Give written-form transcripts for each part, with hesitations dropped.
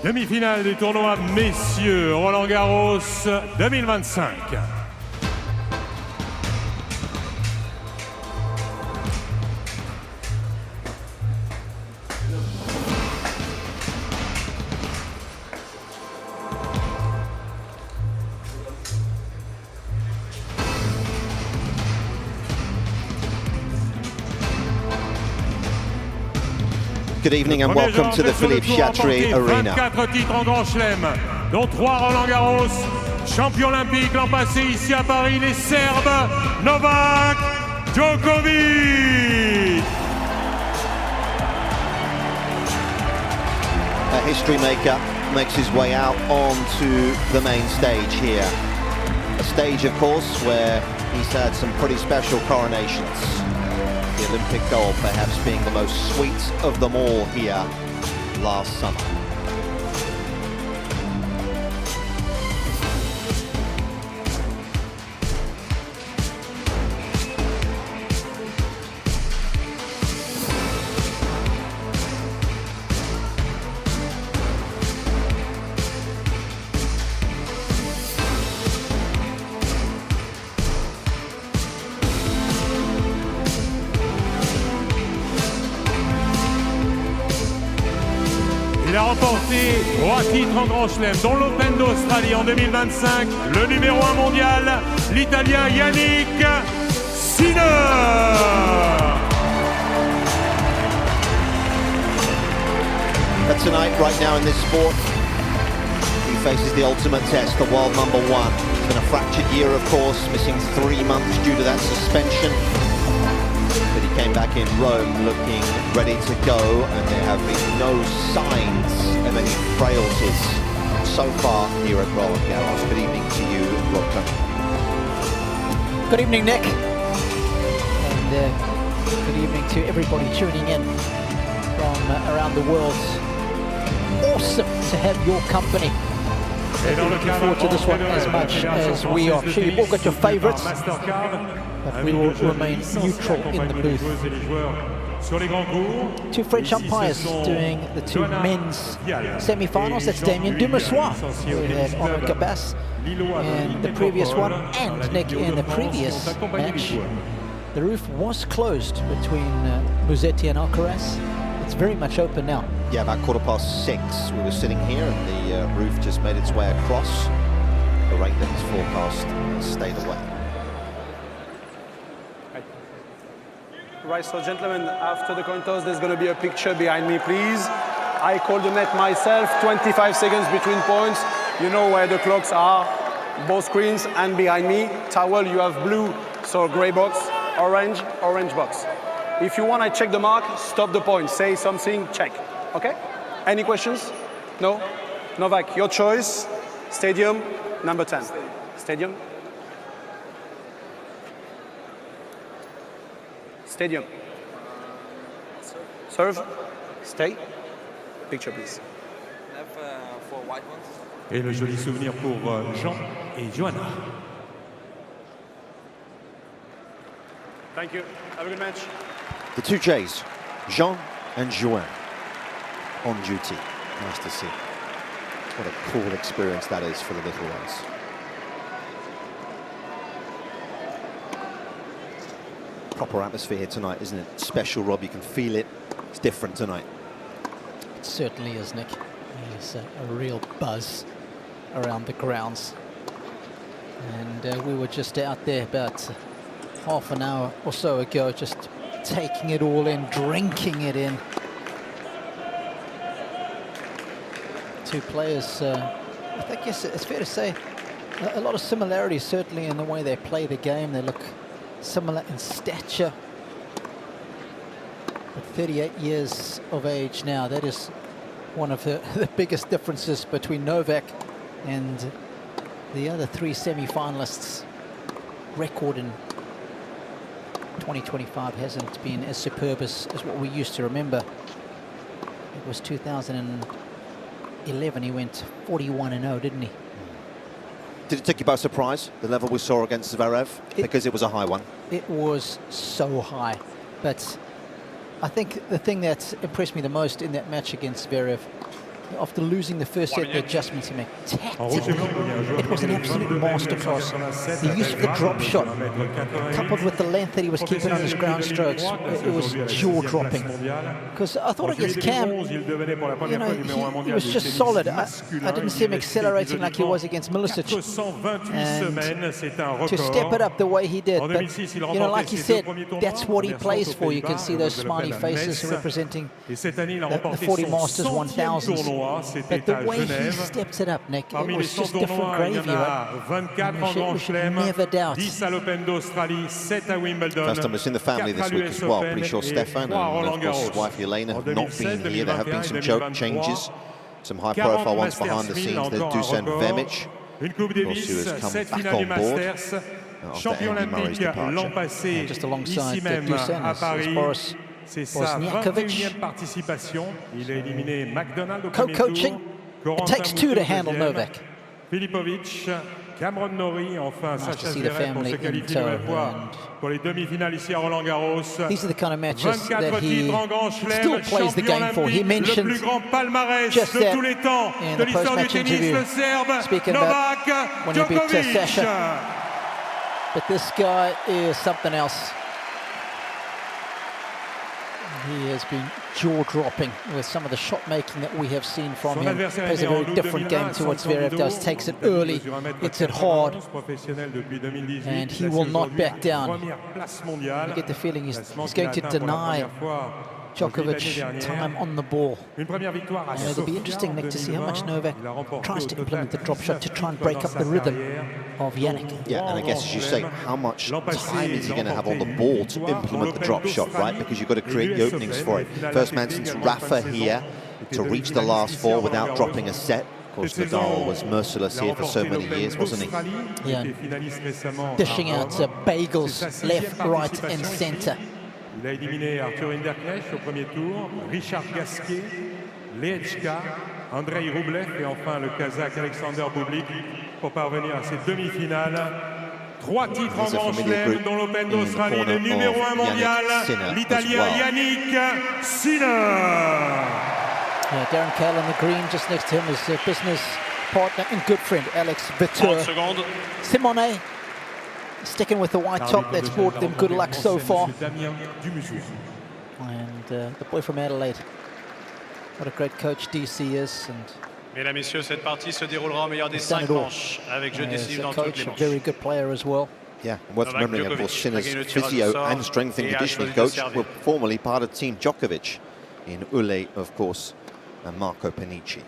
Demi-finale du tournoi messieurs Roland-Garros 2025. Good evening and welcome to the Philippe Chatrier Arena. 24 titres en Grand Chelem, dont 3 Roland-Garros, champion olympique l'an passé ici à Paris, les Serbes, Novak, Djokovic. A history maker makes his way out onto the main stage here. A stage, of course, where he's had some pretty special coronations. The Olympic gold perhaps being the most sweet of them all here last summer. Il a remporté 3 titres en Grand Chelem, dont l'Open d'Australie en 2025, le numéro 1 mondial, l'Italien Jannik. But tonight, right now in this sport, he faces the ultimate test, the world #1. It's been a fractured year, of course, missing 3 months due to that suspension. But he came back in Rome looking ready to go, and there have been no signs of any frailties so far here at Roland-Garros. Good evening to you, Roland. Good evening, Nick. And good evening to everybody tuning in from around the world. Awesome to have your company. Looking forward to this one as much as we are. Sure, you've all got your favourites, but we will remain neutral in the booth. 2 French umpires doing the 2 men's semi-finals. That's Damien Dumassois, who had Henri Cabas in the previous one, and Nick in the previous match. The roof was closed between Musetti and Alcaraz. It's very much open now. Yeah, about 6:15 we were sitting here and the roof just made its way across. The rain that was forecast stayed away. Right, so gentlemen, after the coin toss, there's going to be a picture behind me, please. I call the net myself, 25 seconds between points. You know where the clocks are, both screens and behind me. Towel, you have blue, so gray box, orange, orange box. If you want, I check the mark, stop the point, say something, check. Okay? Any questions? No? Novak, your choice. Stadium, number 10. Stadium. Stadium. Serve. Stay. Picture, please. Et le joli souvenir pour Jean et Johanna. Thank you. Have a good match. The 2 J's, Jean and Joanne, on duty. Nice to see. What a cool experience that is for the little ones. Proper atmosphere here tonight, isn't it? Special, Rob, you can feel it. It's different tonight. It certainly is, Nick. There's a real buzz around the grounds. And we were just out there about half an hour or so ago, just taking it all in, drinking it in. 2 players, I guess it's fair to say, a lot of similarities certainly in the way they play the game. They look similar in stature. At 38 years of age now, that is one of the biggest differences between Novak and the other 3 semi-finalists. Record in 2025 hasn't been as superb as what we used to remember. It was 2011, he went 41-0, didn't he? Did it take you by surprise, the level we saw against Zverev? Because it was a high one. It was so high. But I think the thing that impressed me the most in that match against Zverev After losing the first set, the adjustments he made. Tactically, it was an absolute masterclass. The use of the drop shot, coupled with the length that he was keeping on his ground strokes, it was jaw-dropping. Because I thought against Cam, you know, he was just solid. I didn't see him accelerating like he was against Milicic. And to step it up the way he did, but, you know, like he said, that's what he plays for. You can see those smiley faces representing the 40 Masters 1000s. But the way he steps it up, Nick, it was just different gravy, right? We should never doubt. First time we've seen the family this week as well. Pretty sure Stefan and of course his wife Elena have not been here. There have been some changes, some high-profile ones behind the scenes. There's Dusan Vemic, of course, who has come back on board after Andy Murray's departure. Just alongside Dusan is Boris. C'est sa 21e participation. Il a éliminé McDonald. Co-coaching. It takes two to handle Novak. Filipovic, Cameron Norrie, enfin Sacha Zverev pour se qualifier une fois pour les demi-finales ici à Roland-Garros. These are the kind of matches that he still plays the game for. He mentioned just that in the post-match interview, speaking about when he beat Sasha. But this guy is something else. He has been jaw-dropping with some of the shot-making that we have seen from him. Plays a very different game to what Zverev does. Takes it early, hits it hard, and he will not back down. You get the feeling he's going to deny Djokovic time on the ball. And it'll be interesting, Nick, to see how much Novak tries to implement the drop shot to try and break up the rhythm of Jannik. Yeah, and I guess, as you say, how much time is he going to have on the ball to implement the drop shot, right? Because you've got to create the openings for it. First man since Rafa here to reach the last four without dropping a set. Of course, Nadal was merciless here for so many years, wasn't he? Yeah, dishing out bagels left, right and centre. Il a éliminé Arthur Hinderknecht au premier tour, Richard Gasquet, Lechka, Andrei Rublev et enfin le Kazakh Alexander Bublik pour parvenir à ces demi-finales. 3 titres en Grand Chelem dans l'Open d'Australie, le numéro 1 mondial, l'Italien Jannik Sinner. Yeah, Darren Cahill on the green, just next to him is business partner and good friend Alex Vitor. Simone sticking with the white top, that's brought them good luck so far. And the boy from Adelaide, what a great coach DC is. And mesdames, messieurs, cette partie se déroulera en meilleur des 5 manches avec jeu décisif dans toutes les manches. Very good player as well. Yeah, worth remembering, of course, Sinner's physio and strength and conditioning coach were formerly part of Team Djokovic in Ule, of course, and Marco Panici.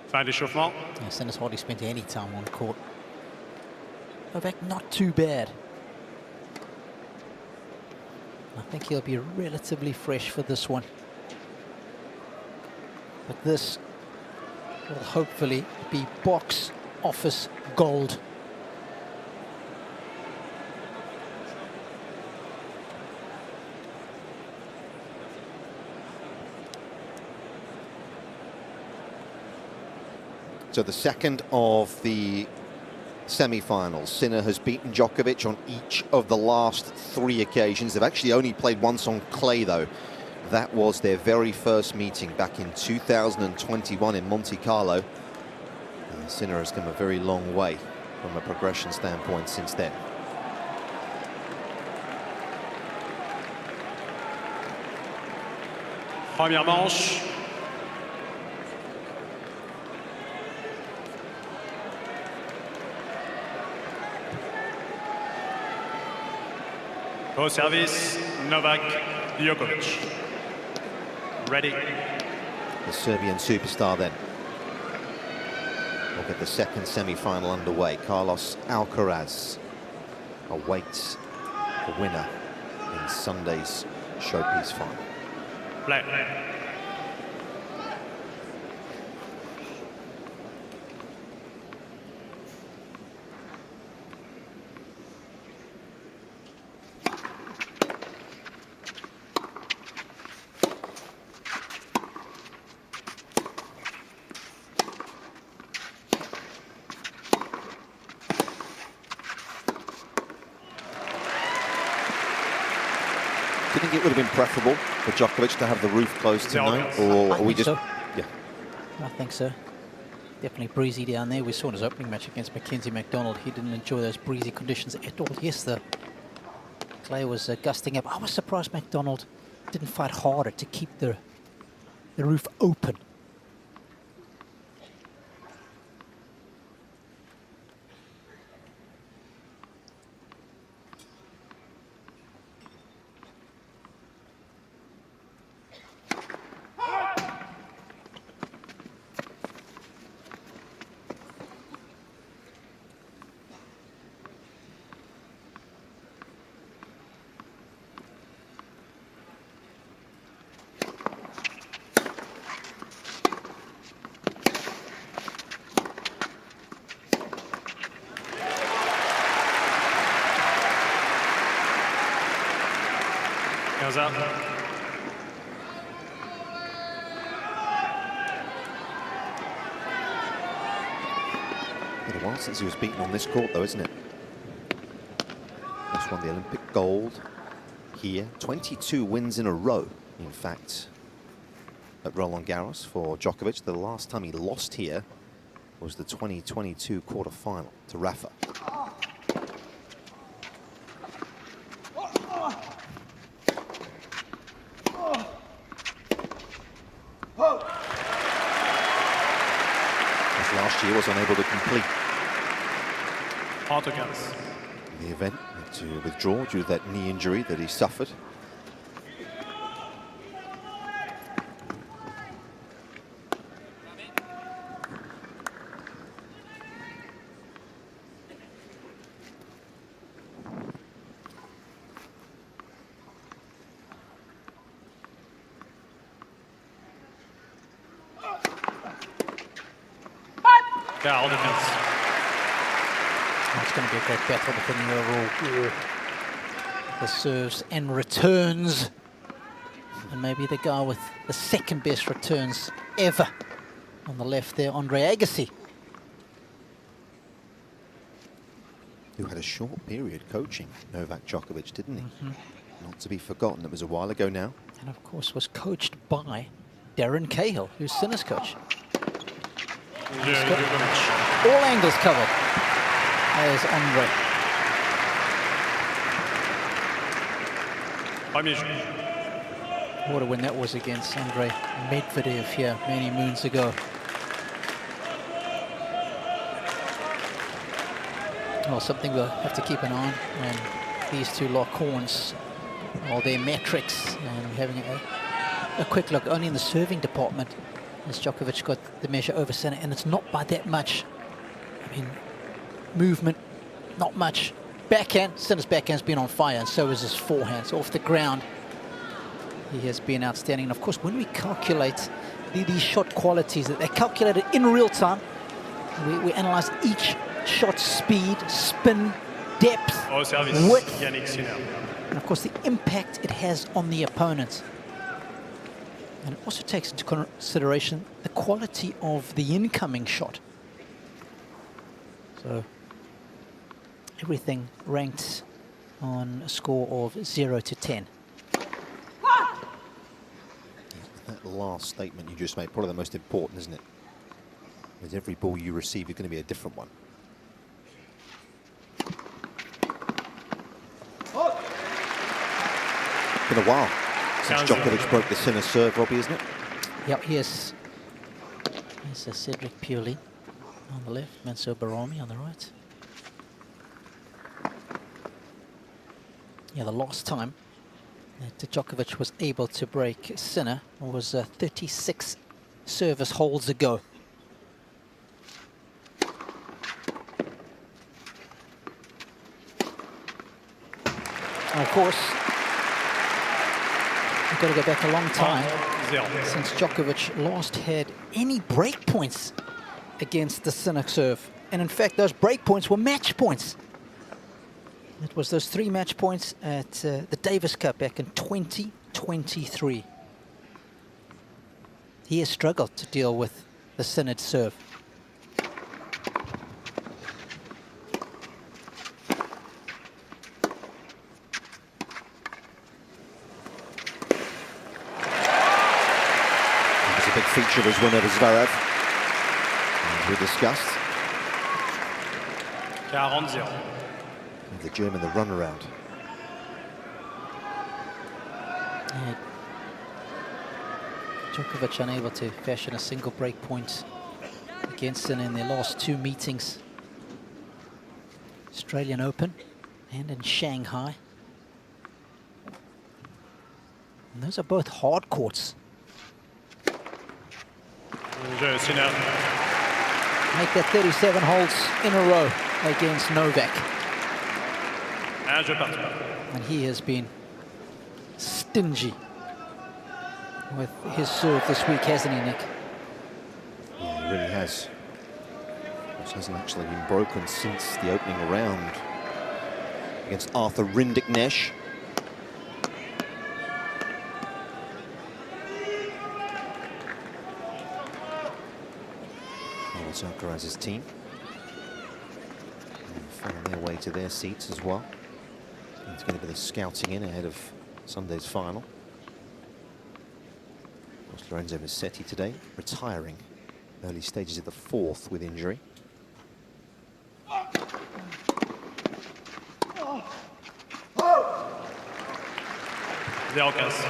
Fin d'échauffement. Yeah, Sinner's hardly spent any time on court. Novak not too bad. I think he'll be relatively fresh for this one. But this will hopefully be box office gold. So the second of the semi-finals. Sinner has beaten Djokovic on each of the last 3 occasions. They've actually only played once on clay, though. That was their very first meeting back in 2021 in Monte Carlo. And Sinner has come a very long way from a progression standpoint since then. Première manche. Au service, Novak Djokovic. Ready. The Serbian superstar then. We'll get the second semi-final underway. Carlos Alcaraz awaits the winner in Sunday's showpiece final. Play. Do you think it would have been preferable for Djokovic to have the roof closed tonight, or are we just... So. Yeah. I think so. Definitely breezy down there. We saw in his opening match against Mackenzie McDonald. He didn't enjoy those breezy conditions at all. Yes, the clay was gusting up. I was surprised McDonald didn't fight harder to keep the roof open. Out. Been a while since he was beaten on this court, though, isn't it? Just won the Olympic gold here. 22 wins in a row, in fact, at Roland-Garros for Djokovic. The last time he lost here was the 2022 quarter-final to Rafa. Last year was unable to complete the event, had to withdraw due to that knee injury that he suffered. Yeah, all defense. It's going to be a great battle between the overall war. The serves and returns. And maybe the guy with the second best returns ever on the left there, Andre Agassi. Who had a short period coaching Novak Djokovic, didn't he? Not to be forgotten. It was a while ago now. And of course was coached by Darren Cahill, who's Sinner's coach. All angles covered. There's Andre. What a win that was against Andre Medvedev here many moons ago. Well, something we'll have to keep an eye on when these two lock horns, all their metrics, and we're having a quick look only in the serving department. As Djokovic got the measure over center, and it's not by that much. I mean, movement, not much. Backhand, Sinner's backhand's been on fire, and so is his forehand. So off the ground, he has been outstanding. And of course, when we calculate these shot qualities, they're calculated in real time. We analyze each shot speed, spin, depth, width, Jannik, and of course the impact it has on the opponent. And it also takes into consideration the quality of the incoming shot. So everything ranked on a score of 0 to 10. That last statement you just made, probably the most important, isn't it? With every ball you receive, you're going to be a different one. Been a while since Djokovic broke the Sinner serve, Robbie, isn't it? Yep, here's Cedric Purley on the left, Mansour Barami on the right. Yeah, the last time that Djokovic was able to break Sinner was 36 service holds ago. And of course, we've got to go back a long time since Djokovic last had any break points against the Sinner serve. And in fact, those break points were match points. It was those 3 match points at the Davis Cup back in 2023. He has struggled to deal with the Sinner serve. Big feature of his win over Zverev. as we discussed. 40-0. The German, the runaround. Yeah. Djokovic unable to fashion a single break point against him in their last 2 meetings. Australian Open and in Shanghai. And those are both hard courts. Je Sinner. Make that 37 holes in a row against Novak. Un jeu partout. And he has been stingy with his serve this week, hasn't he, Nick? Yeah, he really has. Which hasn't actually been broken since the opening round against Arthur Rinderknecht. Alcaraz's team found their way to their seats as well. It's going to be the scouting in ahead of Sunday's final. Of course, Lorenzo Musetti today retiring early stages of the 4th with injury. Delcas.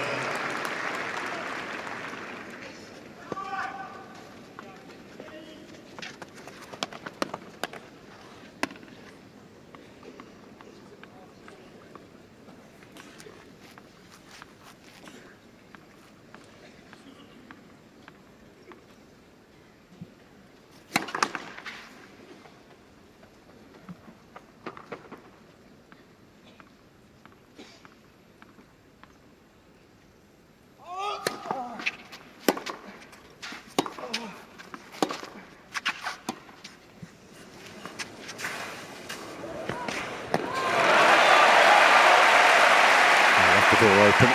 Door open.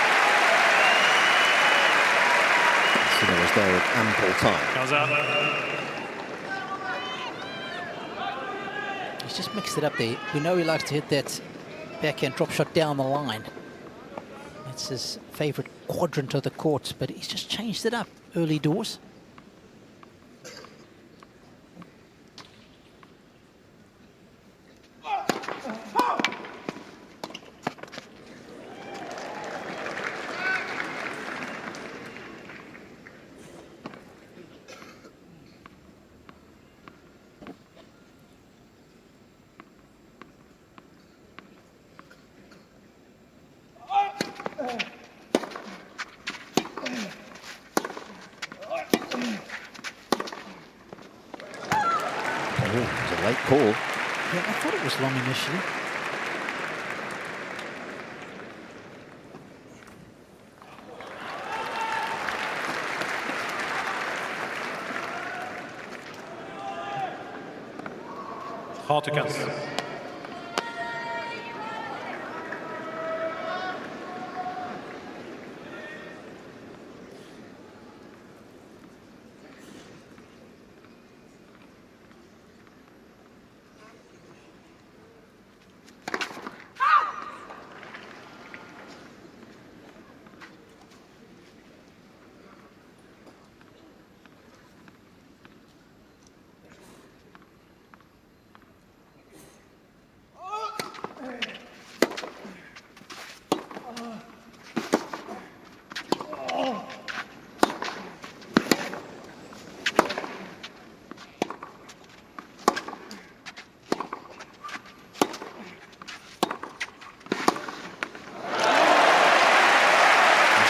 Sinner was there with ample time. 15. He's just mixed it up there. We know he likes to hit that backhand drop shot down the line. It's his favorite quadrant of the court, but he's just changed it up early doors. Late call. Yeah, I thought it was long initially. Trente-15.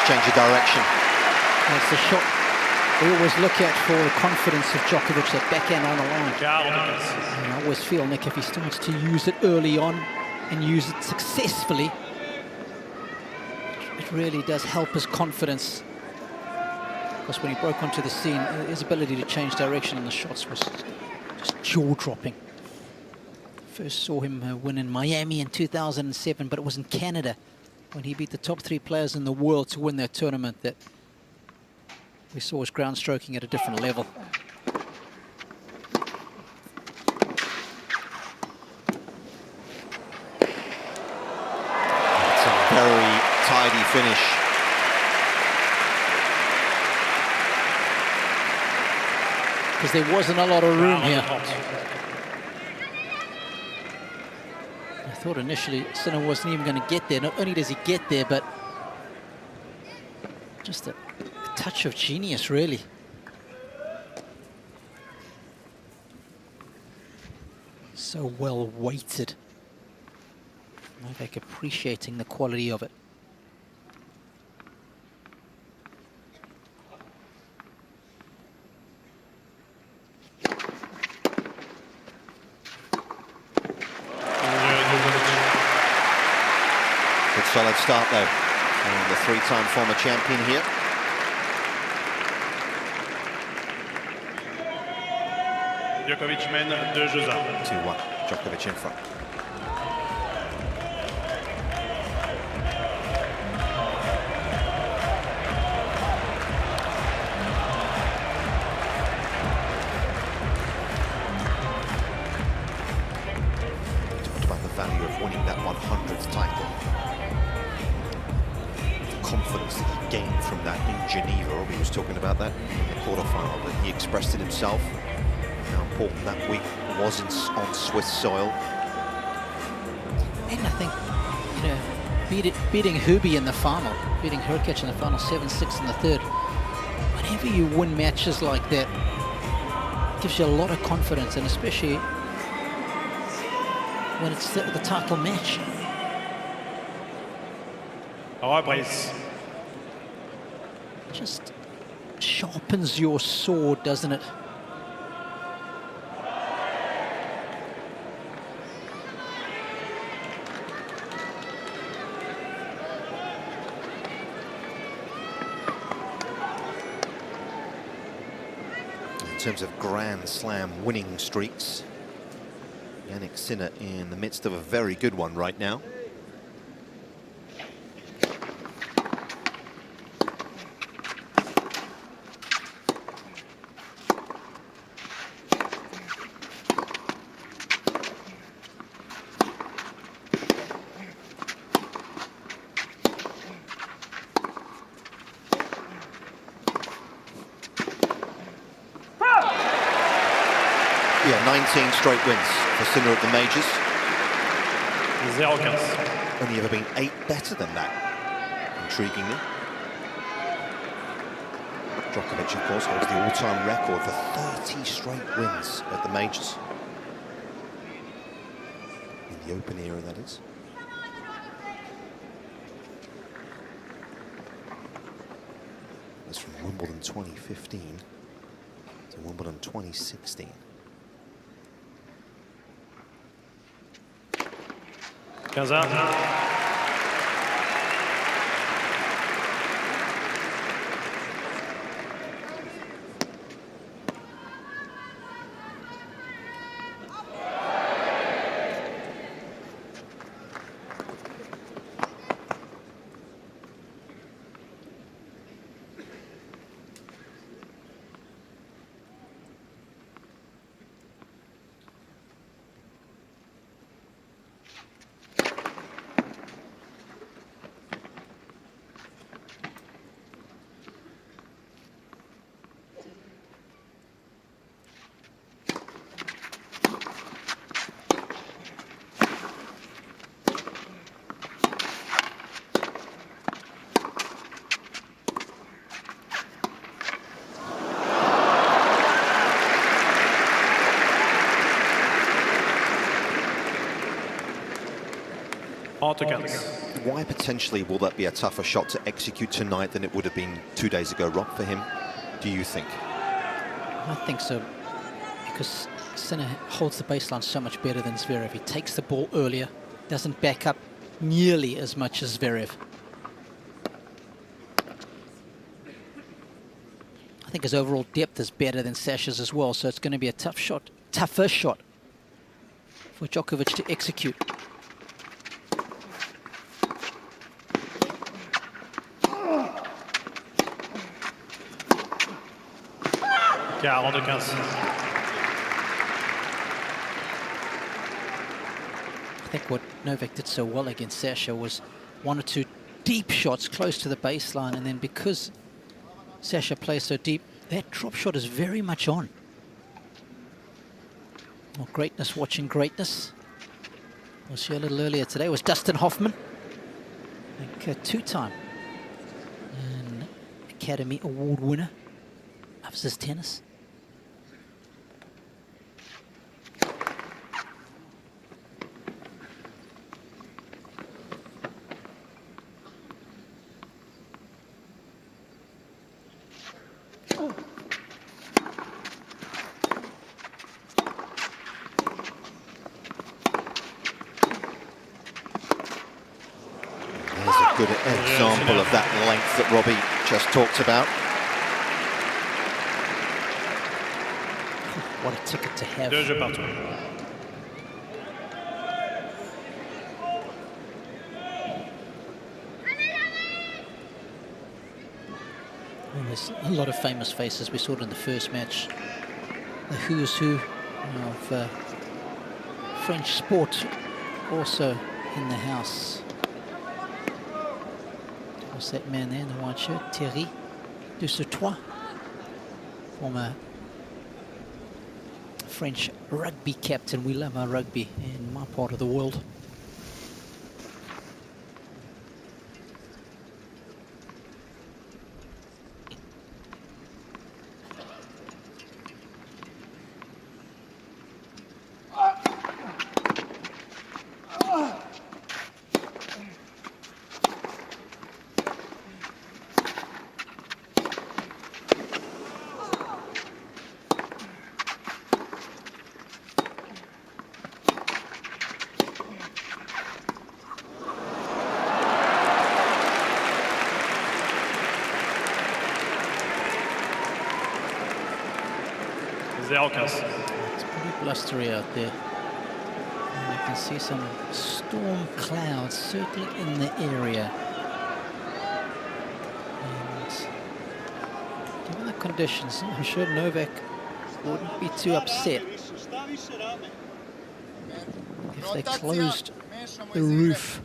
Change of direction. That's the shot we always look at for the confidence of Djokovic, that backhand on the line. 40. And I always feel, Nick, if he starts to use it early on and use it successfully, it really does help his confidence. Because when he broke onto the scene, his ability to change direction on the shots was just jaw-dropping. First saw him win in Miami in 2007, but it was in Canada when he beat the top 3 players in the world to win that tournament that we saw his ground stroking at a different level. It's a very tidy finish. because there wasn't a lot of room here. I thought initially Sinner wasn't even going to get there. Not only does he get there, but just a touch of genius, really. So well weighted. Novak appreciating the quality of it. Good solid start though, and the three-time former champion here. Djokovic mène 2-1. 2-1, Djokovic in front. Talked about the value of winning that 100th title. The confidence that he gained from that in Geneva. He was talking about that in the quarterfinal, but he expressed it himself. How important that week was on Swiss soil. And I think, you know, beating Hubie in the final, beating Hurkacz in the final, 7-6 in the third. Whenever you win matches like that, it gives you a lot of confidence, and especially when it's the title match. Reprise. Just sharpens your sword, doesn't it? In terms of Grand Slam winning streaks, Jannik Sinner in the midst of a very good one right now. Yeah, 19 straight wins for Sinner at the majors. 0-15. Only ever been 8 better than that, intriguingly. Djokovic, of course, holds the all-time record for 30 straight wins at the majors. In the Open era, that is. That's from Wimbledon 2015 to Wimbledon 2016. Kaza. Why potentially will that be a tougher shot to execute tonight than it would have been 2 days ago, Rob, for him, do you think? I think so, because Sinner holds the baseline so much better than Zverev. He takes the ball earlier, doesn't back up nearly as much as Zverev. I think his overall depth is better than Sasha's as well, so it's going to be a tougher shot for Djokovic to execute. I think what Novak did so well against Sasha was 1 or 2 deep shots close to the baseline, and then because Sasha plays so deep, that drop shot is very much on. Well, greatness watching greatness. Was here a little earlier today was Dustin Hoffman, I think two-time Academy Award winner of his tennis. Good example of that length that Robbie just talked about. What a ticket to have. 2 jeux partout. Well, there's a lot of famous faces. We saw it in the first match. The who's who of French sport also in the house. What's that man there in the white shirt? Thierry Dusautois, former French rugby captain. We love our rugby in my part of the world. It's pretty blustery out there. And you can see some storm clouds circling in the area. And given the conditions, I'm sure Novak wouldn't be too upset if they closed the roof.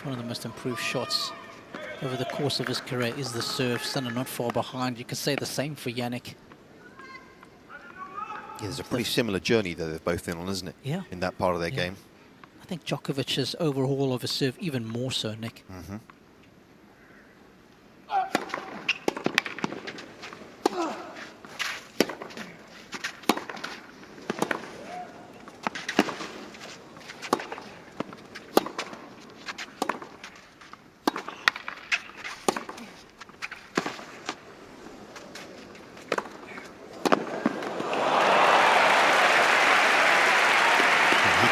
One of the most improved shots over the course of his career is the serve. Sinner not far behind. You could say the same for Jannik. Yeah, there's a pretty similar journey that they've both been on, isn't it? Yeah. In that part of their game. I think Djokovic's overhaul of his serve even more so, Nick. Mm-hmm.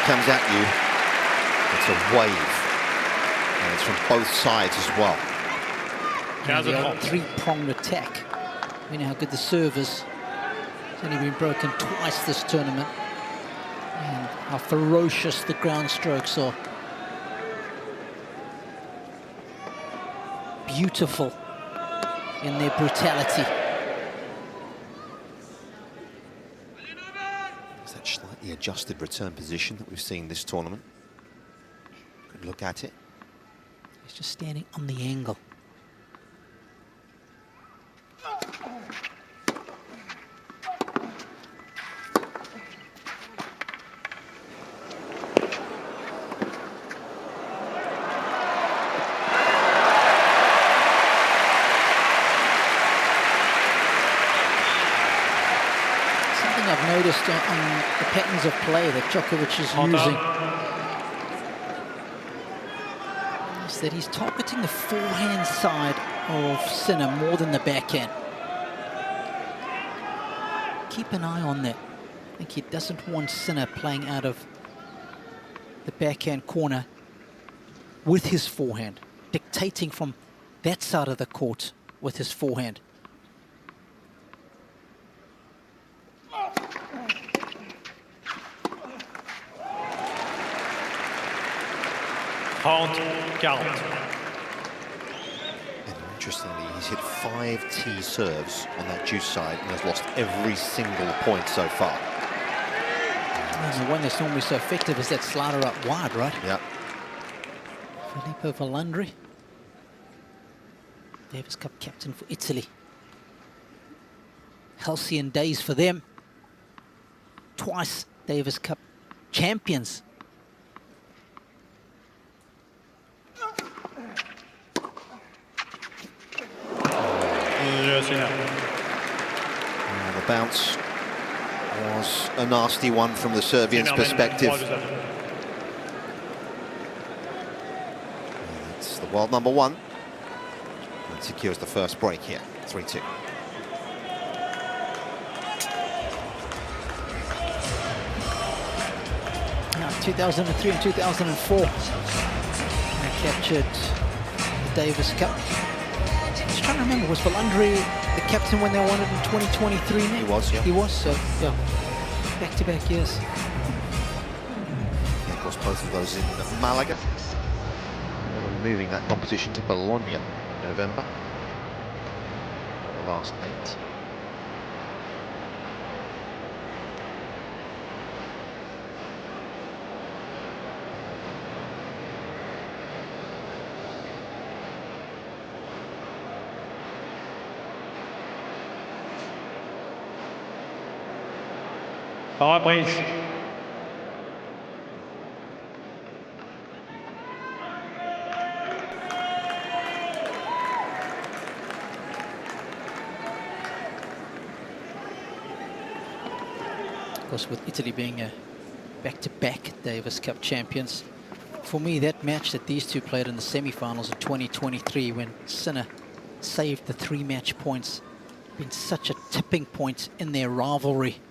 Comes at you, it's a wave, and it's from both sides as well. The three-pronged attack. We know how good the serve is. It's only been broken twice this tournament, and how ferocious the ground strokes are. Beautiful in their brutality. Slightly adjusted return position that we've seen this tournament. Good look at it. He's just standing on the angle. I've noticed on the patterns of play that Djokovic is using is that he's targeting the forehand side of Sinner more than the backhand. Keep an eye on that. I think he doesn't want Sinner playing out of the backhand corner with his forehand, dictating from that side of the court with his forehand. Count. Interestingly, he's hit 5 tee serves on that deuce side and has lost every single point so far. And the one that's normally so effective is that slider up wide, right? Yeah. Filippo Volandri, Davis Cup captain for Italy. Halcyon days for them. Twice Davis Cup champions. The bounce was a nasty one from the Serbian's perspective. It's the world number 1. And secures the first break here, 3-2. Now, 2003 and 2004, they captured the Davis Cup. I was trying to remember, was Volandri the captain when they won it in 2023? He was, yeah. He was, so yeah, back-to-back years. Yeah, of course, both of those in Malaga. We're moving that competition to Bologna in November. The last 8. Reprise. Of course, with Italy being a back-to-back Davis Cup champions, for me, that match that these two played in the semi-finals in 2023 when Sinner saved the 3 match points, been such a tipping point in their rivalry.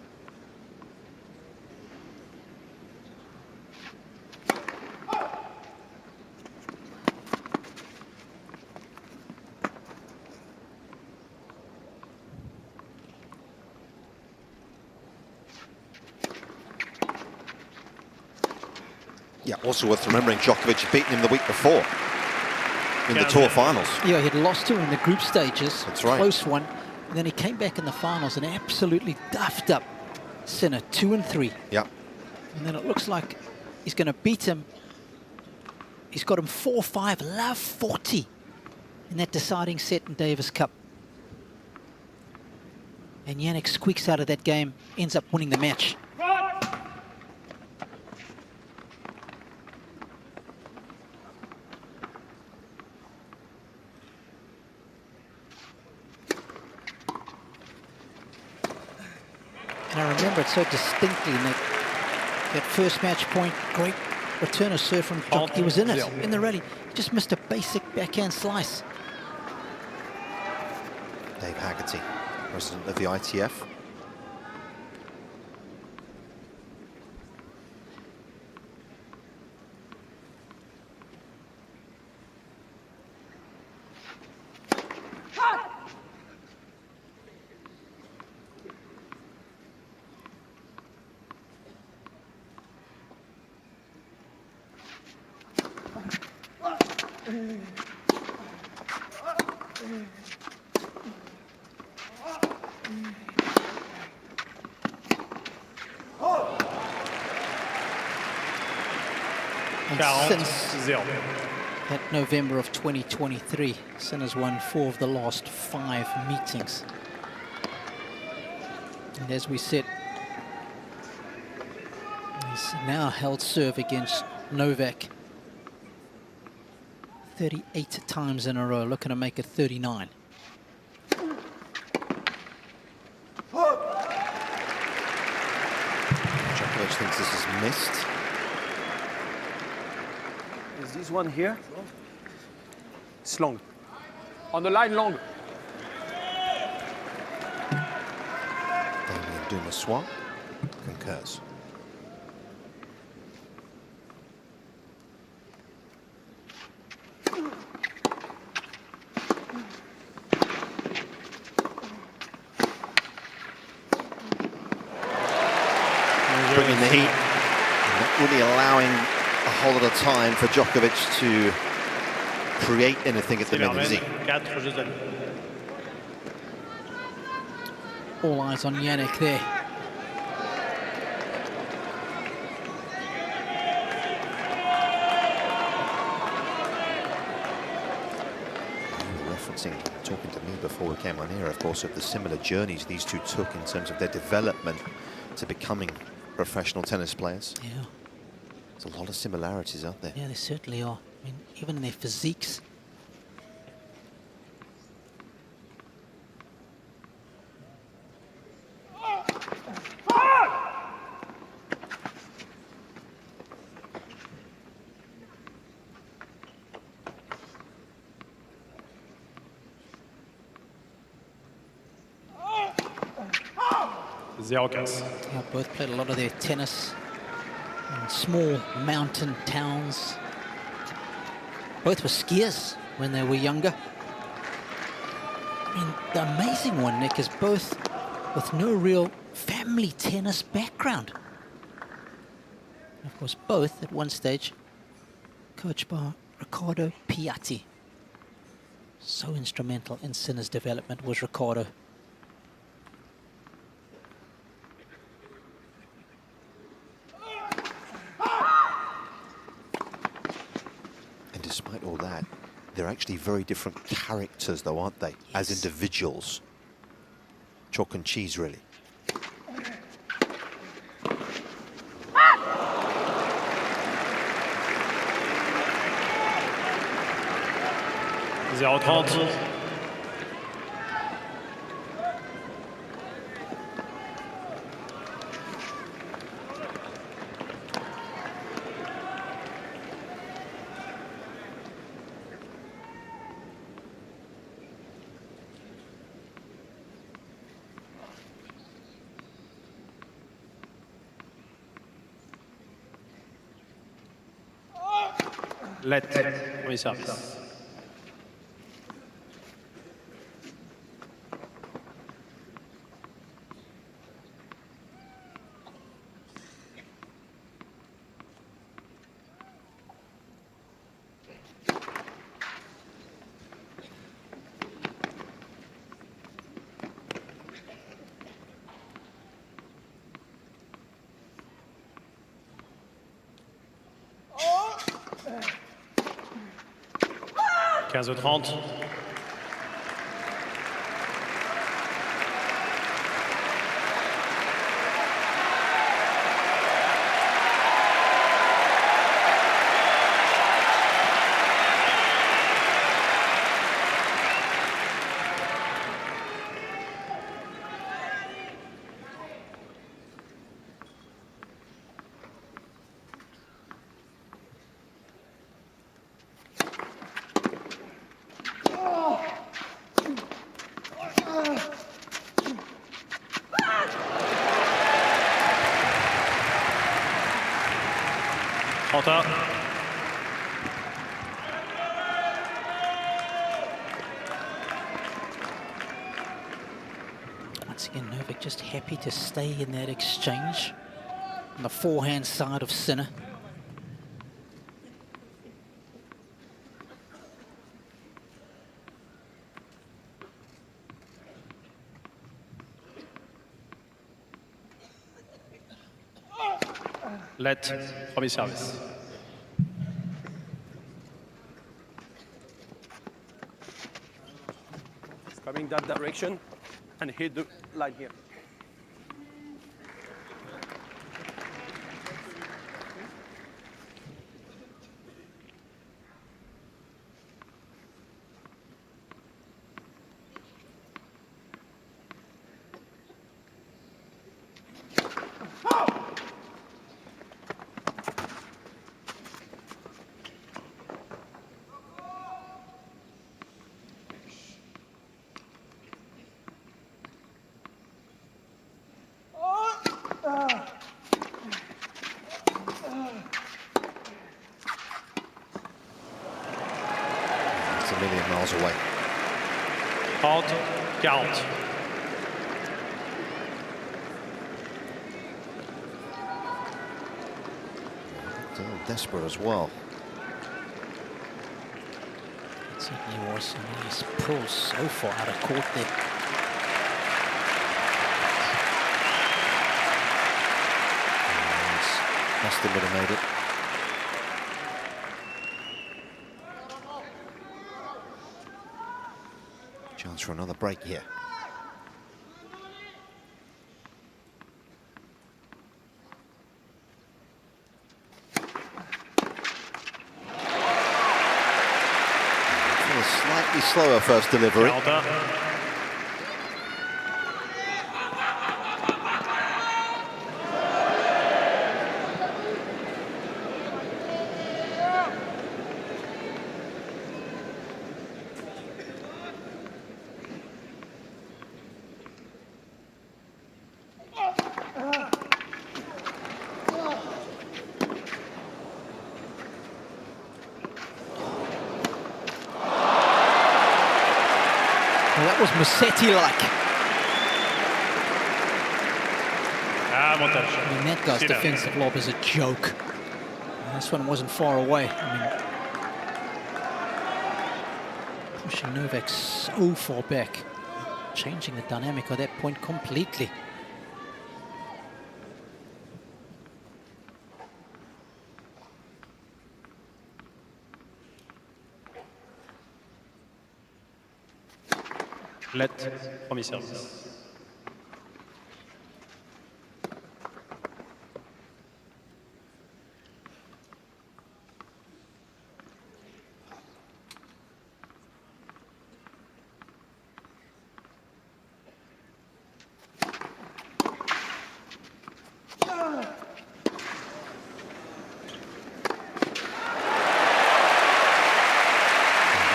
Yeah, also worth remembering, Djokovic had beaten him the week before in the tour finals. Yeah, he'd lost to him in the group stages. That's right. Close one. And then he came back in the finals and absolutely duffed up Sinner, 2 and 3. Yeah. And then it looks like he's going to beat him. He's got him 4-5, love 40 in that deciding set in Davis Cup. And Jannik squeaks out of that game, ends up winning the match. And I remember it so distinctly in that first match point, great return of serve from Djokovic. He was in it, in the rally. He just missed a basic backhand slice. Dave Haggerty, president of the ITF. And since that November of 2023, Sinner's won 4 of the last 5 meetings. And as we said, he's now held serve against Novak 38 times in a row, looking to make it 39. Djokovic thinks this is missed. Is this one here? It's long. On the line, long. Damien Dumassois concurs. Bringing the heat, not really allowing a whole lot of time for Djokovic to create anything at the minute, is he? 4 jeux à lui. All eyes on Jannik there. Talking to me before we came on here, of course, of the similar journeys these two took in terms of their development to becoming professional tennis players. Yeah. There's a lot of similarities out there. Yeah, there certainly are. I mean, even in their physiques. Zero casse. Yeah, both played a lot of their tennis in small mountain towns. Both were skiers when they were younger. I mean, the amazing one, Nick, is both with no real family tennis background. And of course, both at one stage coached by Riccardo Piatti. So instrumental in Sinner's development was Riccardo. Despite all that, they're actually very different characters, though, aren't they? Yes. As individuals. Chalk and cheese, really. Zero 30. Let. Premier service. Quinze 30. Once again, Novak just happy to stay in that exchange on the forehand side of Sinner. Let. Premier service. It's coming that direction and hit the line here. It's a million miles away. 30, 40. Still desperate as well. Certainly was. I mean, he's pulled so far out of court there. Must have made it. Chance for another break here. A slightly slower first delivery. Well, that was Musetti-like. I mean, that guy's defensive lob is a joke. And this one wasn't far away. I mean, pushing Novak so far back, changing the dynamic of that point completely. Let, premier service.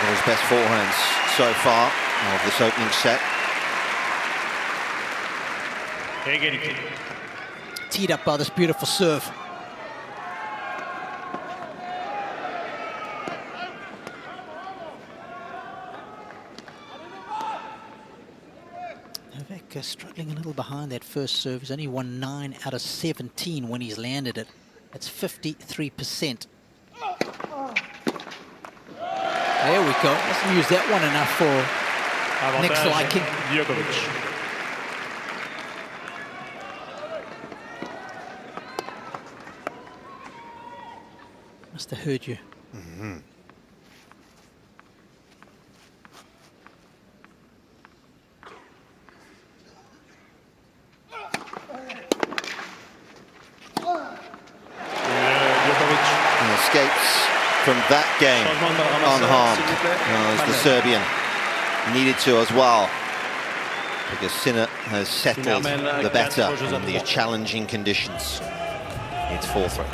His best forehands so far of this opening set. Teed up by this beautiful serve. Novak struggling a little behind that first serve. He's only won 9 out of 17 when he's landed it. That's 53%. There we go. Let's use that one enough for Nick's liking. Djokovic. Must have heard you. He escapes from that game unharmed, as the Serbian needed to as well, because Sinner has settled the better in the challenging conditions. It's 4-3.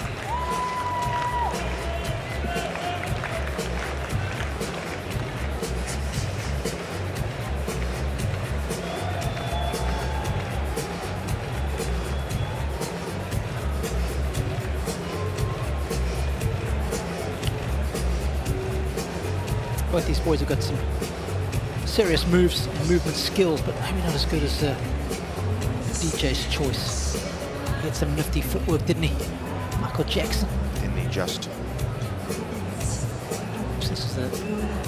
Both these boys have got some serious moves and movement skills, but maybe not as good as DJ's choice. He had some nifty footwork, didn't he? Michael Jackson. Didn't he just? This is the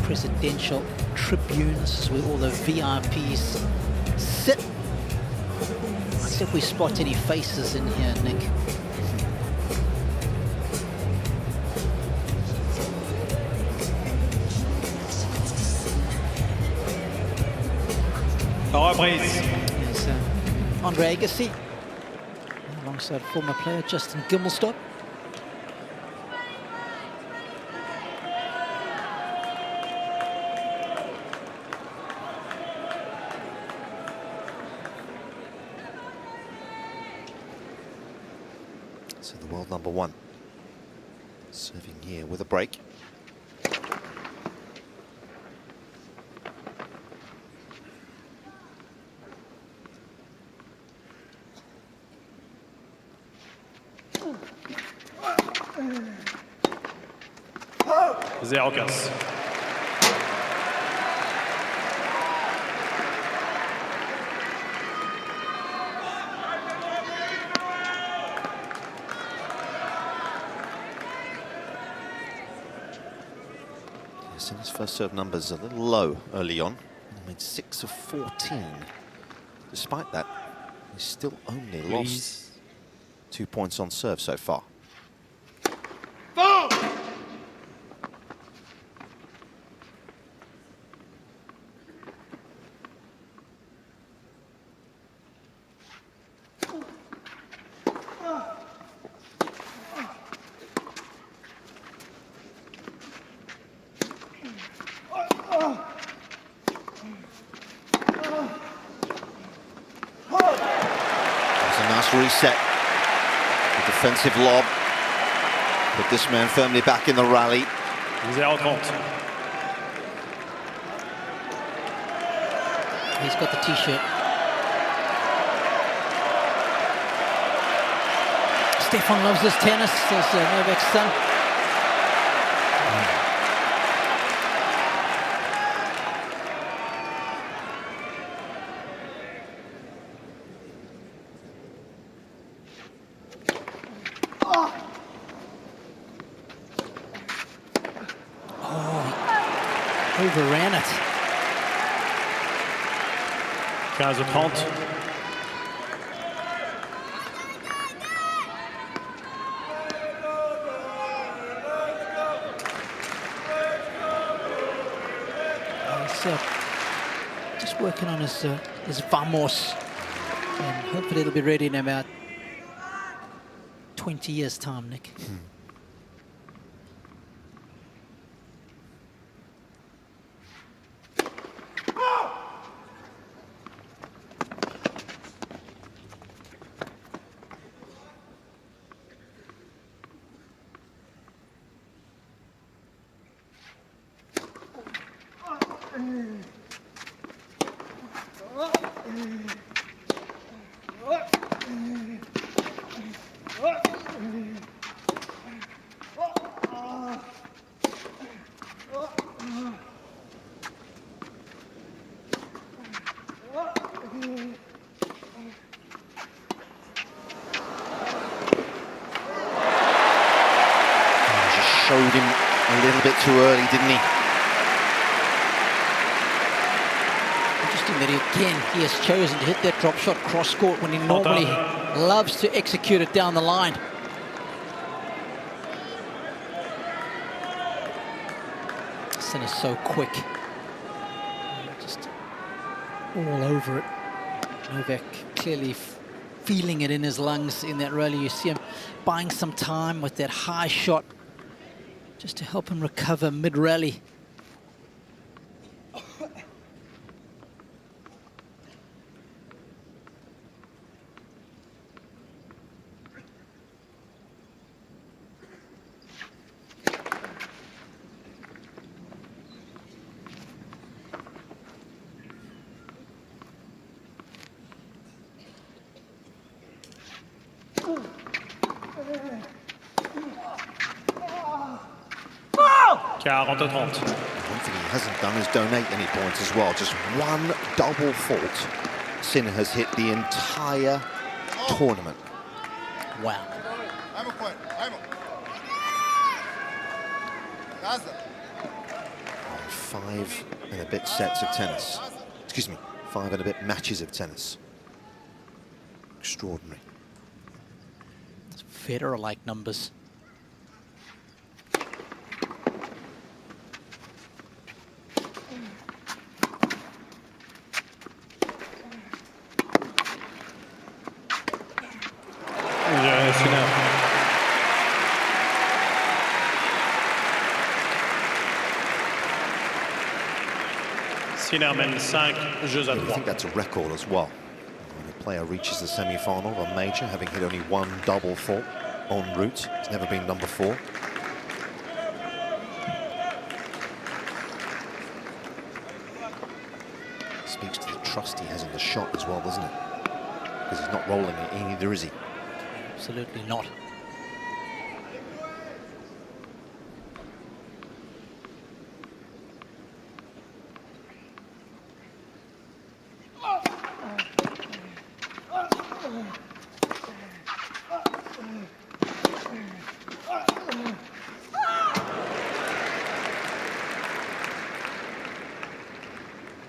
presidential tribune. This is where all the VIPs sit. Let's see if we spot any faces in here, Nick. There's Andre Agassi, alongside former player Justin Gimelstob. So the world number 1 serving here with a break. Zéro casse. Yes, and his first serve numbers a little low early on. He made 6 of 14. Despite that, he's still only lost 2 points on serve so far. Reset, the defensive lob, put this man firmly back in the rally. 0-30. He's got the t-shirt. Stefan loves his tennis, says Novak's son. Overran it. 15-30. He's just working on his vamos, and hopefully it'll be ready in about 20 years' time, Nick. Showed him a little bit too early, didn't he? Interesting that he has chosen to hit that drop shot cross court when he normally loves to execute it down the line. Sin is so quick. Just all over it. Novak clearly feeling it in his lungs in that rally. You see him buying some time with that high shot, just to help him recover mid-rally. One thing he hasn't done is donate any points as well. Just one double fault Sin has hit the entire tournament. Wow. 5 and a bit sets of tennis. Excuse me, 5 and a bit matches of tennis. Extraordinary. It's Federer-like numbers. Sinner mène 5 jeux à 3. I think that's a record as well. When a player reaches the semi-final of a major, having hit only one double fault en route. It's never been done before. Speaks to the trust he has in the shot as well, doesn't it? Because he's not rolling it, either is he? Absolutely not.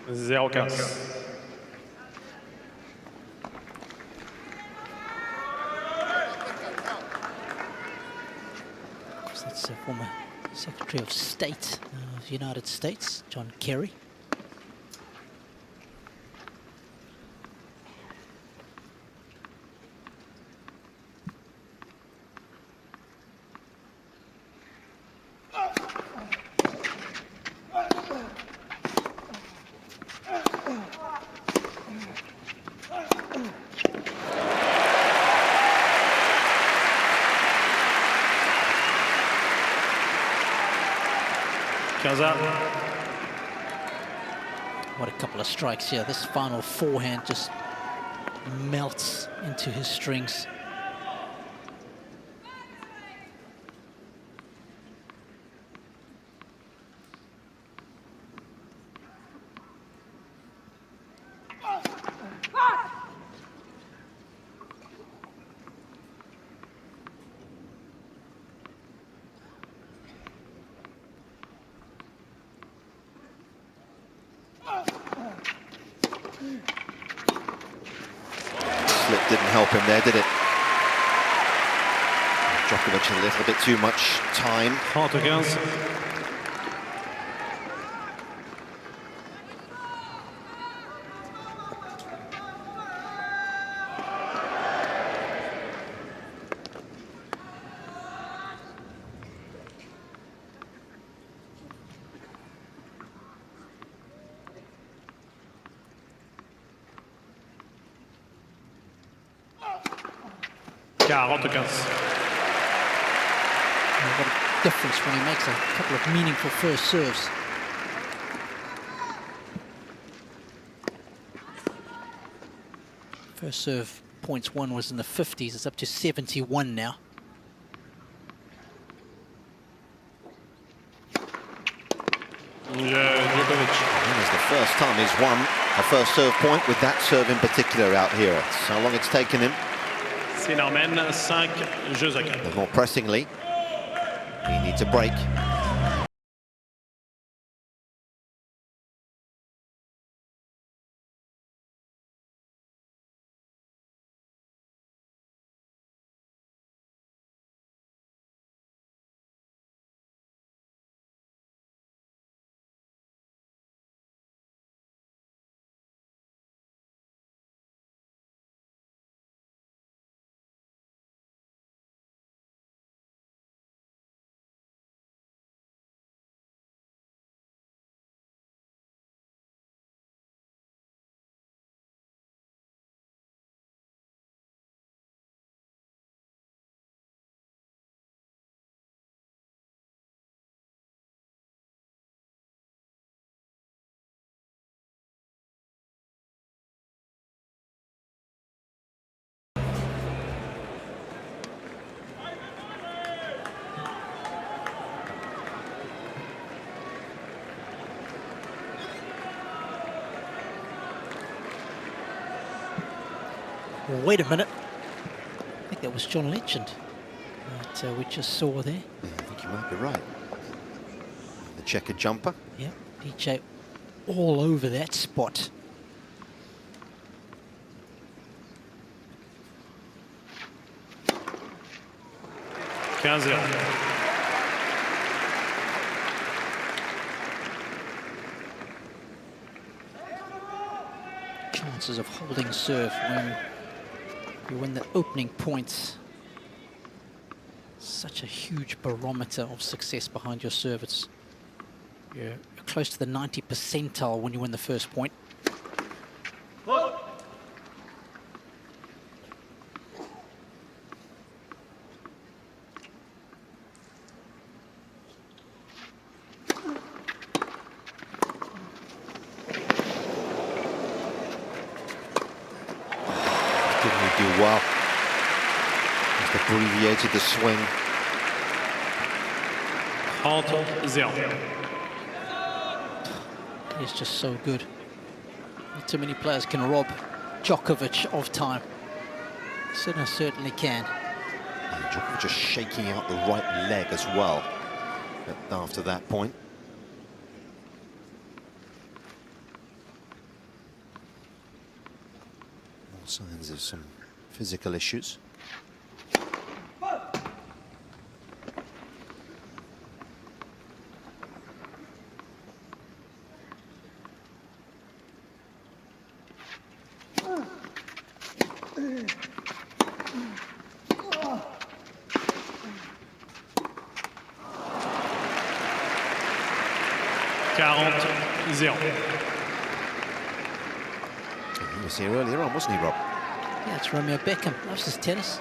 0-15. That's former Secretary of State of the United States, John Kerry. What a couple of strikes here. This final forehand just melts into his strings. Slip didn't help him there, did it? Djokovic a little bit too much time. 30-15. What a difference when he makes a couple of meaningful first serves. First serve points one was in the 50s. It's up to 71 now. Djokovic. This is the first time he's won a first serve point with that serve in particular out here. That's how long it's taken him. C'est Norman, 5 jeux à 4. But more pressingly, he needs a break. Wait a minute. I think that was John Legend that we just saw there. I think you might be right. The checkered jumper. Yep, DJ all over that spot. Chances of holding serve when you win the opening points. Such a huge barometer of success behind your serve. You're close to the 90th percentile when you win the first point. Didn't he do well? Just abbreviated the swing. 30-0. He's just so good. Not too many players can rob Djokovic of time. Sinner certainly can. And Djokovic just shaking out the right leg as well after that point. signs of some physical issues. He was here earlier on, wasn't he, Rob? Yeah, it's Romeo Beckham. Loves his tennis.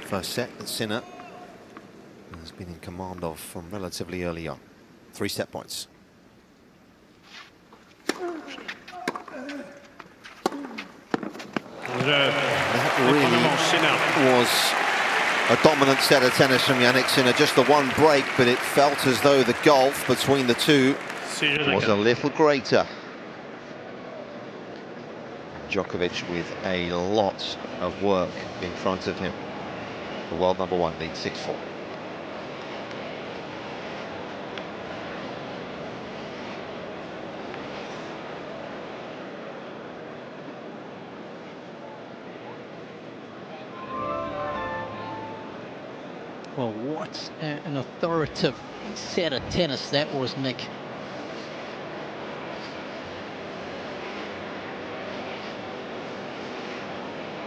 First set that Sinner has been in command of from relatively early on. 3 set points. That really was a dominant set of tennis from Jannik Sinner. Just the one break, but it felt as though the gulf between the two was a little greater. Djokovic with a lot of work in front of him. The world number 1 leads 6-4. Well, what an authoritative set of tennis that was, Nick.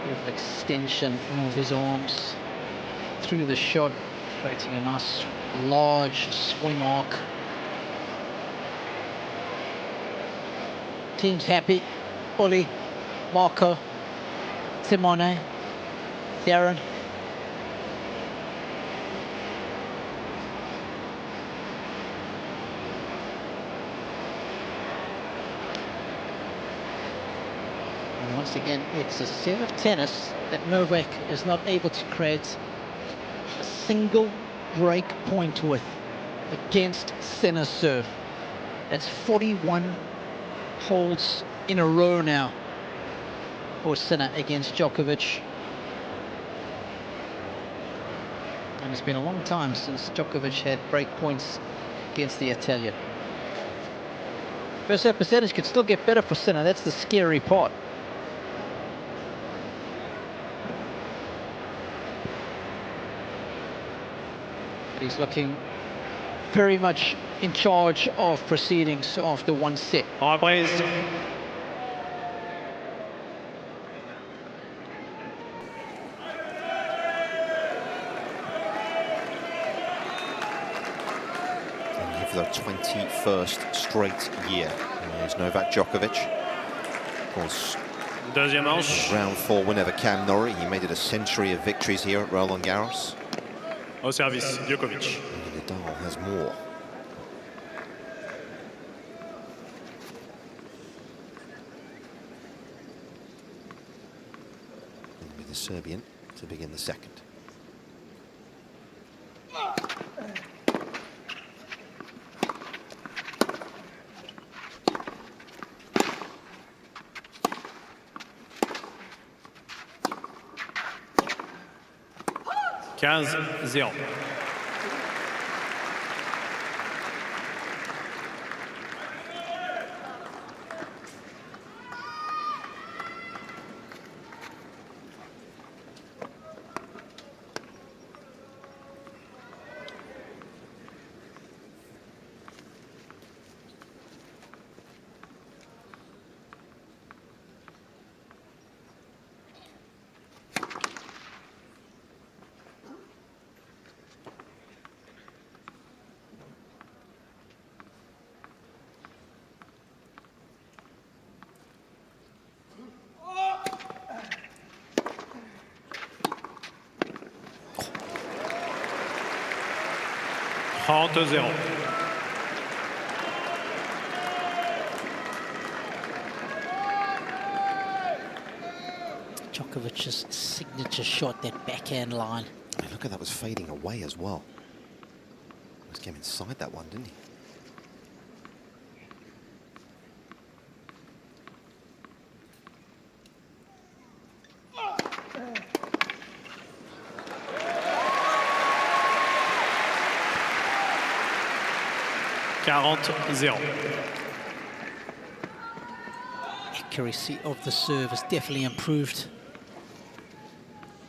Beautiful extension of his arms through the shot, creating a nice large swing arc. Team's happy. Oli, Marco, Simone, Darren. Once again, it's a set of tennis that Novak is not able to create a single break point with against Sinner's serve. That's 41 holds in a row now for Sinner against Djokovic. And it's been a long time since Djokovic had break points against the Italian. First set percentage could still get better for Sinner. That's the scary part. He's looking very much in charge of proceedings after one set. Reprise. And for the 21st straight year, there's Novak Djokovic. Of course, Deuxième manche. round 4 win over Cam Norrie. He made it a century of victories here at Roland-Garros. Au service, Djokovic. Nadal has more. And with the Serbian to begin the second. Quinze, 0. Trente, 0. Djokovic's signature shot, that backhand line. Hey, look at that, was fading away as well. Just came inside that one, didn't he? 40-0. Accuracy of the serve has definitely improved.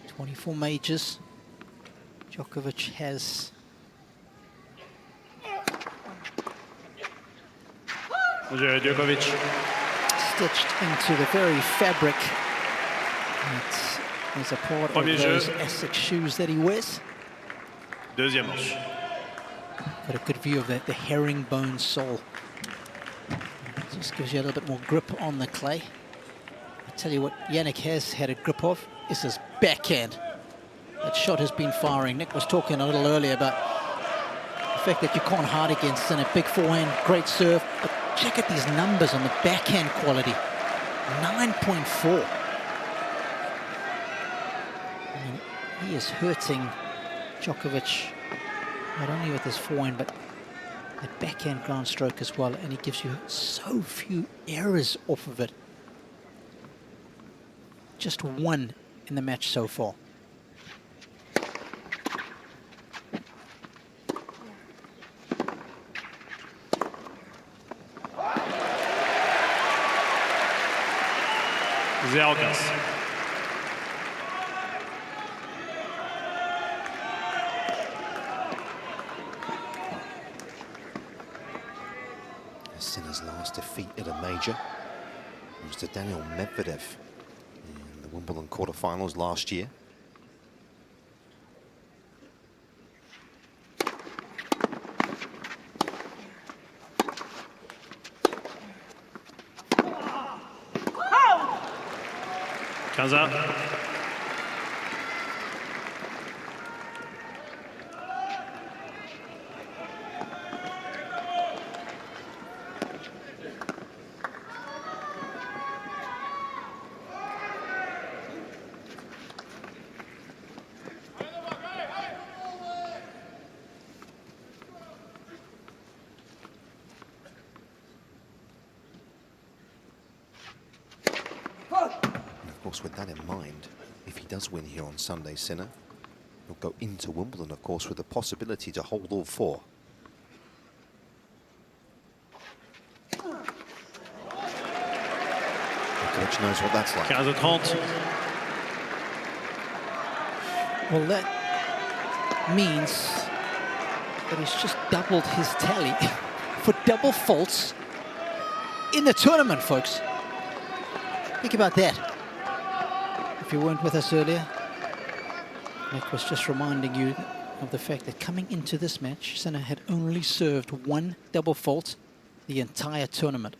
24 majors. Djokovic has Djokovic. stitched into the very fabric that is a part of those Essex shoes that he wears. Deuxième manche. Got a good view of the herringbone sole. Just gives you a little bit more grip on the clay. I tell you what Jannik has had a grip of is his backhand. That shot has been firing. Nick was talking a little earlier about the fact that you can't hard against in a big forehand, great serve. But check out these numbers on the backhand quality. 9.4. I mean, he is hurting Djokovic not only with his forehand, but that backhand ground stroke as well. And he gives you so few errors off of it. Just one in the match so far. Sinner's last defeat at a major was to Daniel Medvedev in the Wimbledon quarterfinals last year. With that in mind, if he does win here on Sunday, Sinner, he'll go into Wimbledon, of course, with the possibility to hold all four. Djokovic knows what that's like. 15-30. Well, that means that he's just doubled his tally for double faults in the tournament, folks. Think about that. If you weren't with us earlier, Nick was just reminding you of the fact that coming into this match, Sinner had only served one double fault the entire tournament.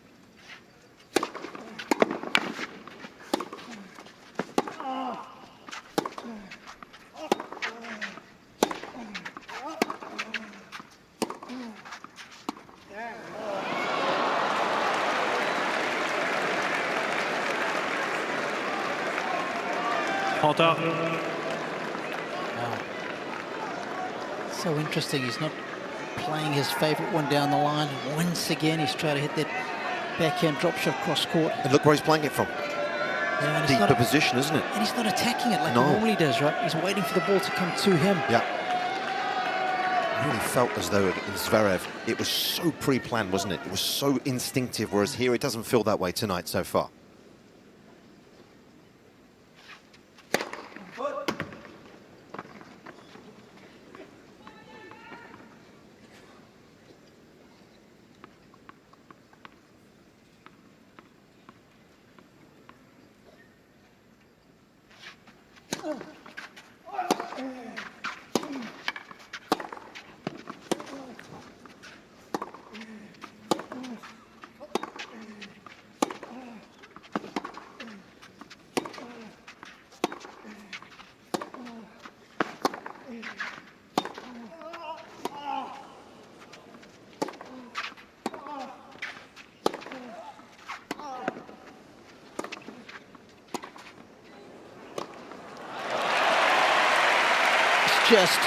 Wow. So interesting, he's not playing his favorite one down the line. Once again, he's trying to hit that backhand drop shot cross court. And look where he's playing it from. Yeah, deeper position, isn't it? And he's not attacking it like he normally does, right? He's waiting for the ball to come to him. Yeah. It really felt as though in Zverev, it was so pre-planned, wasn't it? It was so instinctive, whereas here it doesn't feel that way tonight so far. Just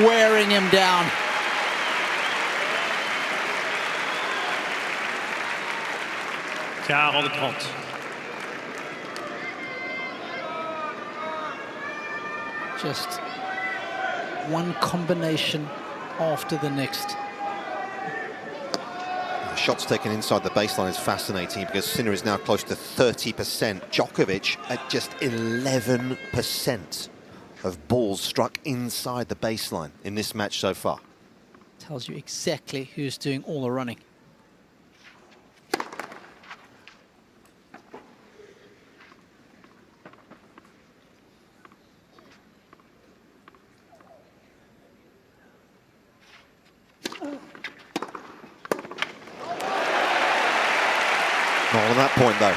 wearing him down. Just one combination after the next. shots taken inside the baseline is fascinating because Sinner is now close to 30%. Djokovic at just 11% of balls struck inside the baseline in this match so far. Tells you exactly who's doing all the running. Not on that point though.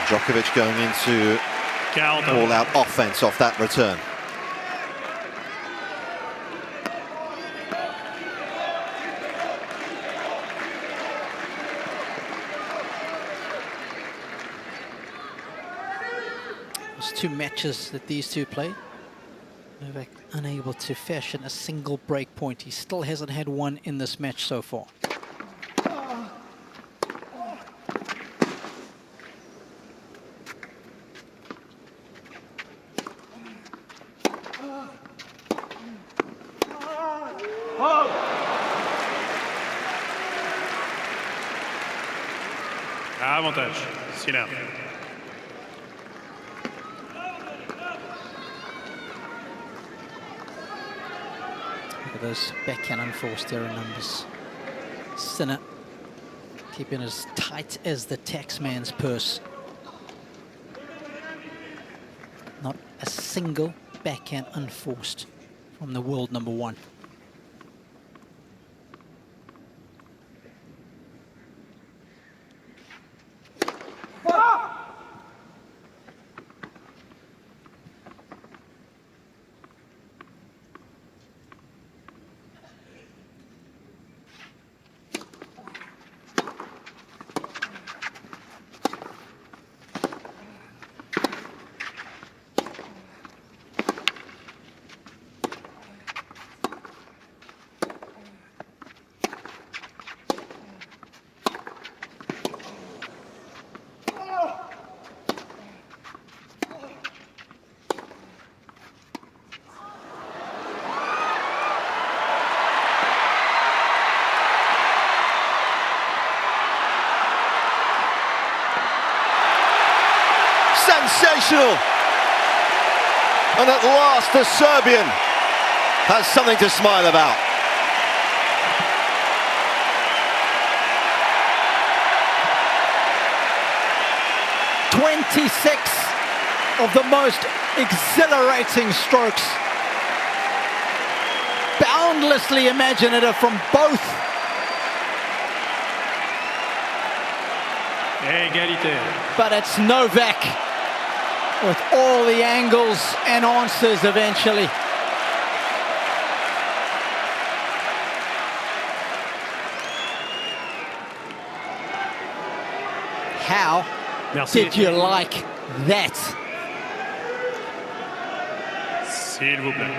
Djokovic going into all-out offense off that return. There's 2 matches that these two played. Novak unable to fashion a single break point. He still hasn't had one in this match so far. Avantage, Sinner. Look at those backhand unforced error numbers. Sinner keeping as tight as the taxman's purse. Not a single backhand unforced from the world number 1. Sensational! And at last the Serbian has something to smile about. Of the most exhilarating strokes. Boundlessly imaginative from both. Égalité. But it's Novak with all the angles and answers eventually. How did you like that? S'il vous plaît.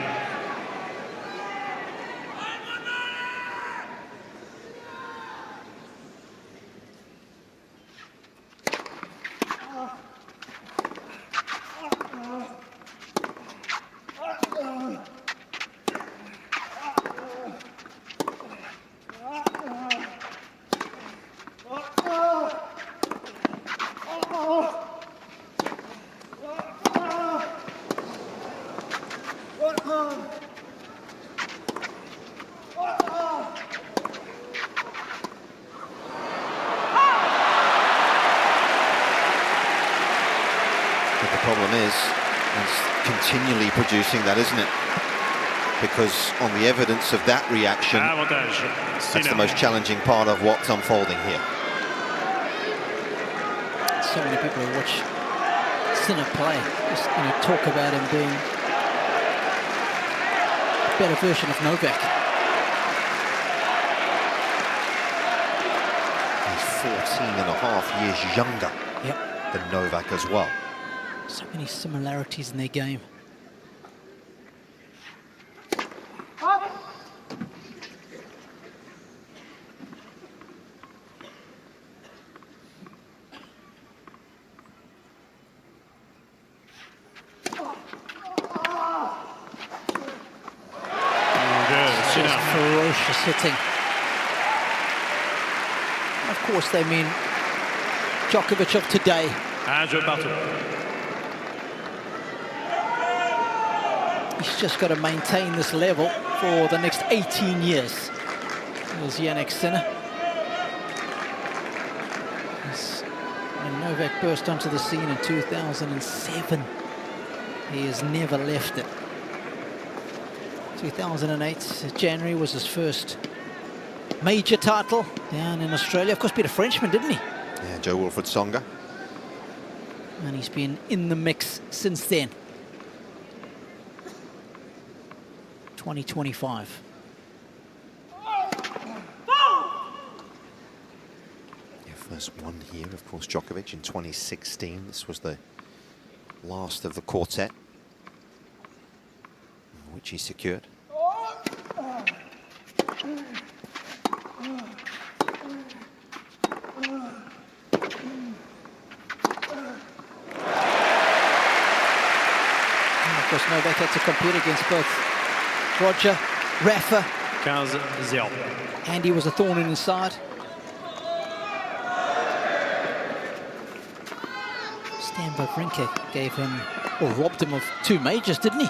Problem is, he's continually producing that, isn't it? Because on the evidence of that reaction, that's the most challenging part of what's unfolding here. So many people who watch Sinner play just talk about him being a better version of Novak. He's 14 and a half years younger than Novak as well. So many similarities in their game. Good. Just ferocious hitting. course, they mean Djokovic of today. Un jeu partout. He's just got to maintain this level for the next 18 years. There's Jannik Sinner. When Novak burst onto the scene in 2007, he has never left it. 2008, January was his first major title down in Australia. Of course, beat a Frenchman, didn't he? Yeah, Jo-Wilfried Tsonga. And he's been in the mix since then. 2025. Yeah, first one here, of course, Djokovic in 2016. This was the last of the quartet, which he secured. Of course, Novak had to compete against both Roger, Rafa, 15-0. and he was a thorn in his side. Stan Wawrinka gave him, or robbed him of 2 majors, didn't he?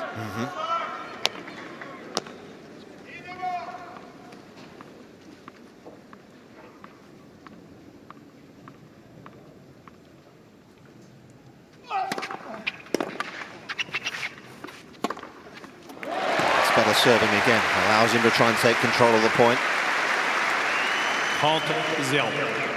Better serving again, allows him to try and take control of the point. 30-0.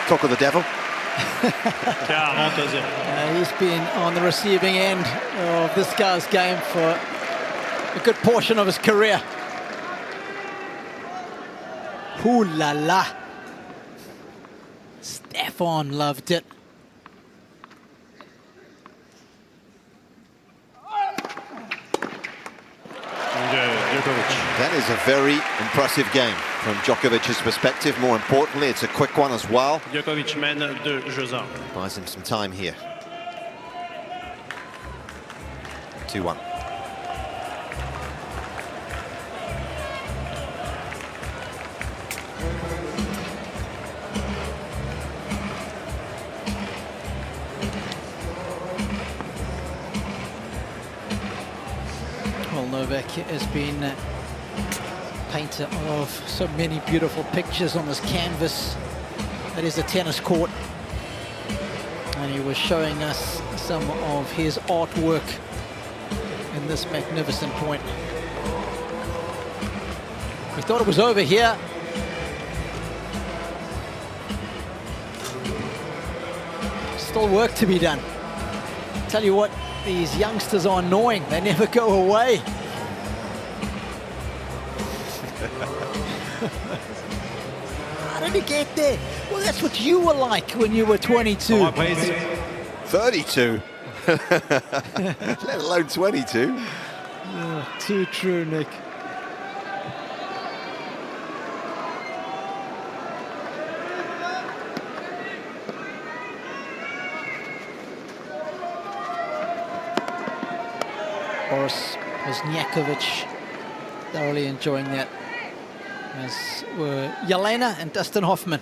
Talk of the devil. 40-0. He's been on the receiving end of this guy's game for a good portion of his career. Ooh la la. Stefan loved it. Djokovic. That is a very impressive game from Djokovic's perspective. More importantly, it's a quick one as well. Djokovic mène 2-1. Buys him some time here. 2-1. Well, Novak has been a painter of so many beautiful pictures on this canvas that is a tennis court. And he was showing us some of his artwork in this magnificent point. We thought it was over here. Still work to be done. Tell you what, these youngsters are annoying. They never go away. How did he get there? Well, that's what you were like when you were 22. 32. Let alone 22. Oh, too true, Nick. Boris Wozniakovic thoroughly enjoying that, as were Jelena and Dustin Hoffman.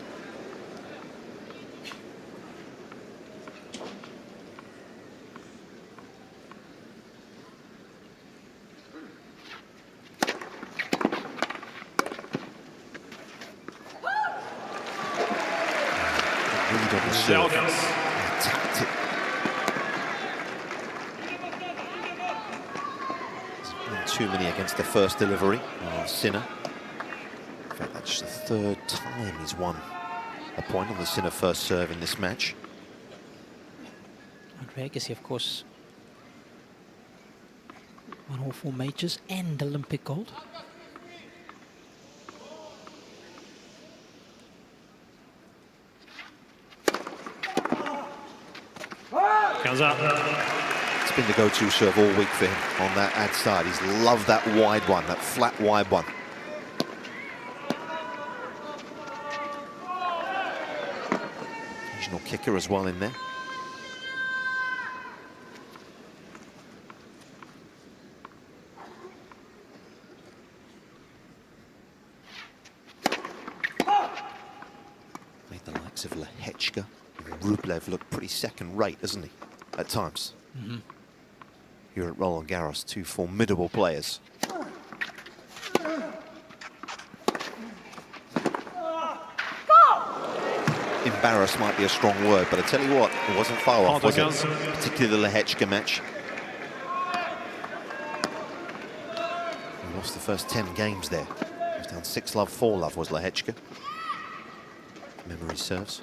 Too many against the first delivery of Sinner. In fact, that's the 3rd time he's won a point on the Sinner first serve in this match. Andre Agassi, of course, won all 4 majors and Olympic gold. It's been the go-to serve all week for him on that ad side. He's loved that wide one, that flat wide one. Occasional kicker as well in there. Made the likes of Lehechka and Rublev look pretty second-rate, isn't he, at times? Here at Roland-Garros, 2 formidable players. Embarrassed might be a strong word, but I tell you what, it wasn't far off, was it? Particularly the Lehechka match. He lost the first 10 games there. He was down 6-love, 4-love was Lehechka. Memory serves.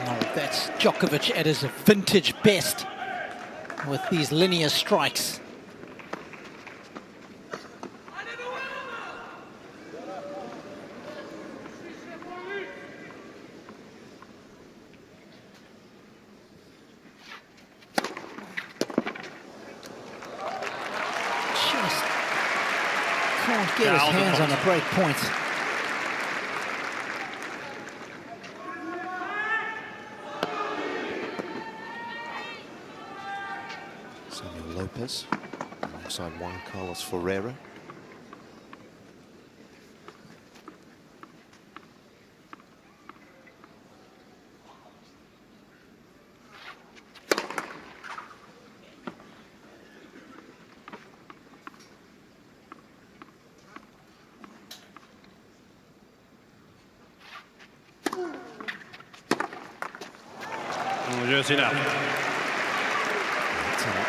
No, that's Djokovic at his vintage best with these linear strikes. Can't get his hands on a break point. Samuel Lopez alongside Juan Carlos Ferreira.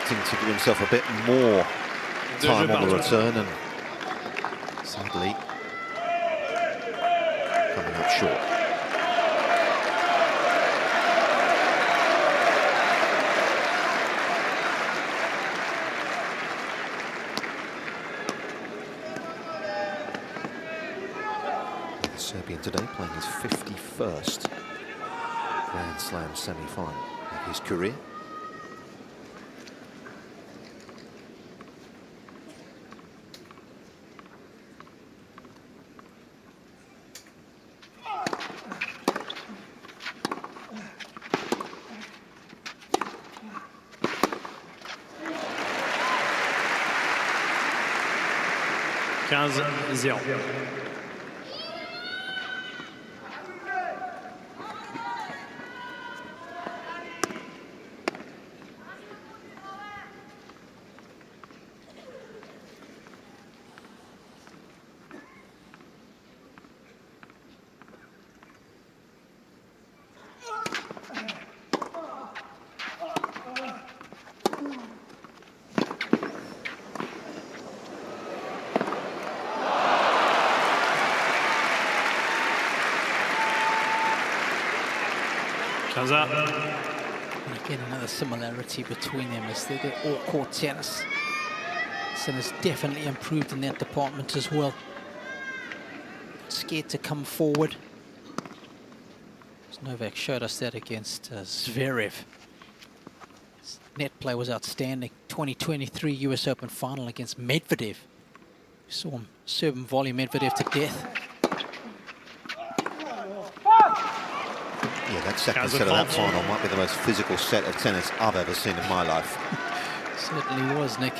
Attempting to give himself a bit more time on the return, and sadly coming up short. The Serbian today playing his 51st Grand Slam semi-final of his career. Again, another similarity between them is they're all court tennis. Sinner's definitely improved in that department as well. Scared to come forward. Novak showed us that against Zverev. His net play was outstanding. 2023 US Open final against Medvedev. We saw him serve and volley Medvedev to death. Yeah, that second set of that final might be the most physical set of tennis I've ever seen in my life. Certainly was, Nick.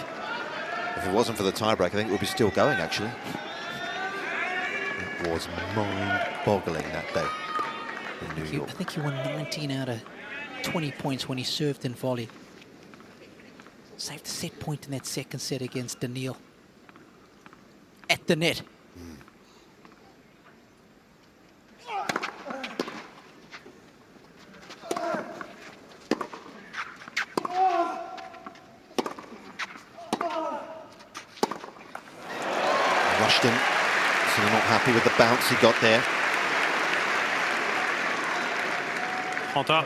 If it wasn't for the tiebreak, I think it would be still going, actually. It was mind-boggling that day in New York. I think he won 19 out of 20 points when he served in volley. Saved a set point in that second set against Daniil. At the net. Rushed him, so they're not happy with the bounce he got there. Trenta.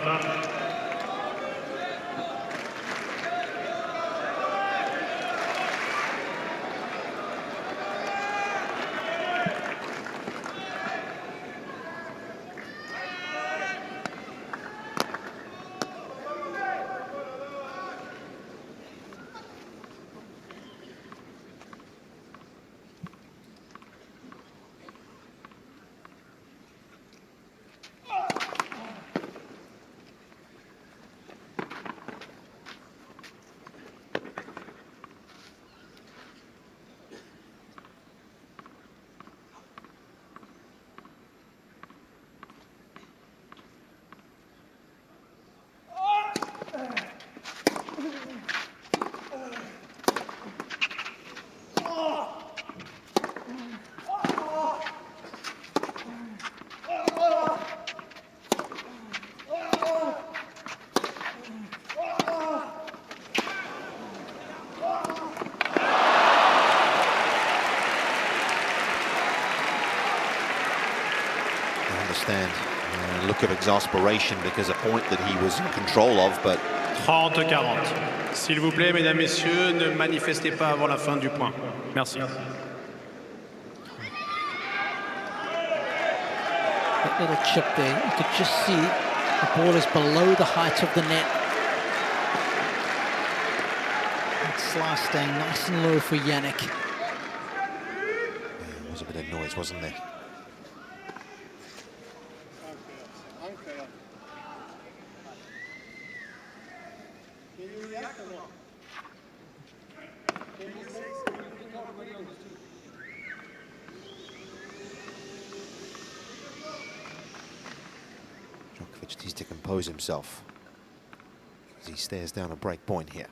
Look of exasperation because a point that he was in control of, but 30-40. S'il vous plaît, mesdames, messieurs, ne manifestez pas avant la fin du point. Merci. That little chip there, you could just see the ball is below the height of the net. That slice staying nice and low for Jannik. there was a bit of noise, wasn't there? Djokovic needs to compose himself as he stares down a break point here.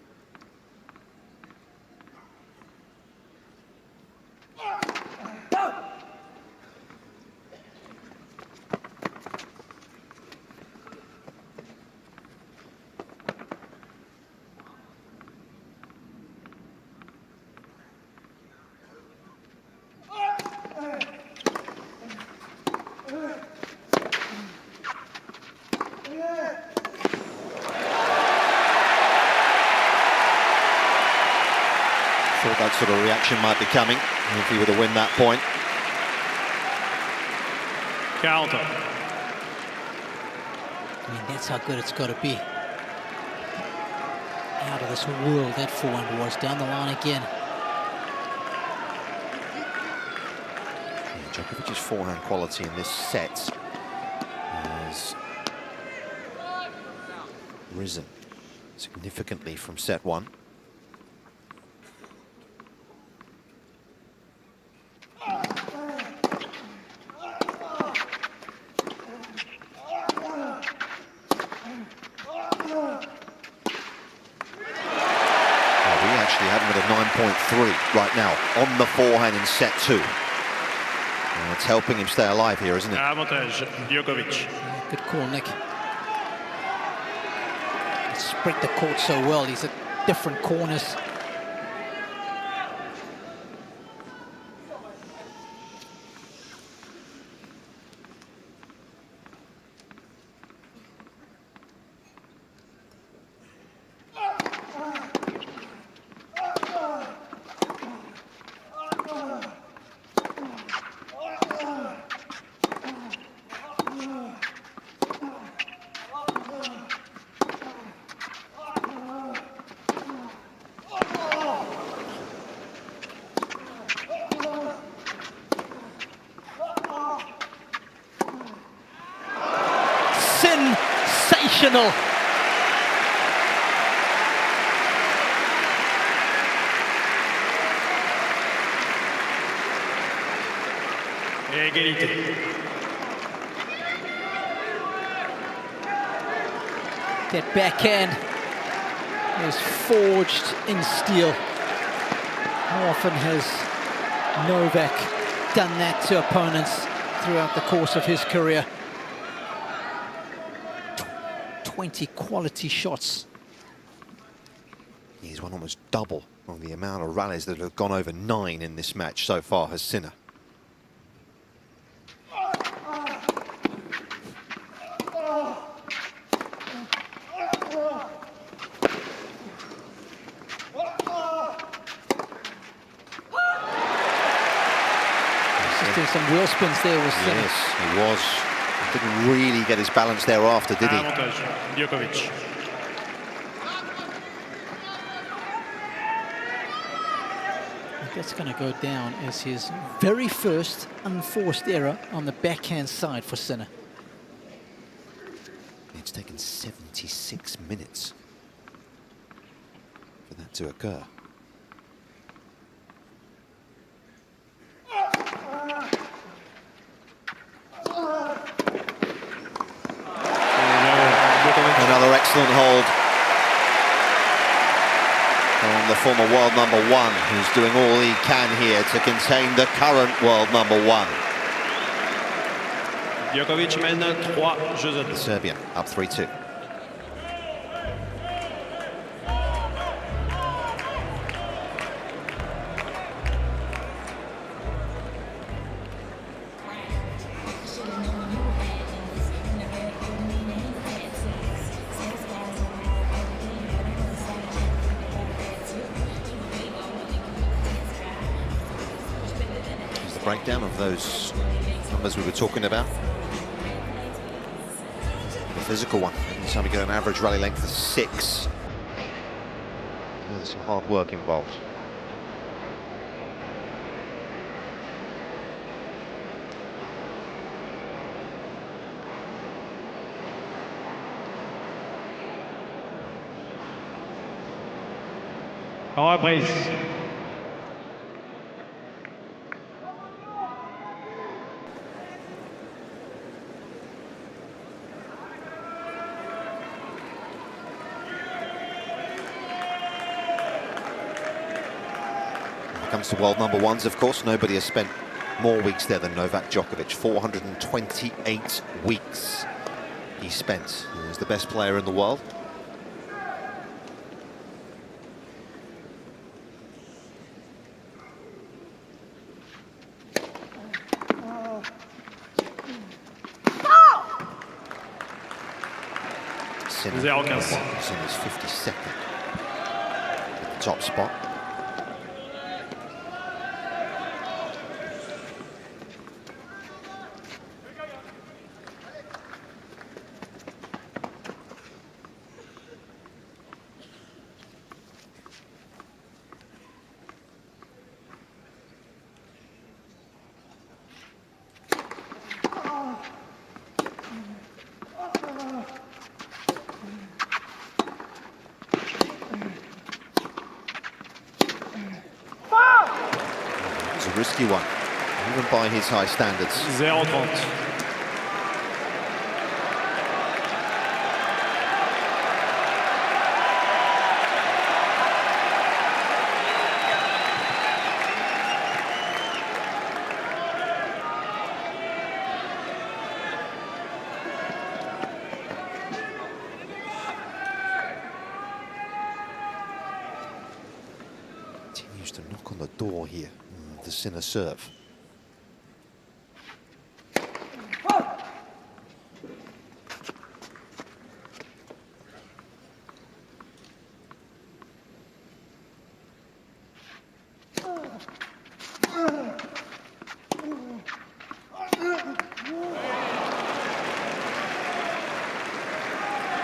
Thought that sort of reaction might be coming if he were to win that point. 40. I mean, that's how good it's got to be. Out of this world, that forehand was. Down the line again. Yeah, Djokovic's forehand quality in this set has risen significantly from set one. Having it a 9.3 right now on the forehand in set two. And it's helping him stay alive here, isn't it? Avantage, Djokovic. Good call, Nick. He spread the court so well. He's at different corners. Sensational. Et Égalité. That backhand is forged in steel. How often has Novak done that to opponents throughout the course of his career? 20 quality shots. He's won almost double on the amount of rallies that have gone over 9 in this match so far, has Sinner. Just doing some wheel spins there with Sinner. Yes, he was. He didn't really get his balance thereafter, did he? Avantage. Djokovic. That's going to go down as his very first unforced error on the backhand side for Sinner. It's taken 76 minutes for that to occur. Another excellent hold from the former world number 1, who's doing all he can here to contain the current world number 1. Djokovic mène 3 jeux à 2. The Serbian up 3-2. Breakdown of those numbers we were talking about. The physical one. This time we get an average rally length of 6. There's some hard work involved. Reprise. Comes to world number 1s, of course, nobody has spent more weeks there than Novak Djokovic. 428 weeks he spent. He was the best player in the world. Sinner 0-15. Sinner's 52nd at the top spot. A risky one, even by his high standards. 0-30. Continues to knock on the door here. The Sinner serve.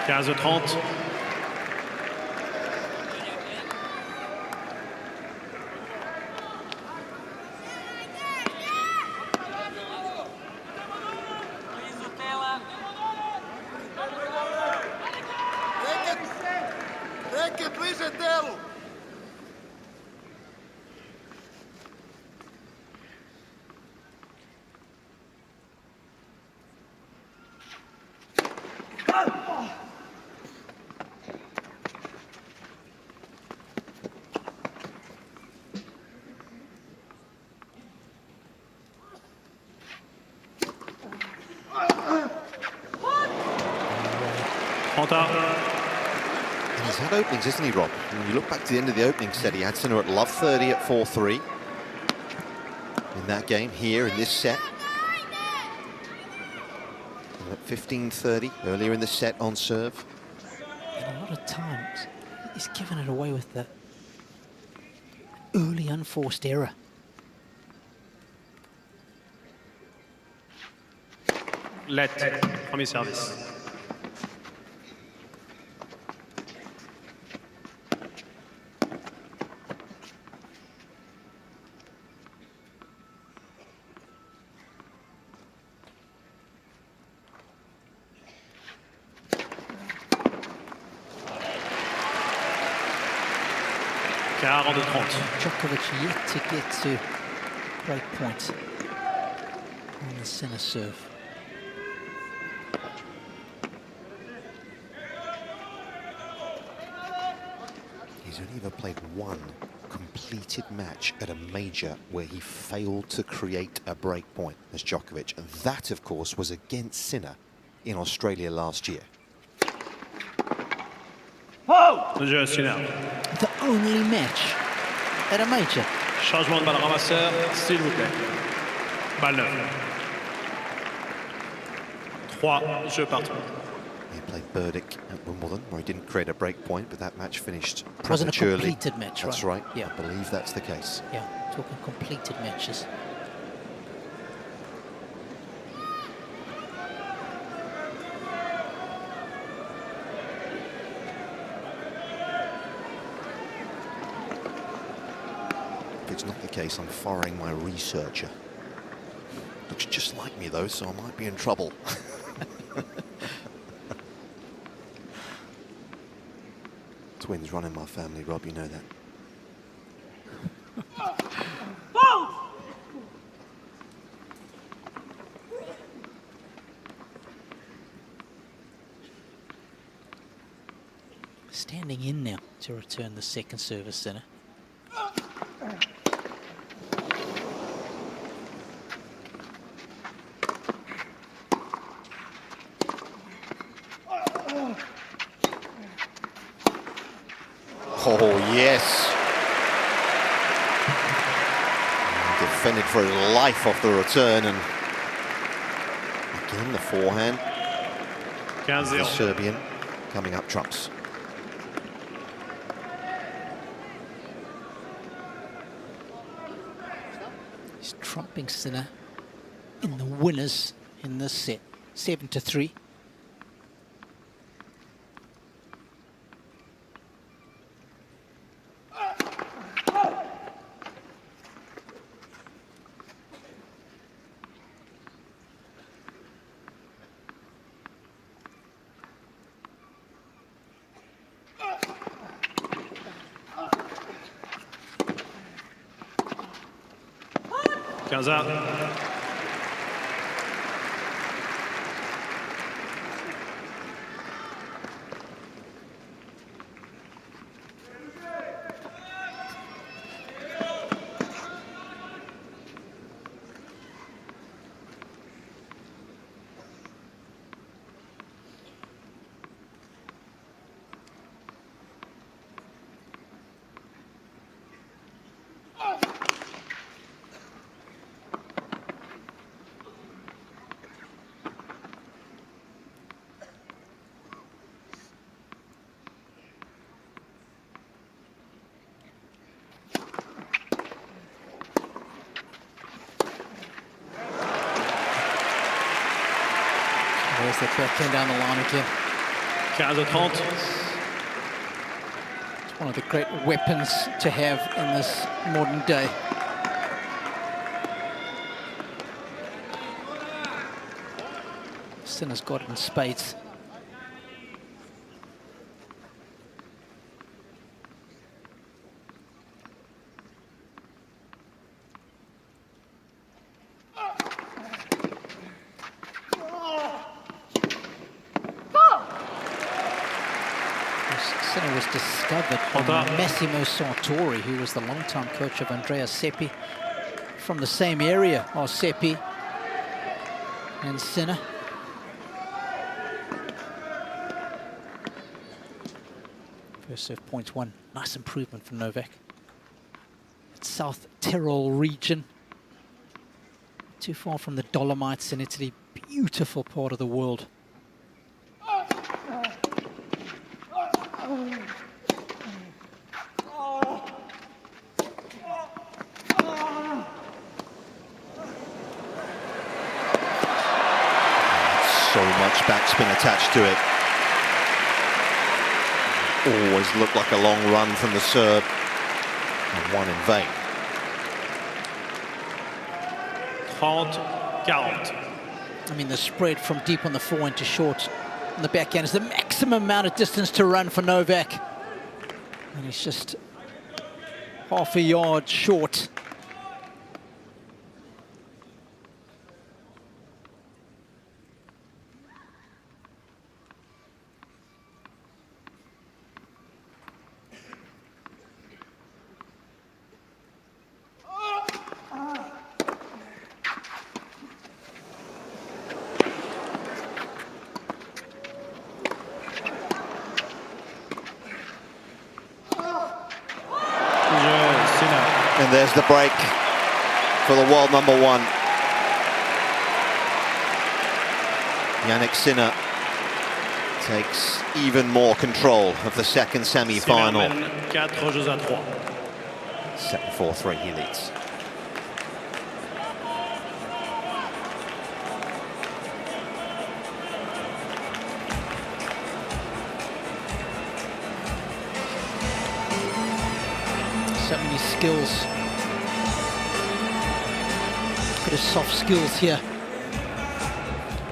$15-30. 30. And he's had openings, isn't he, Rob? When you look back to the end of the opening set, he had Sinner at love 30 at 4-3. In that game, here in this set. And at 15-30, earlier in the set on serve. And a lot of times, he's given it away with the early unforced error. Let, premier service. Djokovic yet to get to break point on the Sinner serve. He's only ever played one completed match at a major where he failed to create a break point as Djokovic. And that, of course, was against Sinner in Australia last year. The only match at a major. Changement de balle ramasseur, s'il vous plaît. Balle neuve. 3 jeux partout. He played Burdick at Wimbledon, where he didn't create a break point, but that match finished It wasn't a prematurely. completed match, That's right? right. Yeah. I believe that's the case. Yeah, talking completed matches. If it's not the case, I'm firing my researcher. Looks just like me, though, so I might be in trouble. Twins run in my family, Rob, you know that. Standing in now to return the second service, Sinner. Oh, yes. Defended for his life off the return, and again the forehand. The Serbian coming up trumps. He's trumping Sinner in the winners in this set, 7-3. There's the backhand down the line again. 15-30. It's one of the great weapons to have in this modern day. Sinner's got it in spades. Sinner was discovered by Massimo Sartori, who was the longtime coach of Andrea Seppi, from the same area of Seppi and Sinner. First serve points won. Nice improvement from Novak. South Tyrol region. Too far from the Dolomites in Italy. Beautiful part of the world. So much backspin attached to it. Always looked like a long run from the serve, and one in vain. 30-40. I mean, the spread from deep on the forehand to short on the backhand is the maximum amount of distance to run for Novak. And he's just half a yard short. And there's the break for the world number one. Jannik Sinner takes even more control of the second semi-final. 7-4-3, he leads. So many skills. Bit of soft skills here.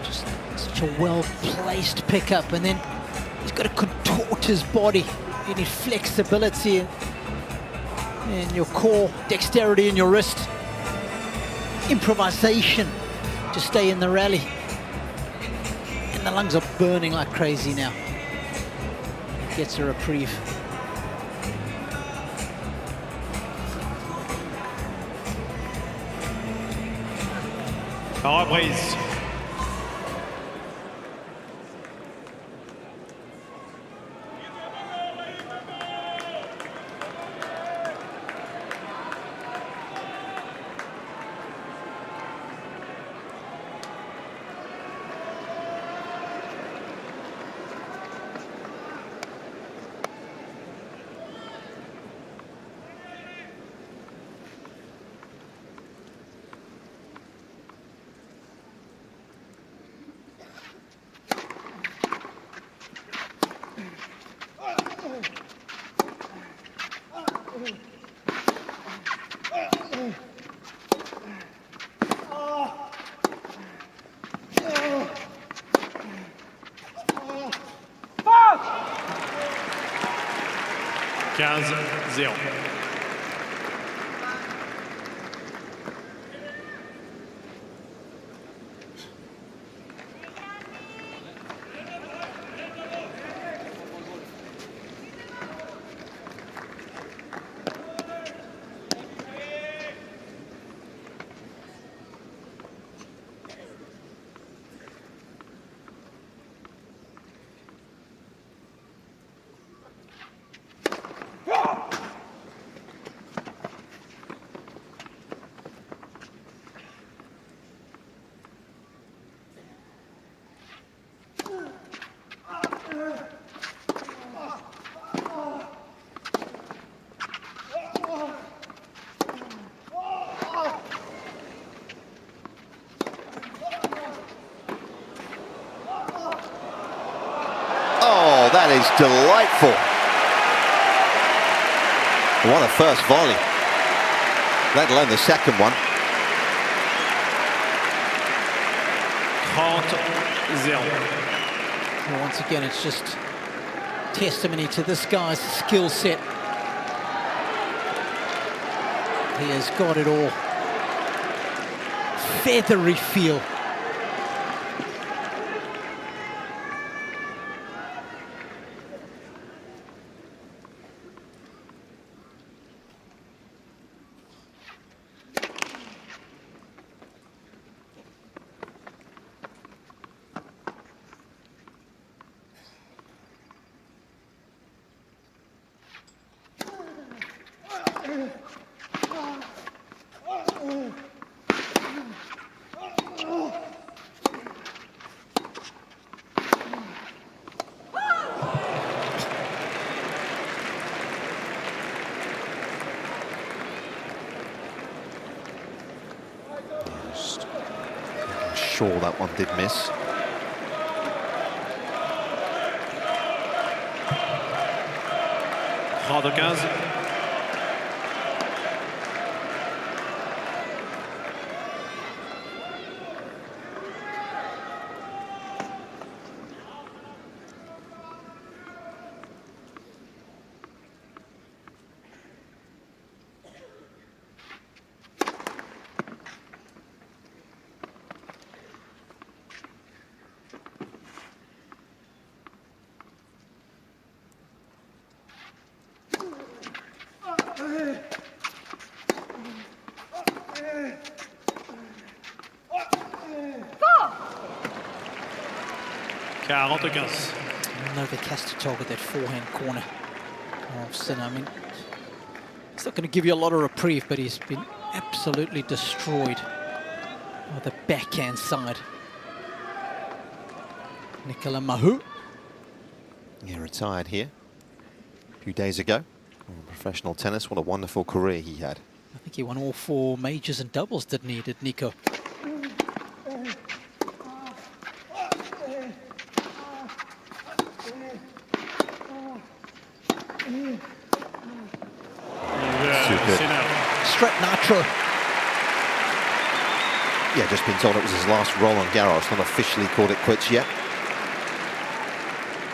Just such a well-placed pickup, and then he's got to contort his body. You need flexibility in your core, dexterity in your wrist, improvisation to stay in the rally. And the lungs are burning like crazy now. Gets a reprieve. En reprise. Quinze, 0. That is delightful. What a first volley, let alone the second one. 30-0. Well, once again, it's just testimony to this guy's skill set. He has got it all. Feathery feel. Sure, that one did miss. 30-15. Novak has to target that forehand corner of Sinner. I mean, it's not going to give you a lot of reprieve, but he's been absolutely destroyed by the backhand side. Nicolas Mahut. He retired here a few days ago. Professional tennis, what a wonderful career he had. I think he won all 4 majors and doubles, didn't he, did Nico? Straight nitro. Yeah, just been told it was his last Roland-Garros, not officially called it quits yet.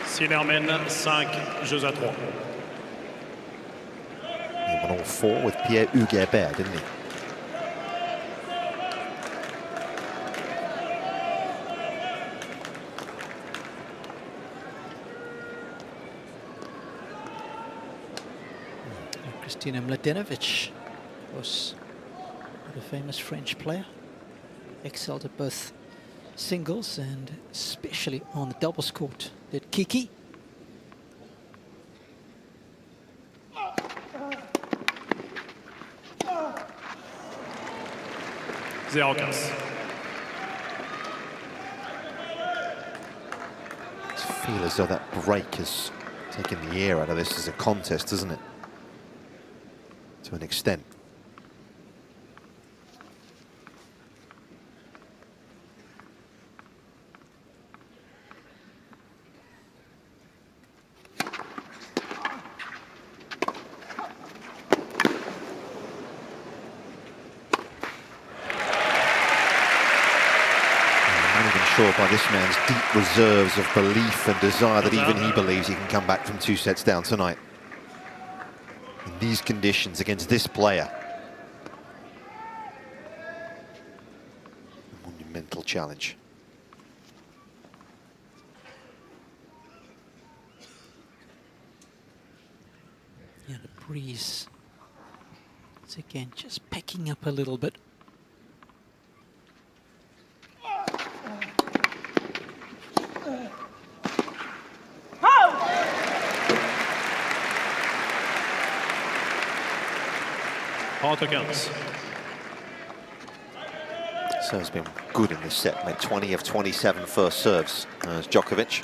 Sinnerman, 5 jeux à 3. He won all 4 with Pierre Hugues-Herbert, didn't he? Kristina Mladenovic was a famous French player. Excelled at both singles and especially on the doubles court. Did Kiki. I feel as though that break has taken the air out of this as a contest, isn't it? To an extent. By this man's deep reserves of belief and desire that even he believes he can come back from 2 sets down tonight. In these conditions against this player. A monumental challenge. Yeah, the breeze. It's again just picking up a little bit. So has been good in this set, made 20 of 27 first serves as Djokovic.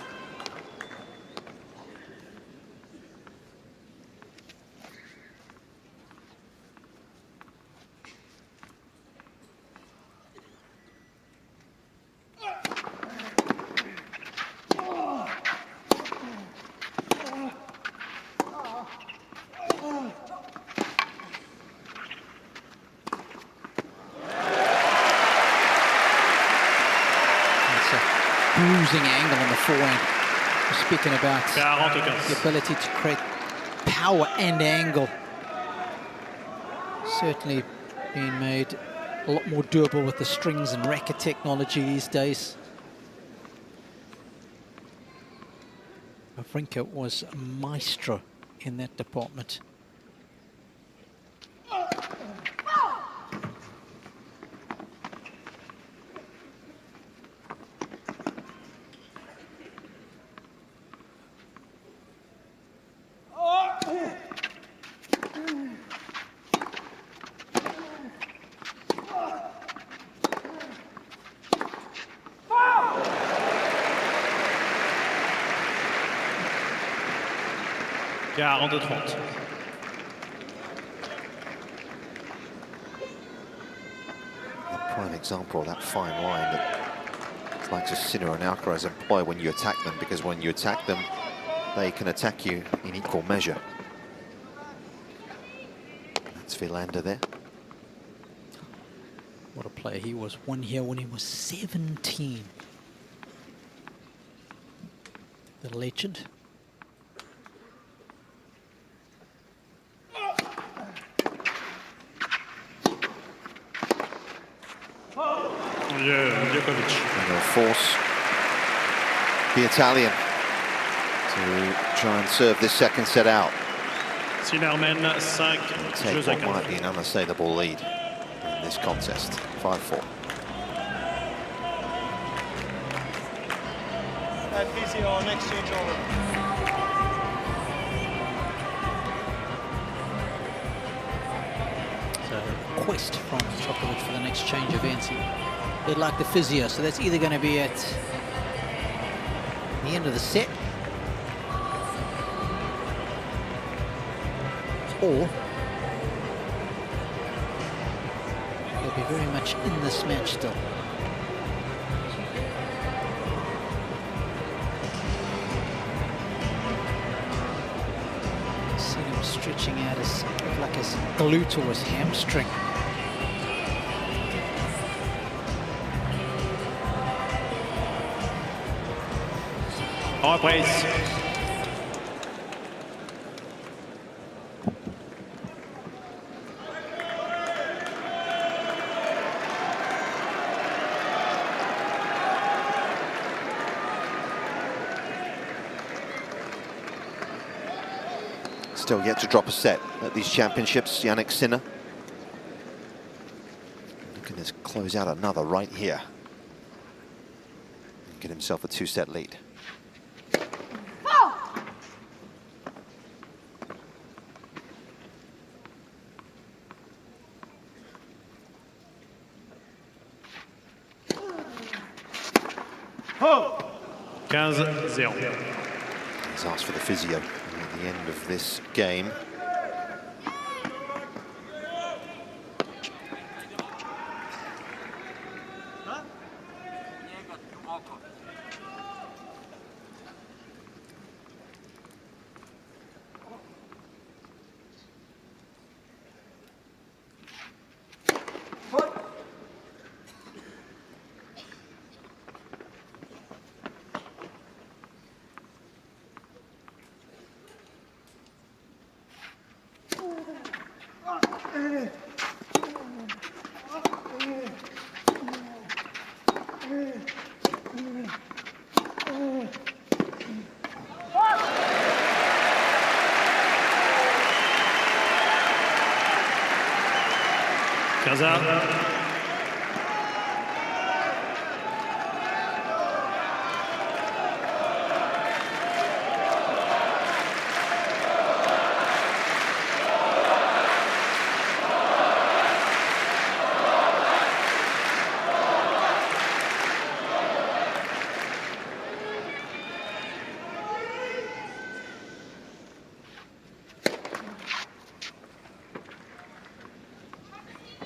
Bruising angle on the forehand. We're speaking about the ability to create power and angle. Certainly being made a lot more doable with the strings and racket technology these days. Wawrinka was a maestro in that department. 42-30. A prime example of that fine line that like Sinner and Alcaraz employ when you attack them, because when you attack them, they can attack you in equal measure. That's Wilander there. What a player he was. Won here when he was 17. The legend. Djokovic. And they'll force the Italian to try and serve this second set out. Zimmermann, 5, Take jeux à what 4. might be an unassailable lead in this contest. 5-4. Physio, next change over. So a request from Djokovic for the next change of events. They'd like the physio, so that's either going to be at the end of the set or they'll be very much in this match still. Seen him stretching out his, like his glute or his hamstring. Reprise. Still yet to drop a set at these championships, Jannik Sinner. Looking to close out another right here. And get himself a 2-set lead. Oh. 15-0. He's asked for the physio at the end of this game.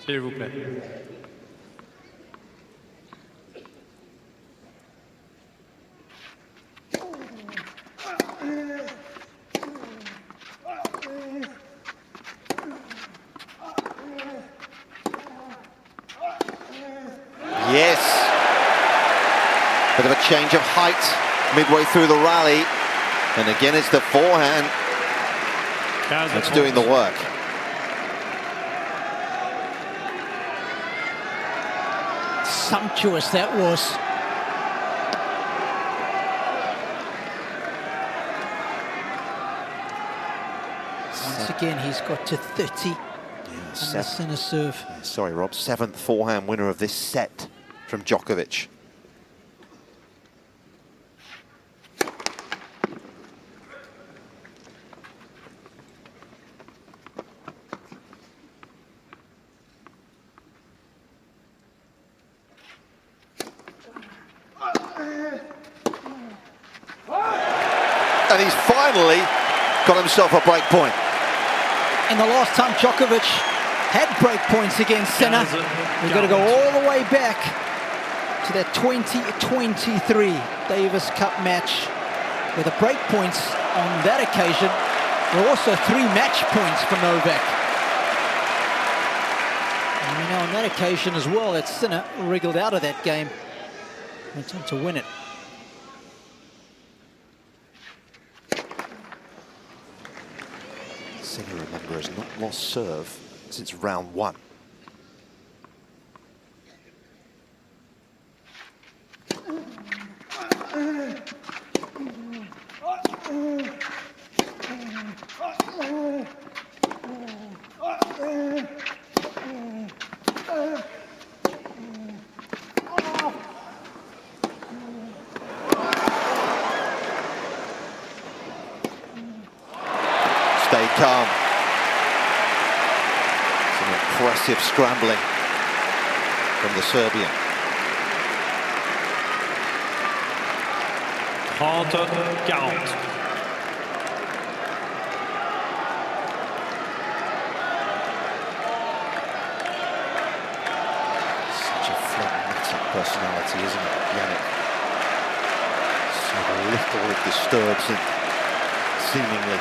S'il vous plaît. Yes. Bit of a change of height midway through the rally. And again, it's the forehand that's doing the work. Sumptuous that was. Once again, he's got to 30 on the Sinner serve. Sorry, Rob. 7th forehand winner of this set from Djokovic. And he's finally got himself a break point. And the last time Djokovic had break points against Sinner, we've got to go all the way back to that 2023 Davis Cup match, where the break points on that occasion were also 3 match points for Novak. And we know on that occasion as well that Sinner wriggled out of that game, went on to win it. Sinner, remember, has not lost serve since round 1. Stayed calm. Some impressive scrambling from the Serbian. 30-40. Such a phlegmatic personality, isn't it, Jannik? So little it disturbs him, seemingly.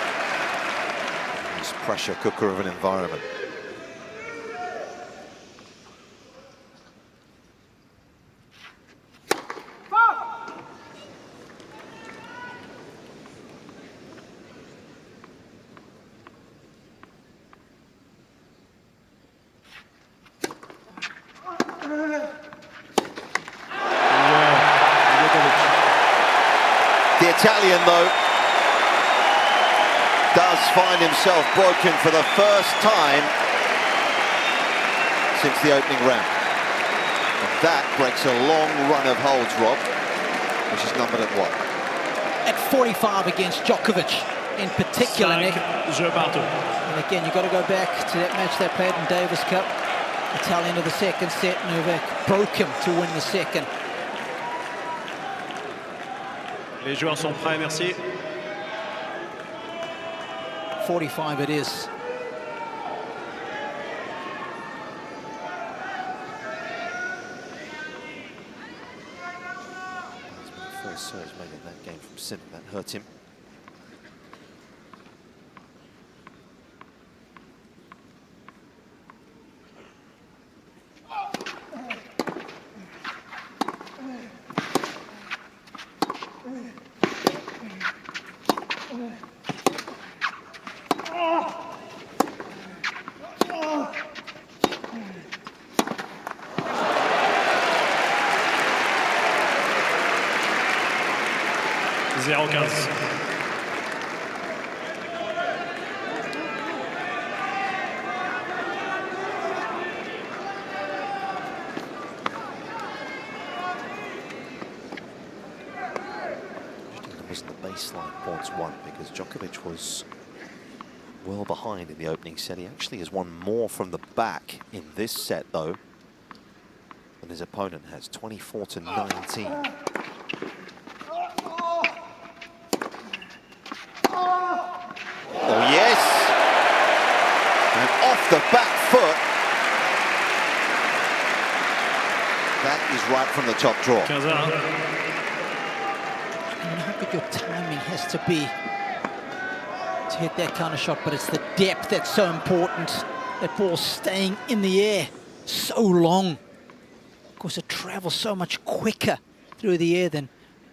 This pressure cooker of an environment. The Italian, though, does find himself broken for the first time since the opening round. And that breaks a long run of holds, Rob, which is numbered at what? At 45 against Djokovic in particular, Nick. And again, you've got to go back to that match they played in Davis Cup. Italian of the second set, Novak broke him to win the second. Les joueurs sont prêts, merci. 45 it is. First serve made in that game from Sinner, that hurt him. Wasn't the baseline points won because Djokovic was well behind in the opening set. He actually has won more from the back in this set, though, than his opponent has, 24-19. Oh, yes! And off the back foot. That is right from the top draw. And how good your timing has to be to hit that kind of shot, but it's the depth that's so important. That ball staying in the air so long. Of course, it travels so much quicker through the air than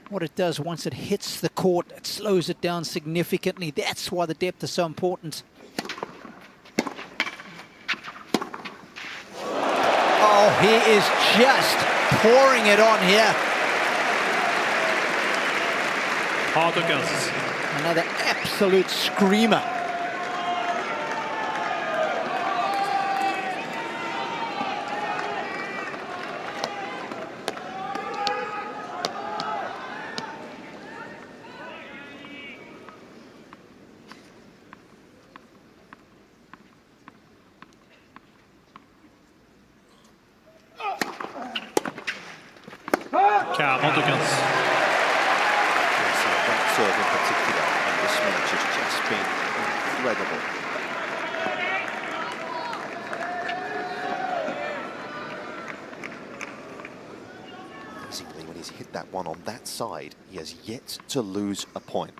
what it does once it hits the court. It slows it down significantly. That's why the depth is so important. Oh, he is just pouring it on here. Another absolute screamer. Serve in particular in this match has just been incredible. Amazingly, when he's hit that one on that side, he has yet to lose a point.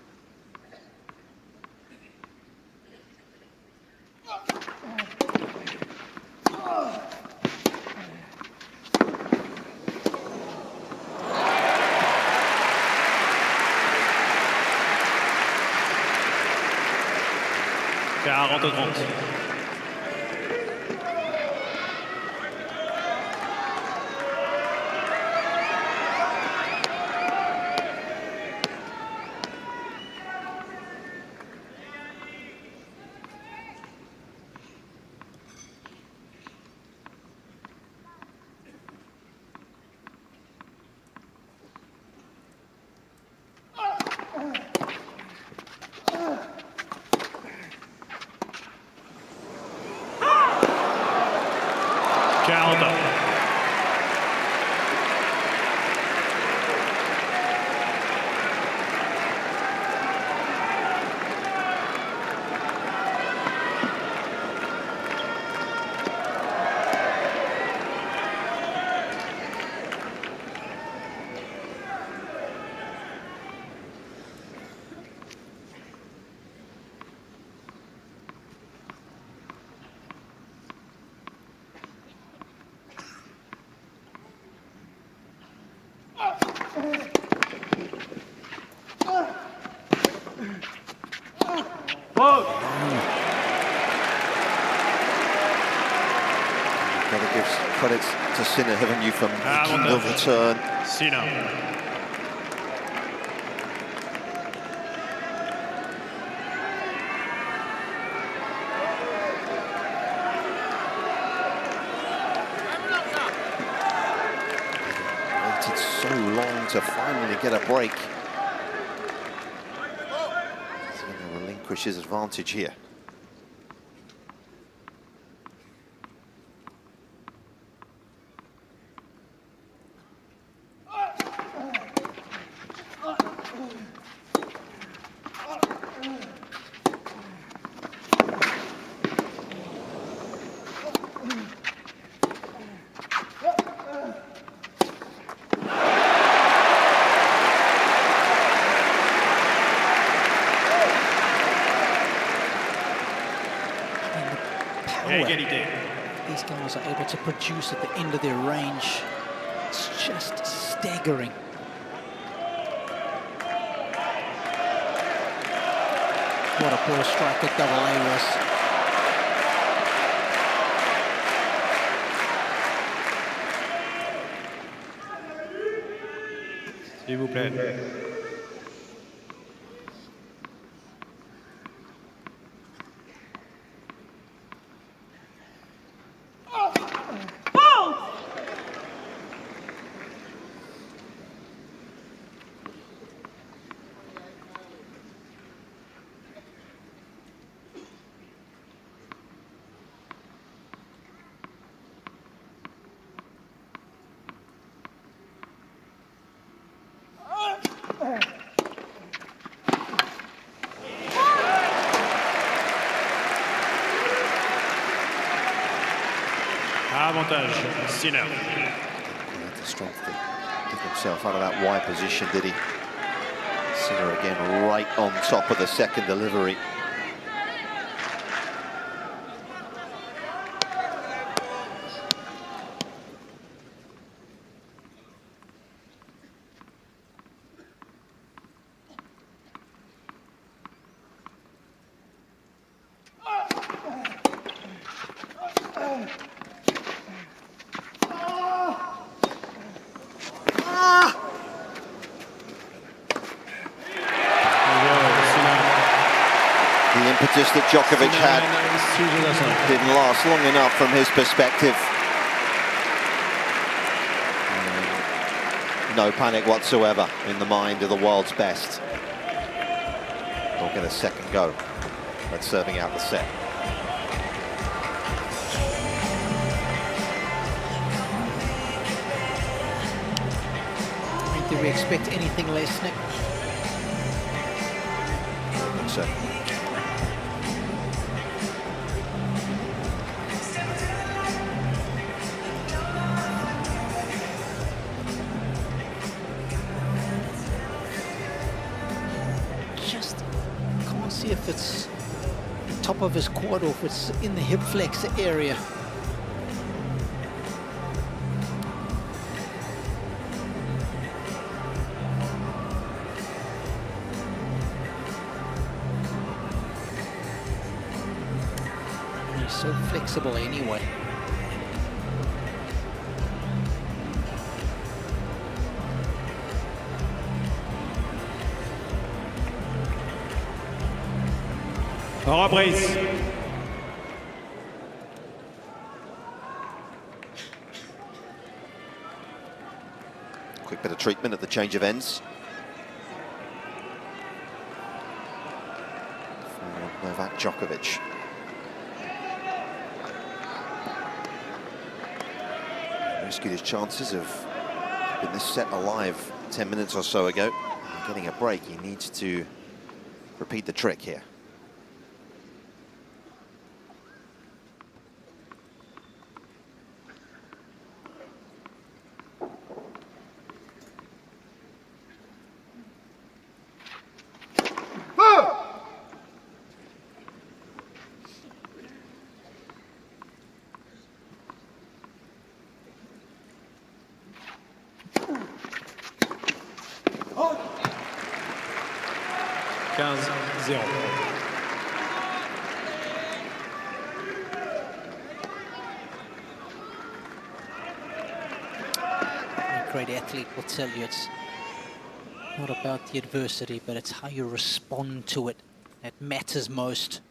Gotta give credits to Sinner, haven't you, for making the return. Waited so long to finally get a break. He's going to relinquish his advantage here. These guys are able to produce at the end of their range. It's just staggering. What a ball strike at double A was. S'il vous plaît. Avantage, Sinner. He had the strength to get himself out of that wide position, did he? Sinner again right on top of the second delivery. The impetus that Djokovic had didn't last long enough from his perspective. No panic whatsoever in the mind of the world's best. We'll get a second go at serving out the set. Do we expect anything less, Nick? So. top of his quad off. It's in the hip flexor area. He's so flexible anyway. Reprise. Quick bit of treatment at the change of ends. For Novak Djokovic. Rescued his chances of keeping this set alive 10 minutes or so ago. And getting a break, he needs to repeat the trick here. A great athlete will tell you it's not about the adversity, but it's how you respond to it that matters most.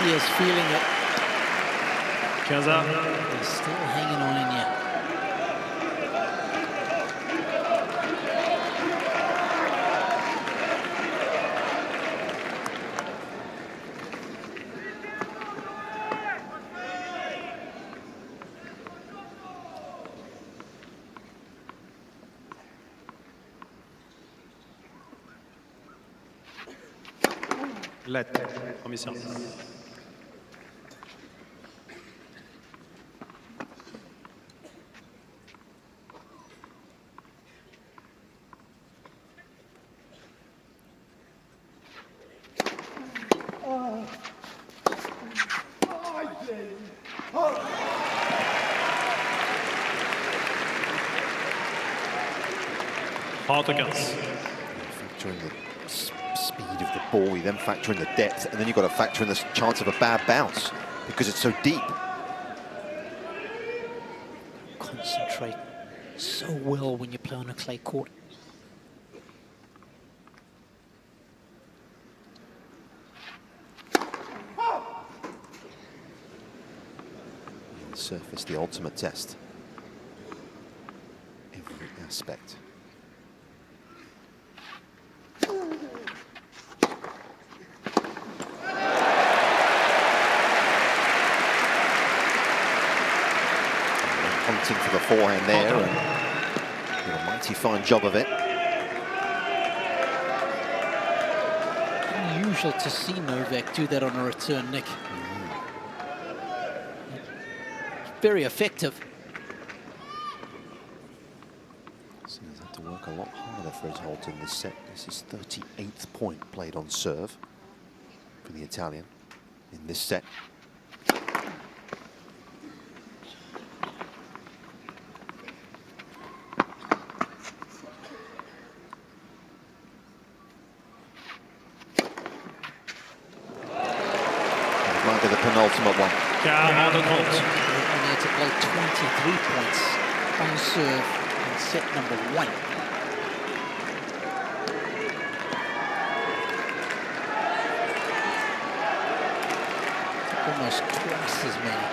He is feeling it. 15. He's still hanging on in here. Let. Premier service. Factor in the speed of the ball, you then factor in the depth, and then you've got to factor in the chance of a bad bounce because it's so deep. Concentrate so well when you play on a clay court. The surface, the ultimate test. Every aspect. Hunting for the forehand there, and did a mighty fine job of it. Unusual to see Novak do that on a return, Nick. Very effective. So he's had to work a lot harder for his hold in this set. This is 38th point played on serve for the Italian in this set. Might be the penultimate one. 40-30. Only had to play 23 points on serve in set number 1. Almost twice as many.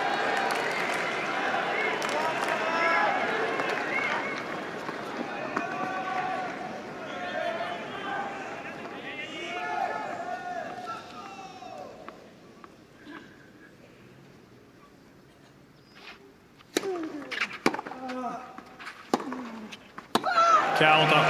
40 ans.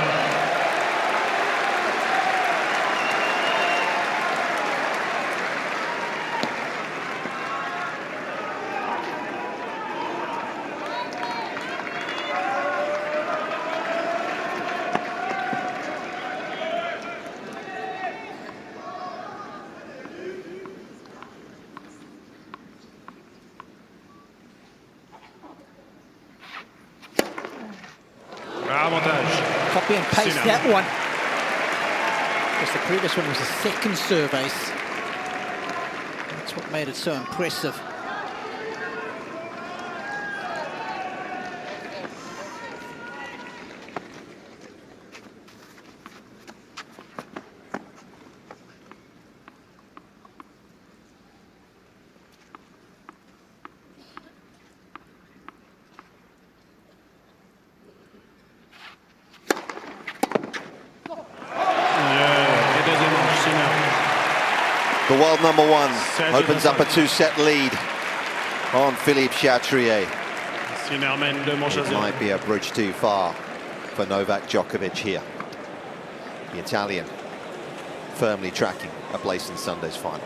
Avantage. Copy and paste Sinner. that one. Because the previous one was a second serve ace. That's what made it so impressive. The world number one opens up a two-set lead on Philippe Chatrier. Sinner mène 2 manches à It 0. might be a bridge too far for Novak Djokovic here. The Italian firmly tracking a place in Sunday's final.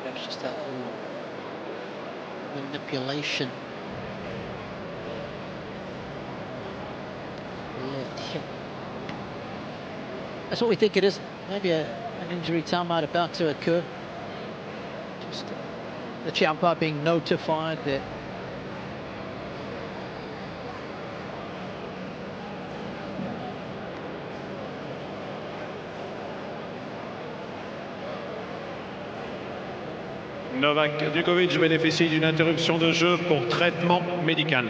That's just that little manipulation. Left hip. That's what we think it is. Maybe an injury timeout about to occur. Just the umpire being notified that Novak Djokovic bénéficie d'une interruption de jeu pour traitement médical.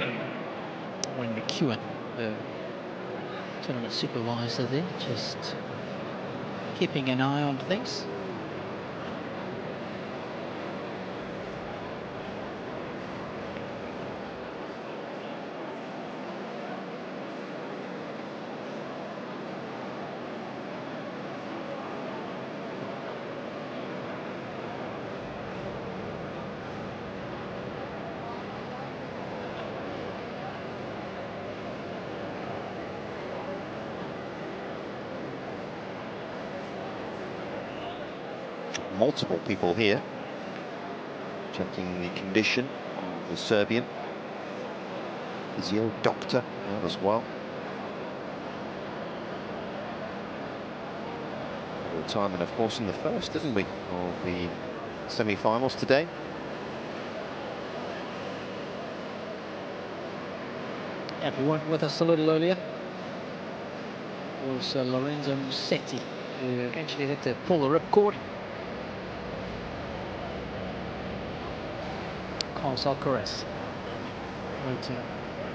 when McEwen, the tournament supervisor there, just keeping an eye on things. Multiple people here checking the condition of the Serbian. Physio doctor out as well. A time, and of course in the first, didn't we, of the semi-finals today. And who went with us a little earlier was Lorenzo Musetti, who eventually had to pull the ripcord. Carlos Alcaraz,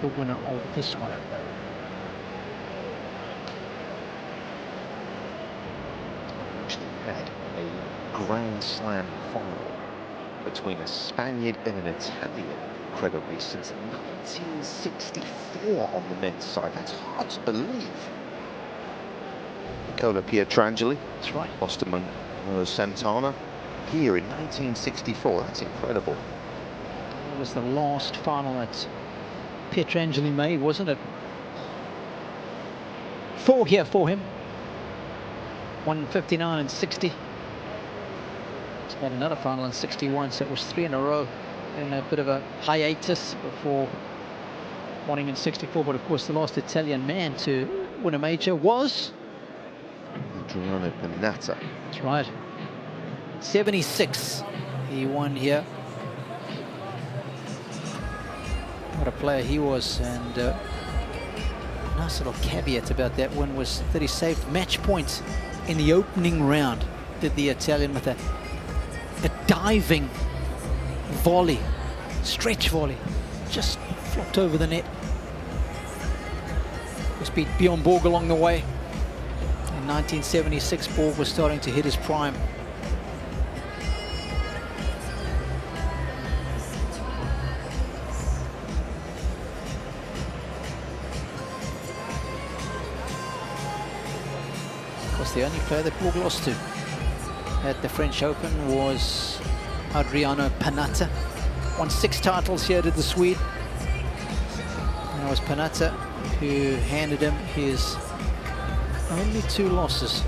the winner of this one. Had a Grand Slam final between a Spaniard and an Italian, incredibly, since 1964 on the men's side. That's hard to believe. Nicola Pietrangeli, That's right. lost to Manuel Santana here in 1964. That's incredible. It was the last final that Pietrangeli made, wasn't it? 4 here for him. 159 and 60. He's had another final in 61, so it was 3 in a row. In a bit of a hiatus before winning in 64. But of course, the last Italian man to win a major was Adriano Pinatta. That's right. 76. He won here. What a player he was, and nice little caveat about that one was that he saved match points in the opening round. Did the Italian with a diving volley, stretch volley, just flopped over the net. Was beat Bjorn Borg along the way. In 1976, Borg was starting to hit his prime. course, the only player that Borg lost to at the French Open was Adriano Panatta. Won 6 titles here to the Swede. And it was Panatta who handed him his only 2 losses.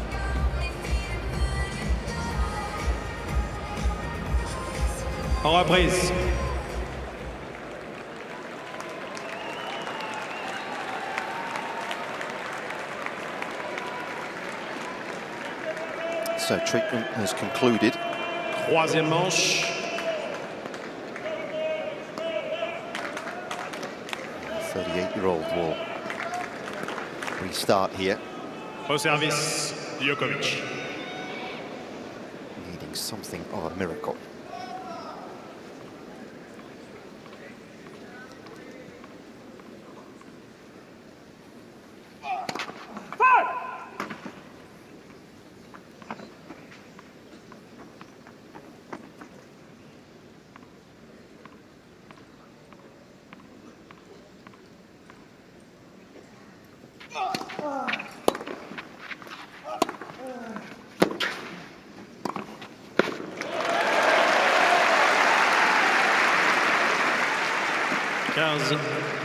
En reprise. So treatment has concluded. Troisième manche. 38-year-old will restart here. Au service, Djokovic. Needing something of a miracle.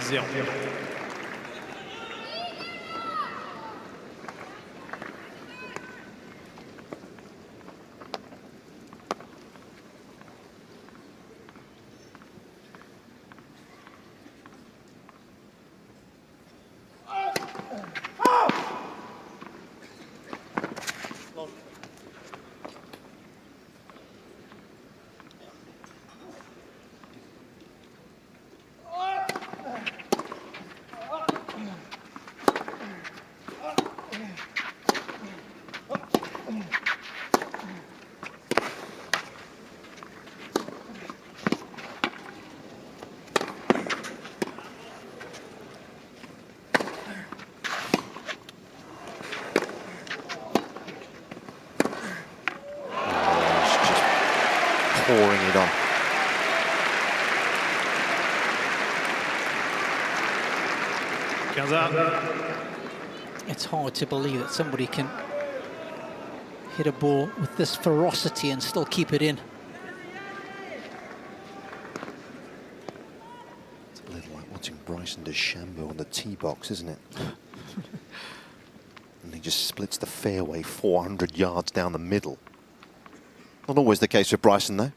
Zéro. Pouring it on. It's hard to believe that somebody can hit a ball with this ferocity and still keep it in. It's a little like watching Bryson DeChambeau on the tee box, isn't it? And he just splits the fairway 400 yards down the middle. Not always the case with Bryson, though.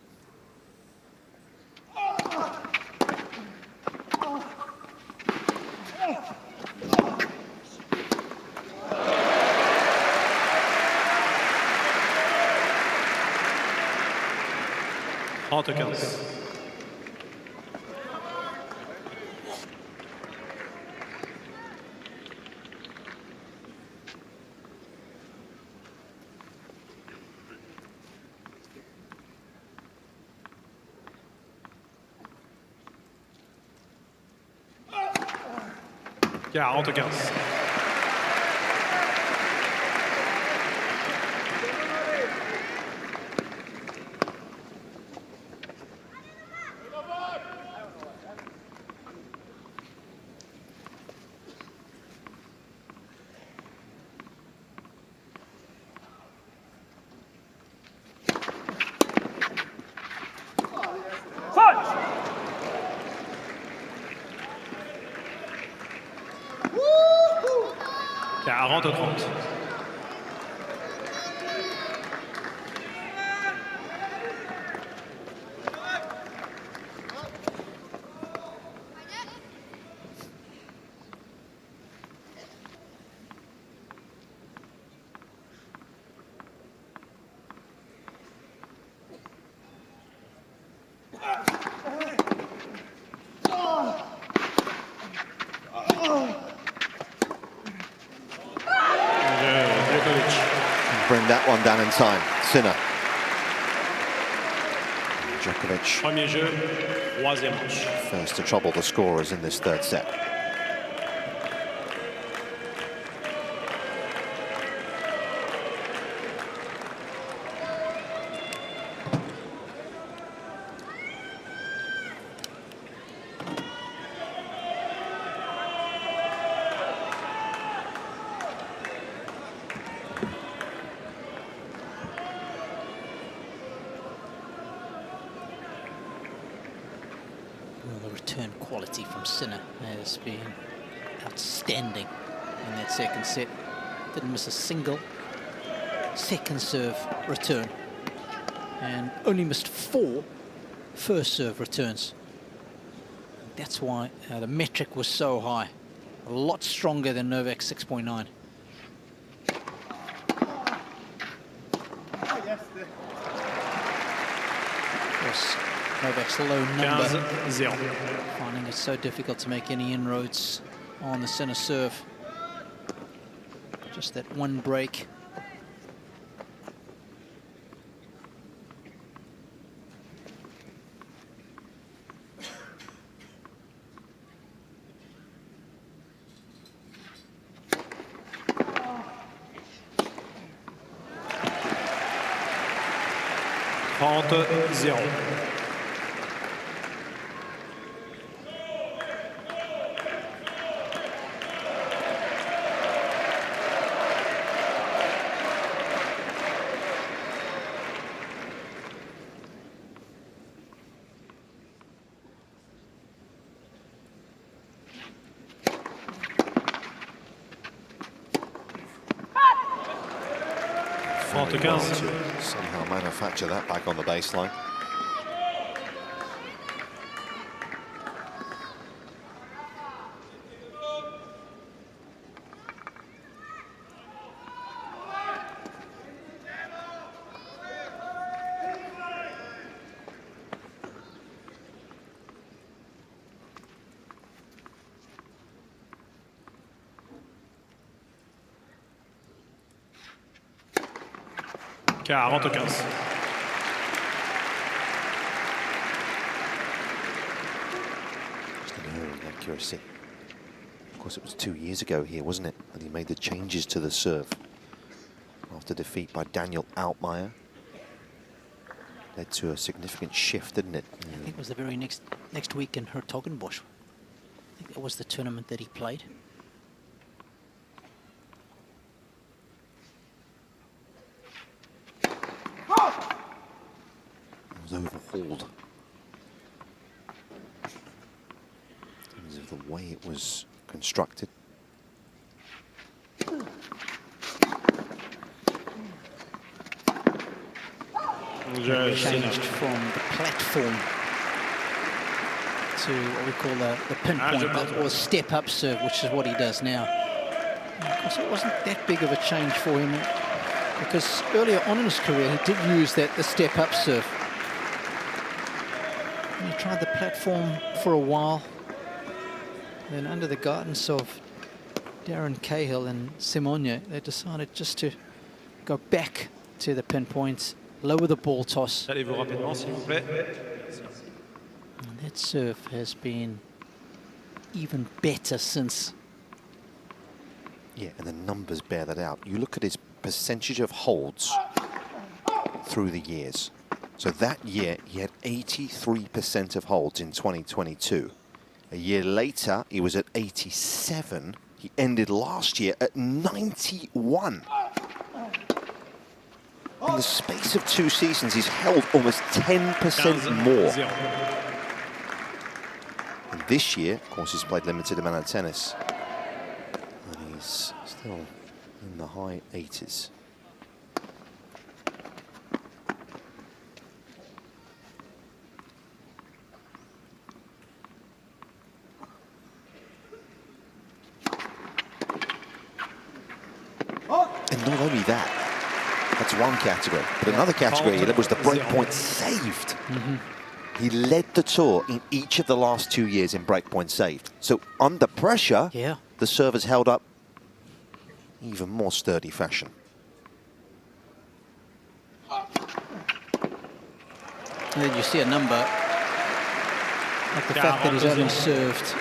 Bring that one down in time. Sinner. Djokovic. Premier jeu, troisième manche. First to trouble the scorers in this third set. return quality from Sinner has been outstanding in that second set. Didn't miss a single second serve return and only missed 4 first serve returns. That's why the metric was so high. A lot stronger than Novak's 6.9. Of course, Novak's low number, 15-0. finding it so difficult to make any inroads on the center serve. Just that one break. Zero. Very well to somehow manufacture that back on the baseline. Just an error in accuracy. Of course, it was 2 years ago here, wasn't it? And he made the changes to the serve after defeat by Daniel Altmaier. Led to a significant shift, didn't it? I think it was the very next week in Hertogenbosch. I think that was the tournament that he played. It was overhauled in terms of the way it was constructed. Changed from the platform to what we call the pinpoint or step-up serve, which is what he does now. Of course, it wasn't that big of a change for him because earlier on in his career he did use the step-up serve. And he tried the platform for a while. Then under the guidance of Darren Cahill and Simone, they decided just to go back to the pinpoint, lower the ball toss. Allez-vous rapidement, s'il vous plaît. And that serve has been even better since. Yeah, and the numbers bear that out. You look at his percentage of holds through the years. So that year, he had 83% of holds in 2022. A year later, he was at 87. He ended last year at 91. In the space of 2 seasons, he's held almost 10% more. And this year, of course, he's played limited amount of tennis. And he's still in the high 80s. And not only that, that's one category, but another category that was the breakpoint saved. He led the tour in each of the last 2 years in breakpoint saved. So under pressure, the serve has held up even more sturdy fashion. And then you see a number like the fact that he's only served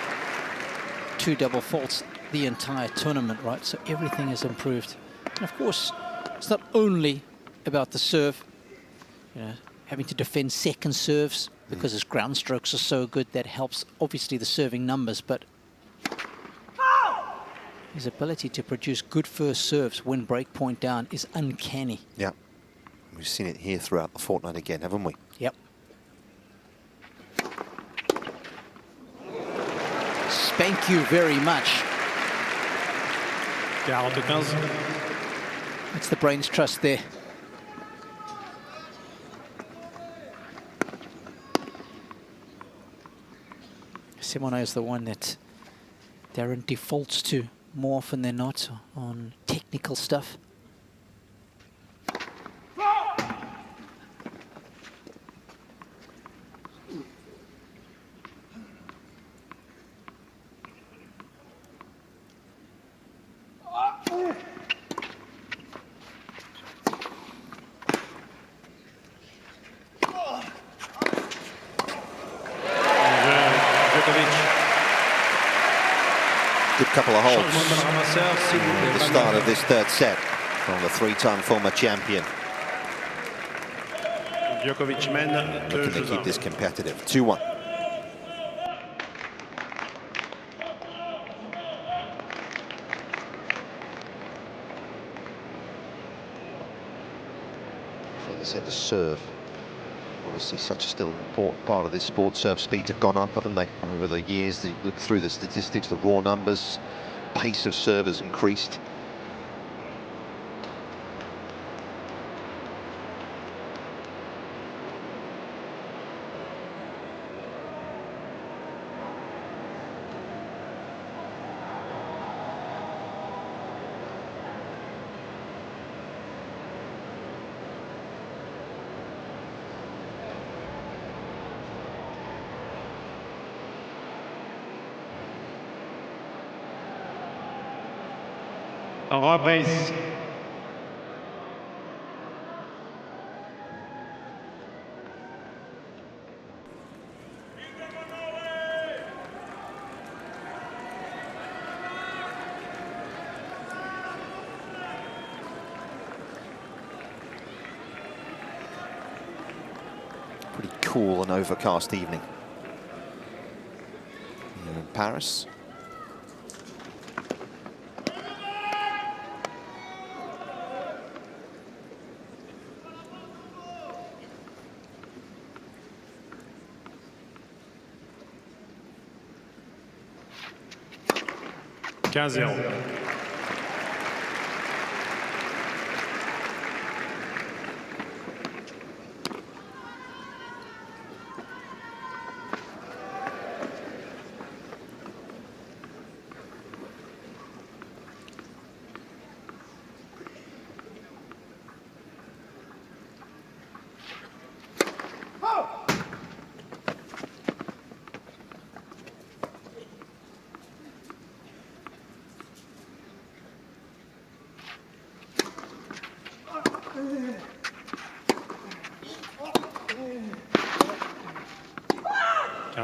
2 double faults the entire tournament, right? So everything has improved. And of course, it's not only about the serve, you know, having to defend second serves because his ground strokes are so good. That helps, obviously, the serving numbers, but his ability to produce good first serves when breakpoint down is uncanny. Yeah, we've seen it here throughout the fortnight again, haven't we? Yep. Thank you very much. 40-15. It's the brains trust there. Simona is the one that Darren defaults to more often than not on technical stuff. Good couple of holds at the start of this third set from the three-time former champion. Djokovic mène Looking to keep this competitive. 2-1. Like I said, the serve. Obviously, such a still important part of this sport. Serve speeds have gone up, haven't they, over the years? You look through the statistics, the raw numbers, pace of serve has increased. reprise. Pretty cool and overcast evening here in Paris.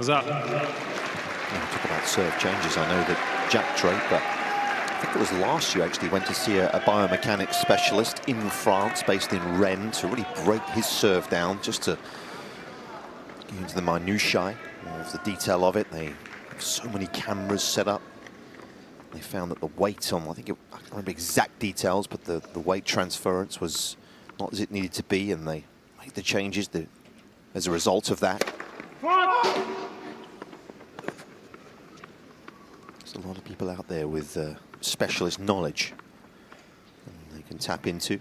Talk about serve changes. I know that Jack Draper, I think it was last year, actually went to see a biomechanics specialist in France, based in Rennes, to really break his serve down, just to get into the minutiae of the detail of it. They have so many cameras set up. They found that the weight on, I can't remember exact details, but the weight transference was not as it needed to be, and they made the changes as a result of that. There's a lot of people out there with specialist knowledge they can tap into.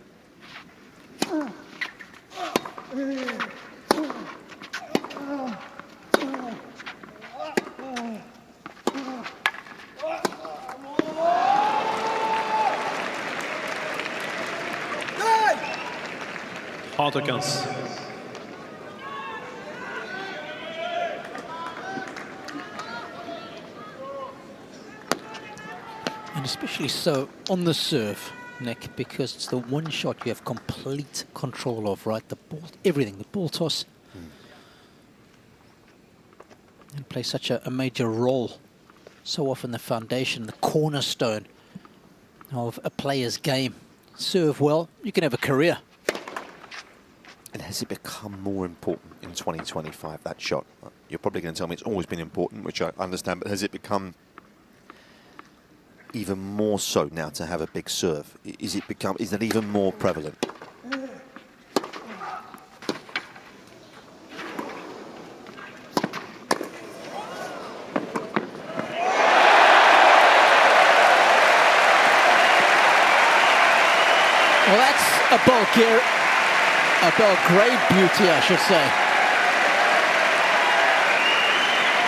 And especially so on the serve, Nick, because it's the one shot you have complete control of, right? The ball, everything, the ball toss. And plays such a major role. So often the foundation, the cornerstone of a player's game. Serve well, you can have a career. And has it become more important in 2025, that shot? You're probably going to tell me it's always been important, which I understand, but has it become even more so now to have a big serve? Is that even more prevalent? Well, that's a Belgrade beauty, I should say.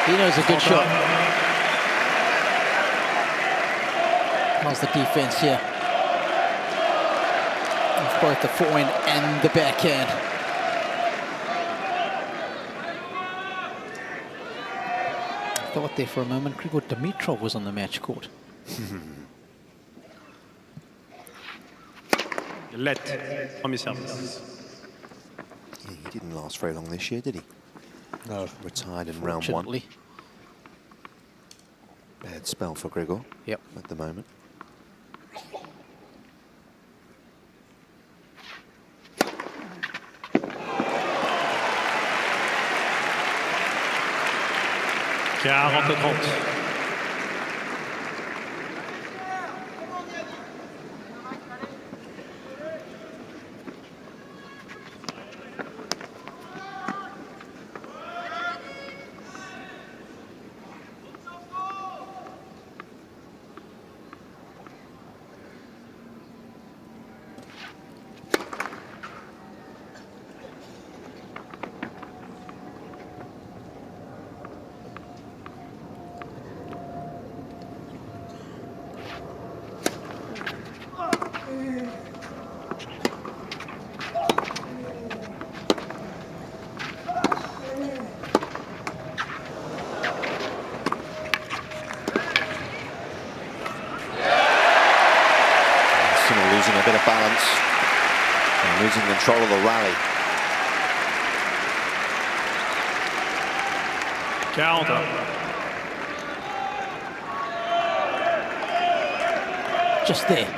He knows a good shot. How's the defense here? It's both the forehand and the backhand. I thought there for a moment Grigor Dimitrov was on the match court. Let, premier service. Yeah, he didn't last very long this year, did he? No. Retired in round one. Bad spell for Grigor. Yep. At the moment. Losing a bit of balance and losing control of the rally. 40. Just there.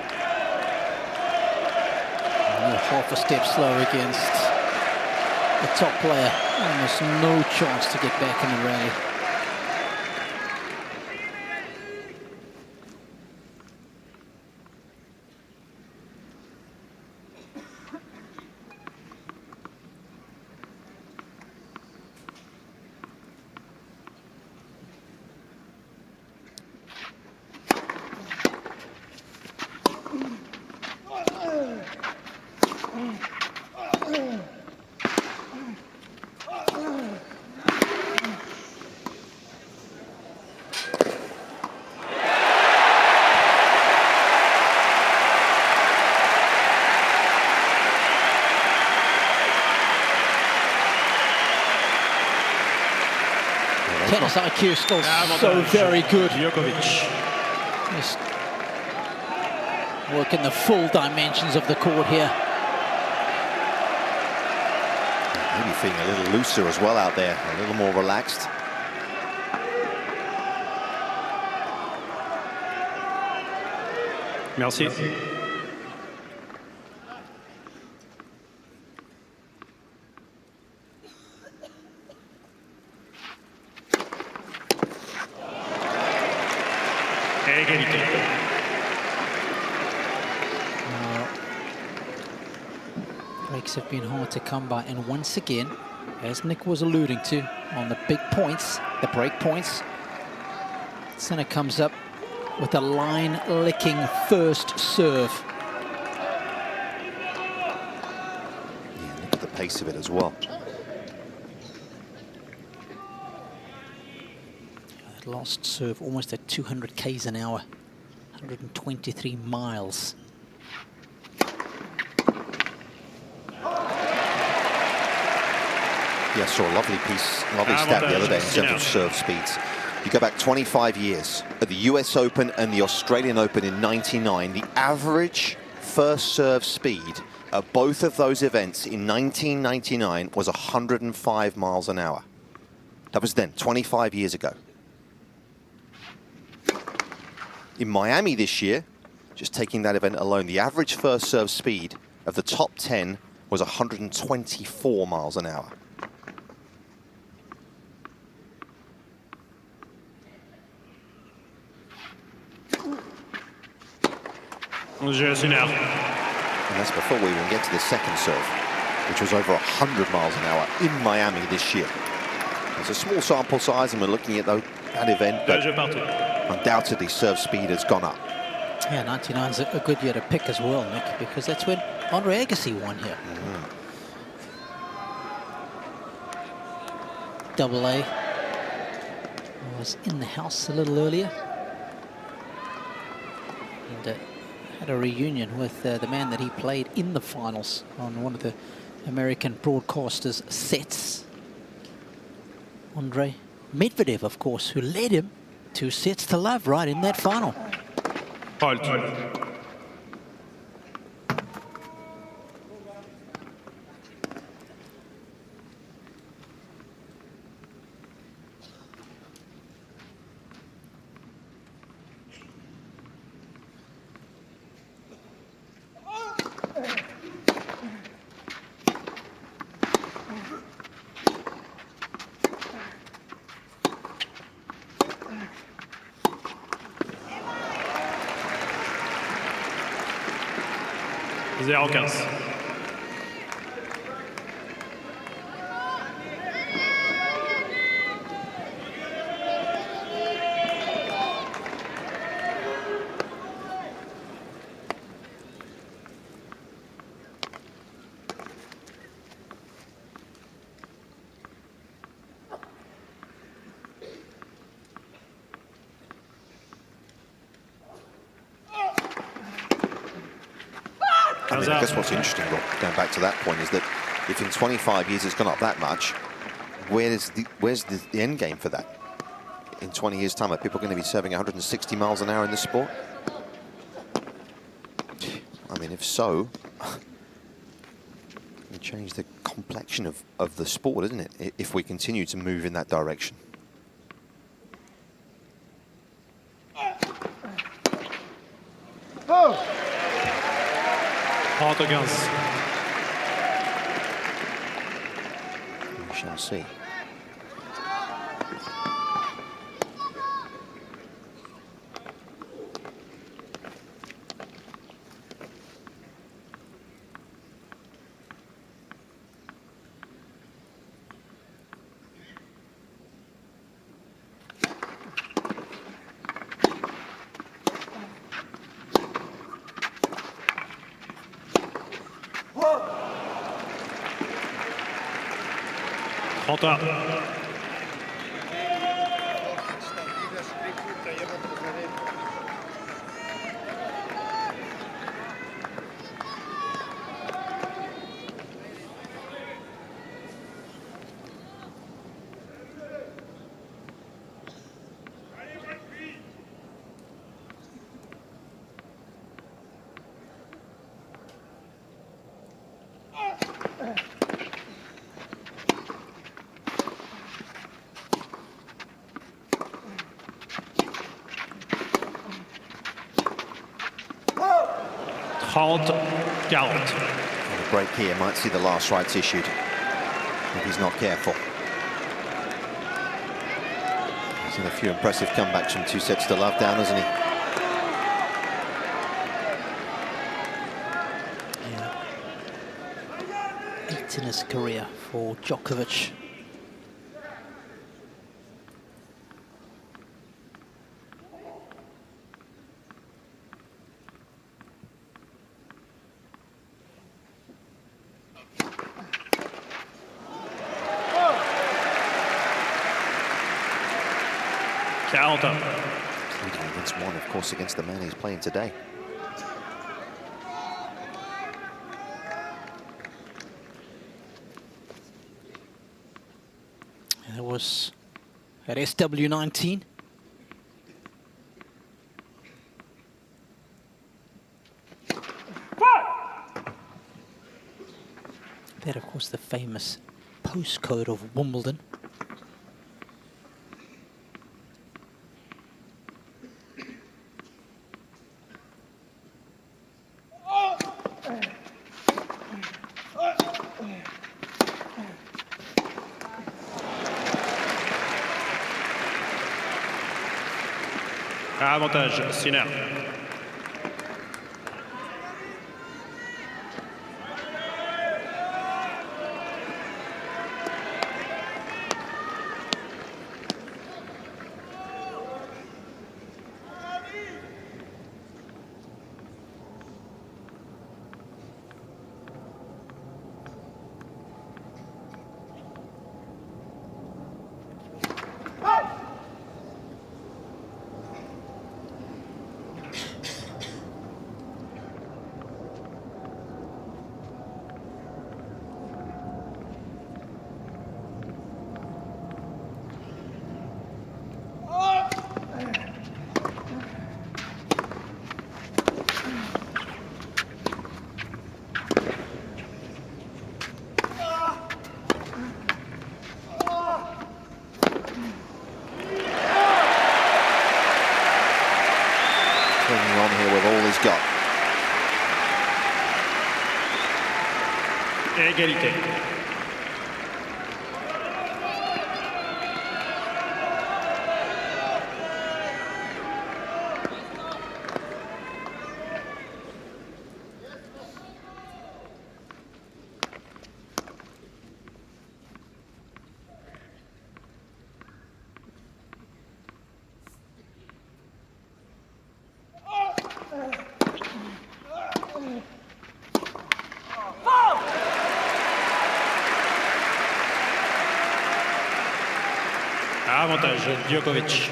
Only half a step slow against the top player. Almost no chance to get back in the rally. Tennis IQ still so very good. Djokovic. Just working the full dimensions of the court here. Maybe feeling a little looser as well out there, a little more relaxed. Merci. Égalité. Breaks have been hard to come by, and once again, as Nick was alluding to, on the big points, the break points, Sinner comes up with a line-licking first serve. Yeah, look at the pace of it as well. That last serve almost at 200 k's an hour, 123 miles. Yeah, I saw a lovely stat the other day in terms of serve speeds. You go back 25 years, at the US Open and the Australian Open in '99, the average first serve speed at both of those events in 1999 was 105 miles an hour. That was then, 25 years ago. In Miami this year, just taking that event alone, the average first serve speed of the top 10 was 124 miles an hour. And that's before we even get to the second serve, which was over 100 miles an hour in Miami this year. It's a small sample size, and we're looking at that event, but undoubtedly serve speed has gone up. Yeah, 99's a good year to pick as well, Nick, because that's when Andre Agassi won here. Double A was in the house a little earlier. And had a reunion with the man that he played in the finals on one of the American broadcasters' sets. Andre Medvedev, of course, who led him 2 sets to love right in that final. Fault. Zéro 15. I mean, I guess what's interesting, Rob, going back to that point, is that if in 25 years it's gone up that much, where's the end game for that? In 20 years' time, are people going to be serving 160 miles an hour in this sport? I mean, if so, it change the complexion of the sport, isn't it? If we continue to move in that direction. Entre 15. We shall see. The break here might see the last rights issued if he's not careful. He's had a few impressive comebacks from 2 sets to love down, hasn't he? Yeah. 8 in his career for Djokovic. Leading against one, of course, against the man he's playing today. That was at SW19. That, of course, the famous postcode of Wimbledon. Avantage, Sinner. Égalité. Avantage, Djokovic.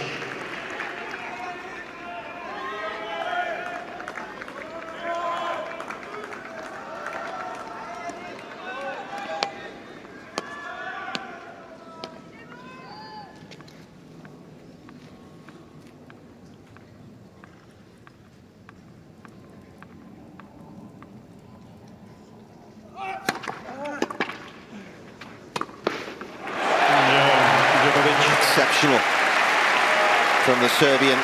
Exceptional from the Serbian.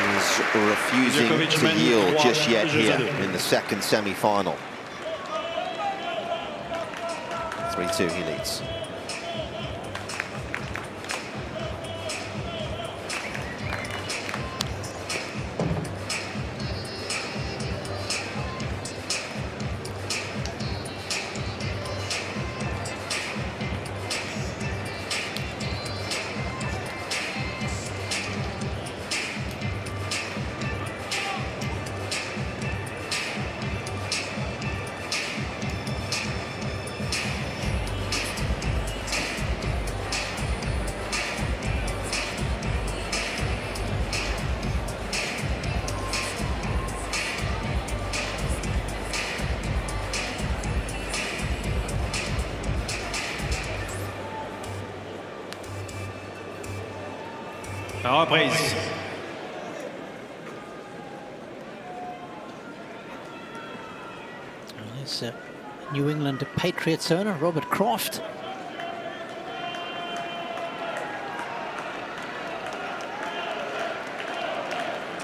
He's refusing Djokovic to yield mène just yet 3-2. here in the second semi-final. 3-2 he leads. La reprise. There's New England Patriots owner Robert Kraft.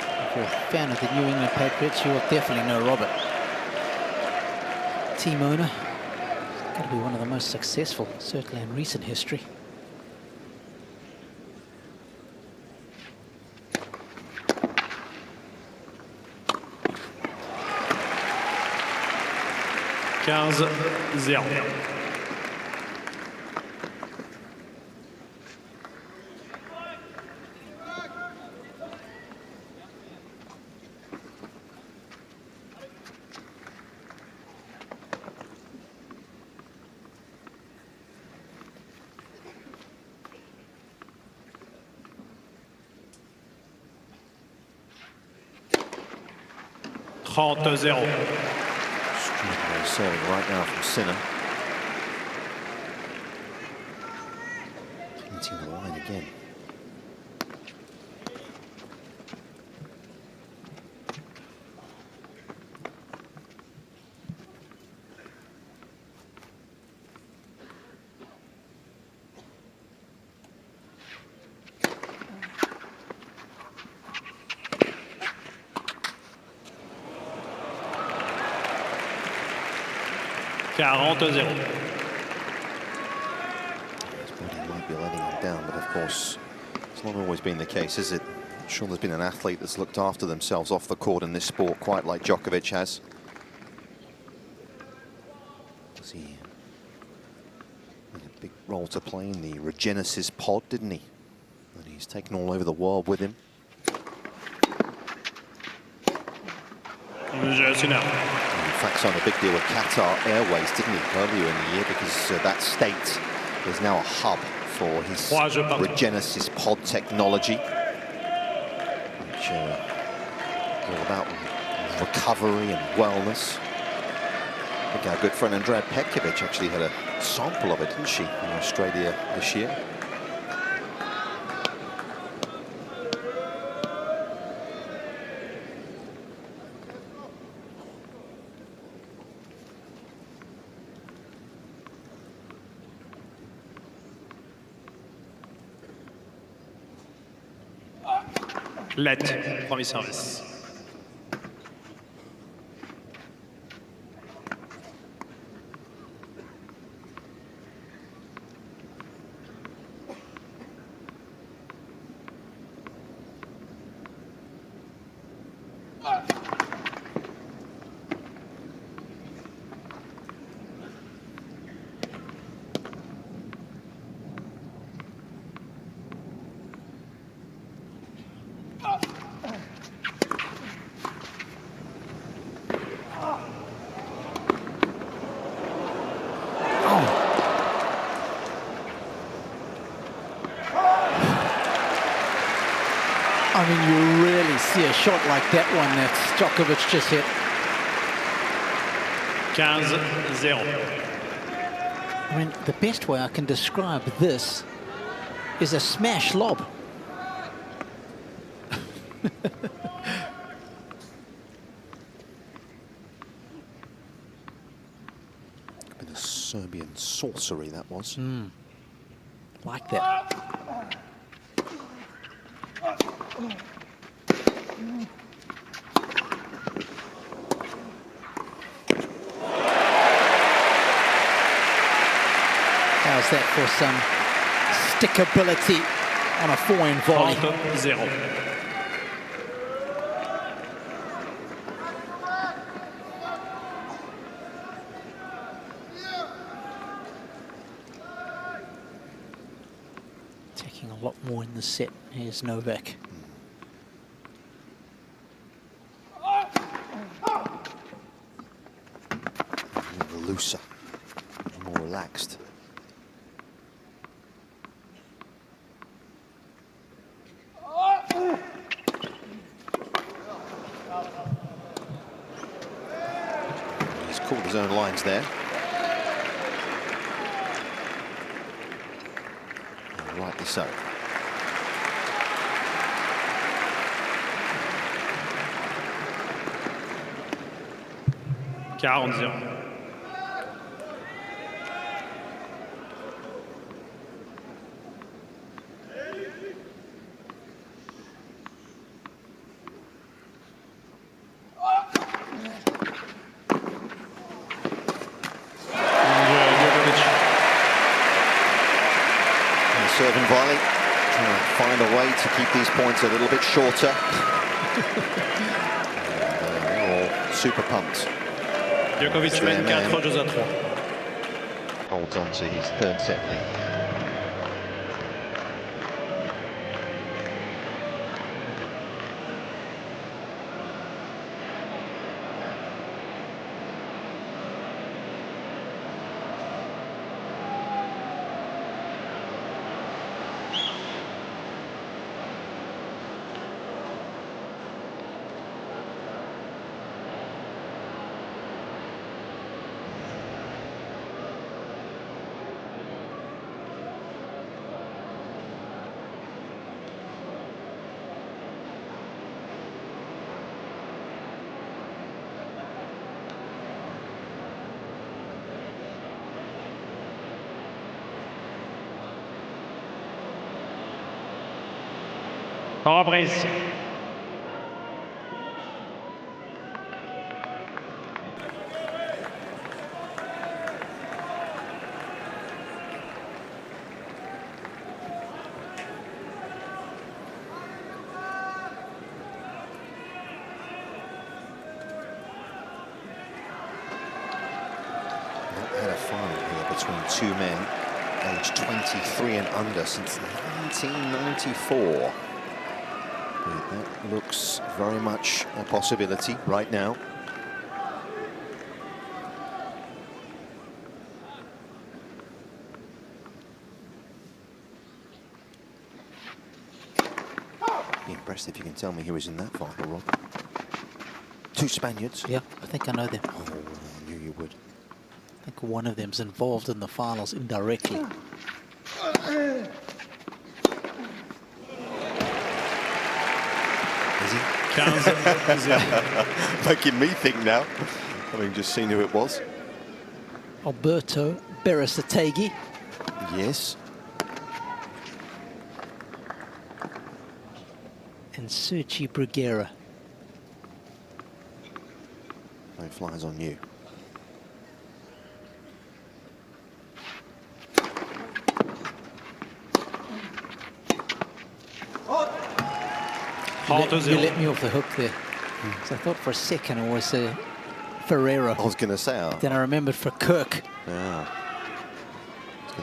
If you're a fan of the New England Patriots, you will definitely know Robert. Team owner, got to be one of the most successful, certainly in recent history. Zéro. Serving right now from Sinner. Hitting the line again. He might be letting him down, but of course, it's not always been the case, is it? I'm sure there's been an athlete that's looked after themselves off the court in this sport, quite like Djokovic has. He had a big role to play in the Regenesis pod, didn't he? And he's taken all over the world with him. In fact, signed a big deal with Qatar Airways, didn't he, earlier in the year, because that state is now a hub for his Regenesis pod technology, which is all about recovery and wellness. I think our good friend Andrea Petkovic actually had a sample of it, didn't she, in Australia this year? Let, premier service. mean, you really see a shot like that one that Djokovic just hit. 15-0. I mean, the best way I can describe this is a smash lob. A bit of Serbian sorcery, that was. Like that. How's that for some stickability on a forehand volley? 30-0. Taking a lot more in the set. Here's Novak. A little looser, more relaxed. He's called his own lines there. And rightly so. $40. Serving volley, trying to find a way to keep these points a little bit shorter. They're all super pumped. Djokovic mène 4-3. Holds on to his third set lead. Reprise. Had a final here between two men aged 23 and under since 1994. That looks very much a possibility right now. Be impressed if you can tell me who was in that final, Rob. Two Spaniards. Yeah, I think I know them. Oh, I knew you would. I think one of them's involved in the finals indirectly. Is he? 15-0. Making me think now, having just seen who it was. Alberto Berasategui. Yes. And Sergi Bruguera. No flies on you. You let me off the hook there. So I thought for a second it was Ferreira. I was going to say. Then I remembered for Kirk. Yeah.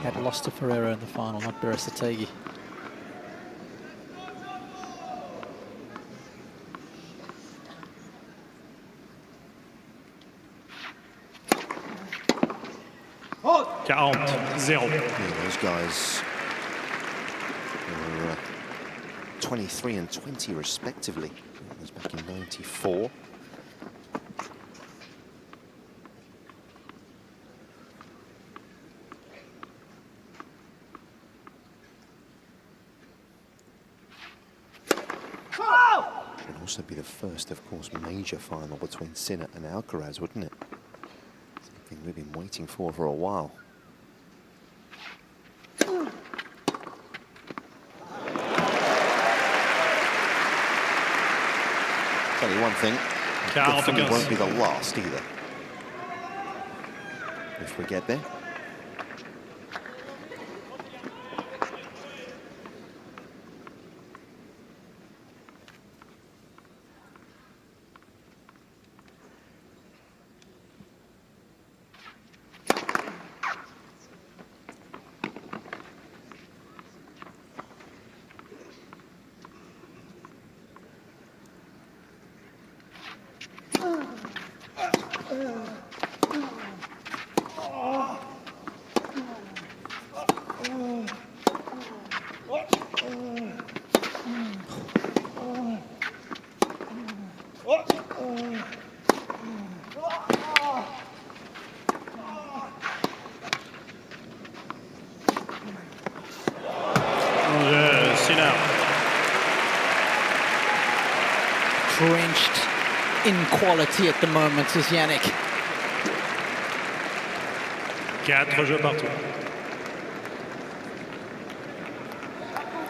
Had lost to Ferreira in the final, not Berasategui. $40-0. Yeah, those guys are 23 and 20 respectively. That was back in '94. It would also be the first, of course, major final between Sinner and Alcaraz, wouldn't it? Something we've been waiting for a while. Tell you one thing, definitely won't be the last either. If we get there. Drenched in quality at the moment is Jannik. 4 jeux partout.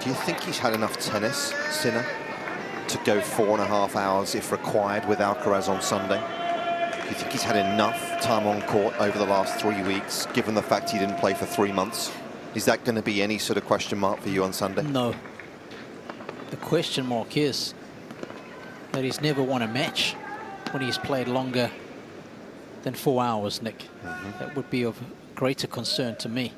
Do you think he's had enough tennis, Sinner, to go 4.5 hours if required with Alcaraz on Sunday? Do you think he's had enough time on court over the last 3 weeks, given the fact he didn't play for 3 months? Is that going to be any sort of question mark for you on Sunday? No. The question mark is that he's never won a match when he's played longer than 4 hours, Nick. That would be of greater concern to me.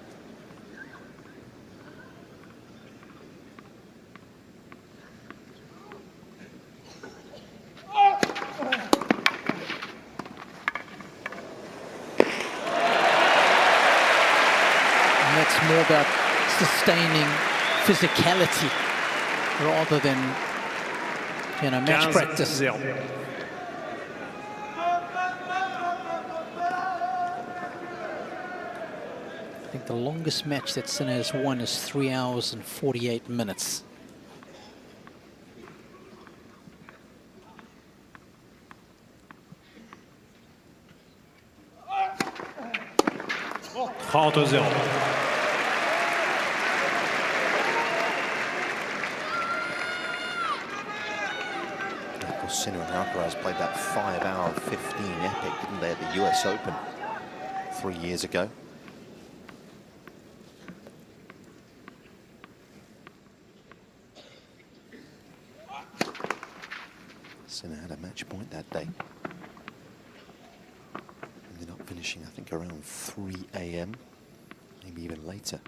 And that's more about sustaining physicality rather than, you know, match practice. 0. I think the longest match that Sinner has won is 3 hours and 48 minutes. Sinner and Alcaraz played that 5-hour 15 epic, didn't they, at the US Open 3 years ago? Sinner had a match point that day. Ended up finishing, I think, around 3 a.m., maybe even later.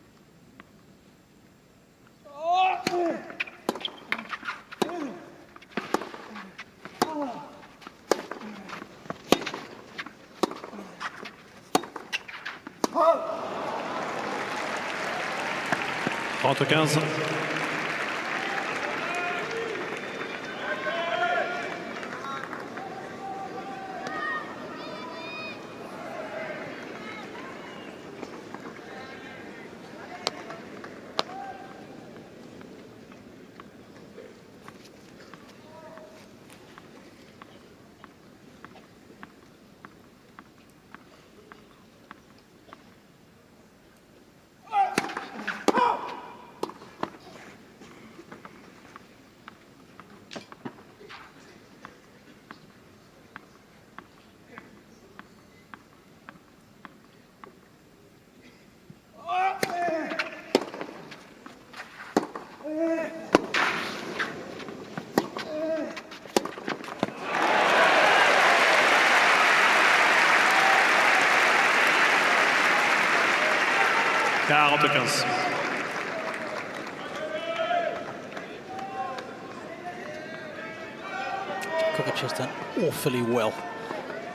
Djokovic has done awfully well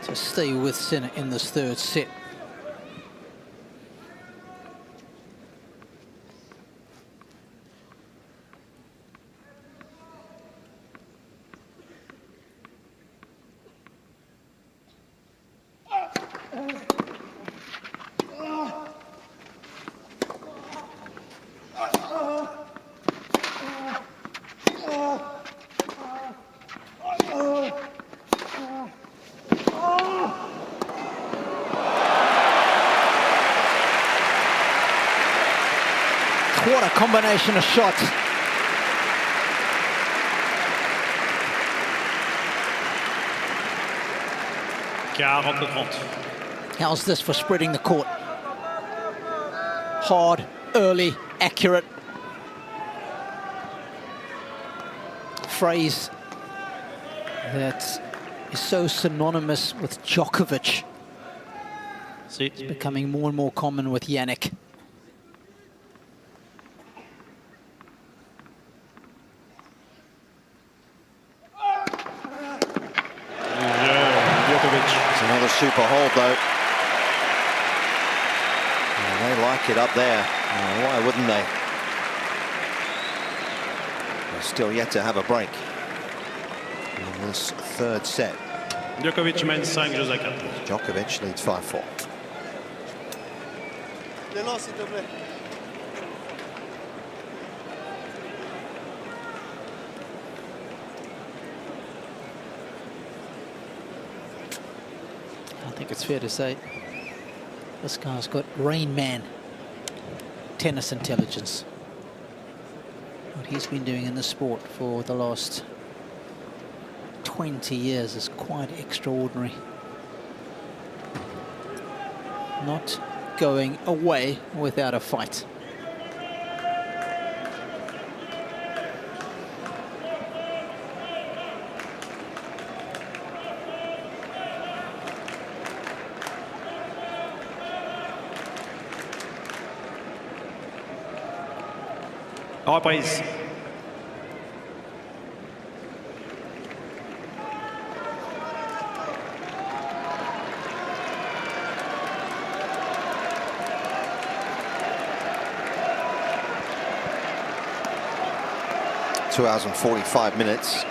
to stay with Sinner in this third set. What a combination of shots. How's this for spreading the court? Hard, early, accurate. Phrase that is so synonymous with Djokovic. It's becoming more and more common with Jannik. It's another super hold, though. They like it up there. Why wouldn't they? They're still yet to have a break in this third set. Djokovic mène 5 jeux à 4. Djokovic leads 5-4. I think it's fair to say this guy's got Rain Man tennis intelligence. What he's been doing in this sport for the last 20 years is quite extraordinary. Not going away without a fight. Reprise. Two hours and 45 minutes.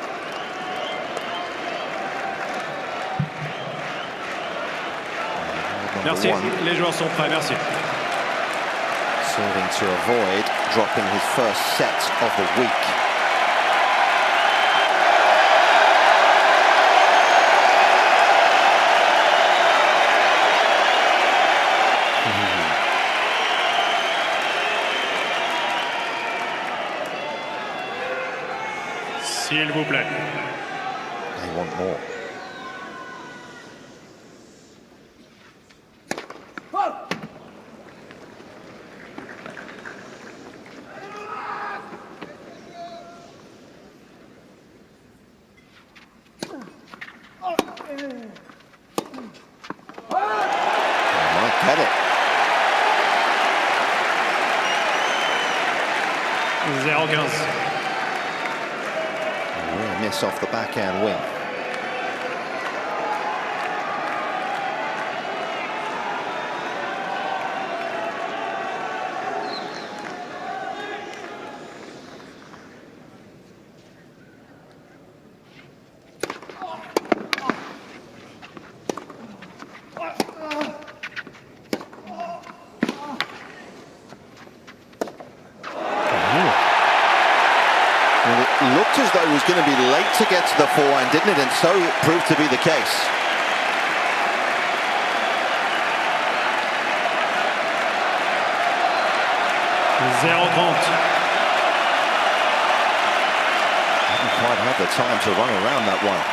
Merci, les joueurs sont prêts, merci. Serving to avoid dropping his first set of the week. S'il vous plaît. They want more. Get it. 0-15. Real miss off the backhand wing. Looked as though it was going to be late to get to the forehand, didn't it? And so it proved to be the case. Didn't quite have the time to run around that one.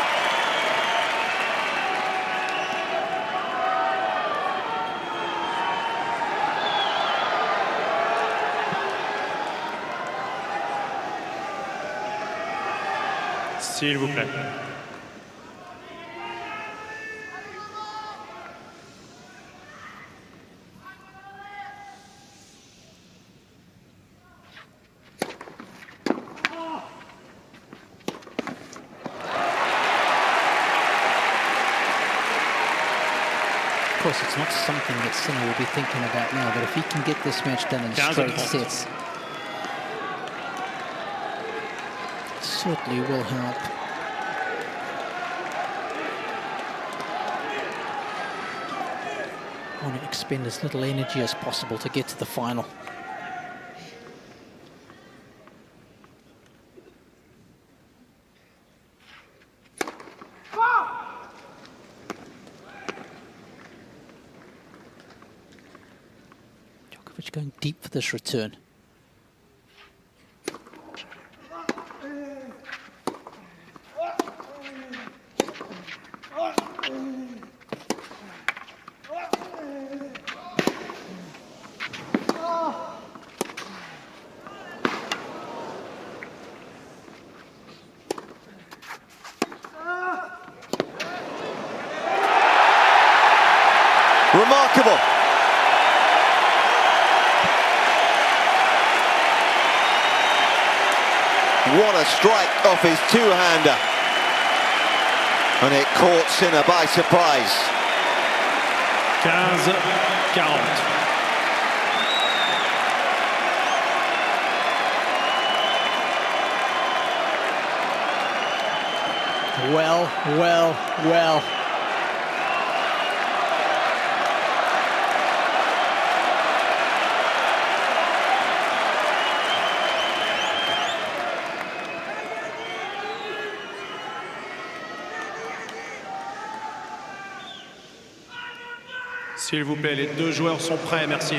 S'il vous plaît. Of course, it's not something that Sinner will be thinking about now, but if he can get this match done in straight sets, it certainly will help. I want to expend as little energy as possible to get to the final. Djokovic going deep for this return. remarkable. What a strike off his two-hander. And it caught Sinner by surprise. 15-40. Well, well, well. S'il vous plaît, les deux joueurs sont prêts, merci.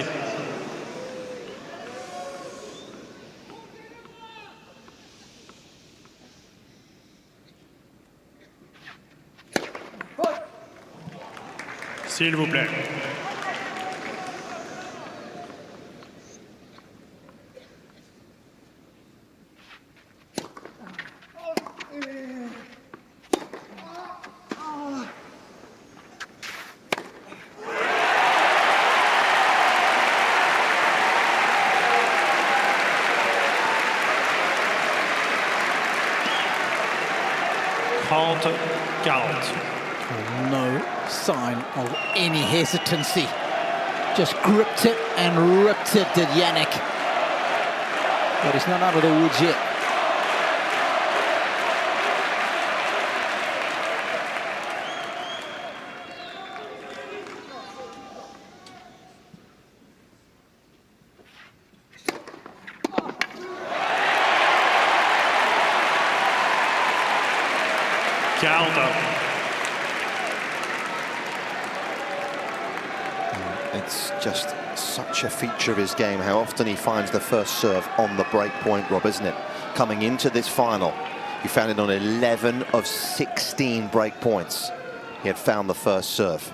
S'il vous plaît. No sign of any hesitancy. Just gripped it and ripped it, did Jannik. But he's not out of the woods yet. It's just such a feature of his game, how often he finds the first serve on the break point, Rob, isn't it? Coming into this final, he found it on 11 of 16 break points. He had found the first serve.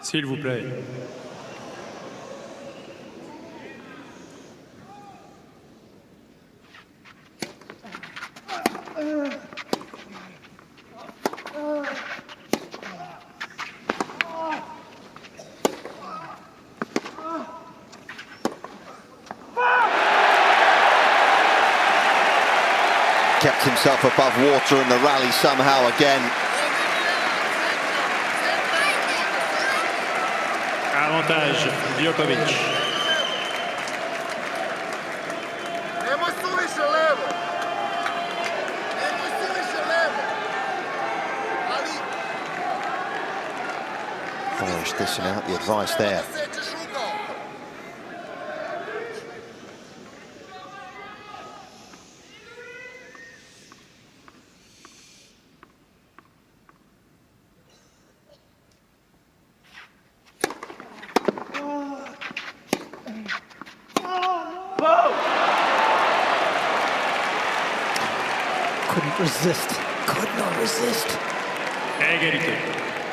S'il vous plaît. Kept himself above water in the rally somehow again. Avantage, Djokovic. Boris dishing out the advice there. Couldn't resist. Could not resist. Égalité.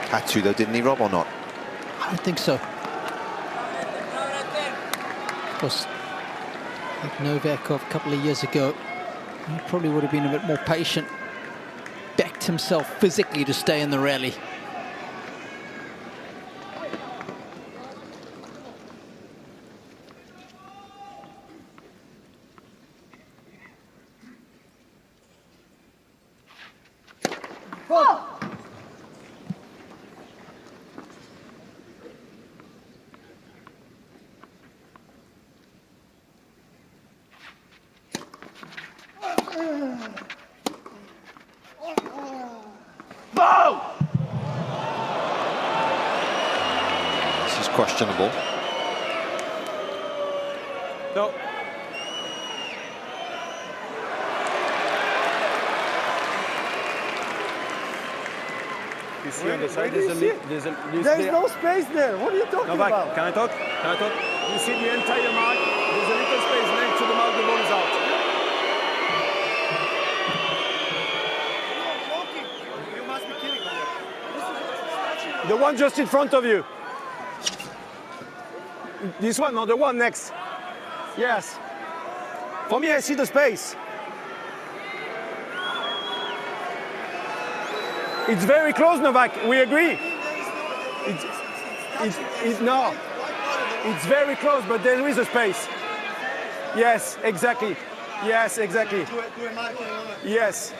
Had to though, didn't he, Rob, or not? I don't think so. Of course, like Novak a couple of years ago, he probably would have been a bit more patient. Backed himself physically to stay in the rally. This is questionable. No. You see on the side, there's no space there. What are you talking Novak, about? can I talk? Can I talk? You see the entire mark? There's a little space next to the mark, the ball is out. You must be kidding me. The one just in front of you. This one, or the one next. Yes. For me, I see the space. It's very close, Novak. We agree. No. It's very close, but there is a space. Yes, exactly. Yes, exactly. Yes.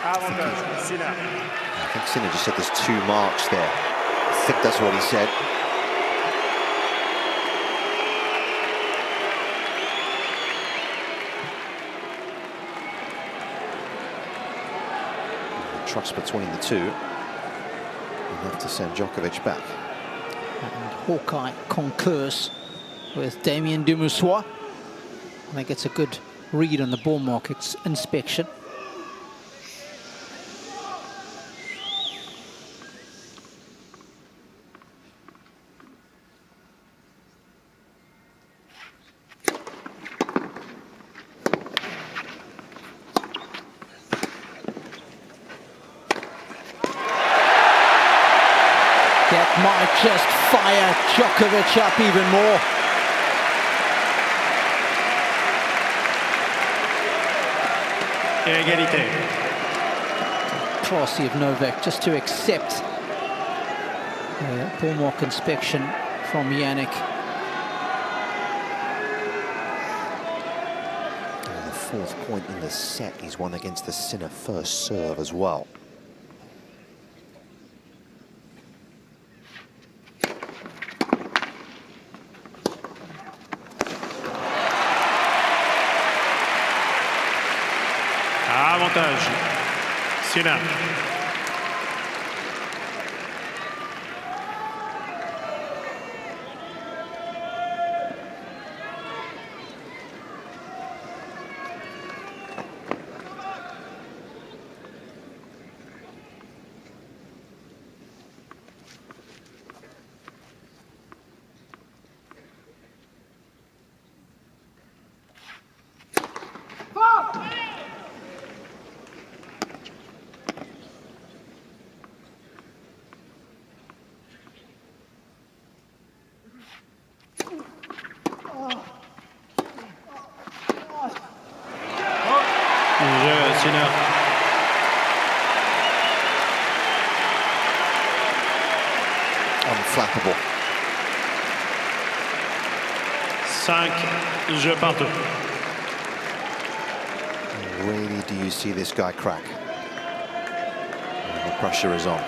I think Sinner just said there's 2 marks there. I think that's what he said. Trust between the two. Enough to send Djokovic back. And Hawkeye concurs with Damien Dumoussois. I think it's a good read on the ball market's inspection. That might just fire Djokovic up even more. Égalité. Classy of Novak just to accept ball mark inspection from Jannik. And the 4th point in the set is won against the Sinner first serve as well. Avantage. Sinner. Sinner. Unflappable. 5 jeux partout. Really, do you see this guy crack? And the pressure is on.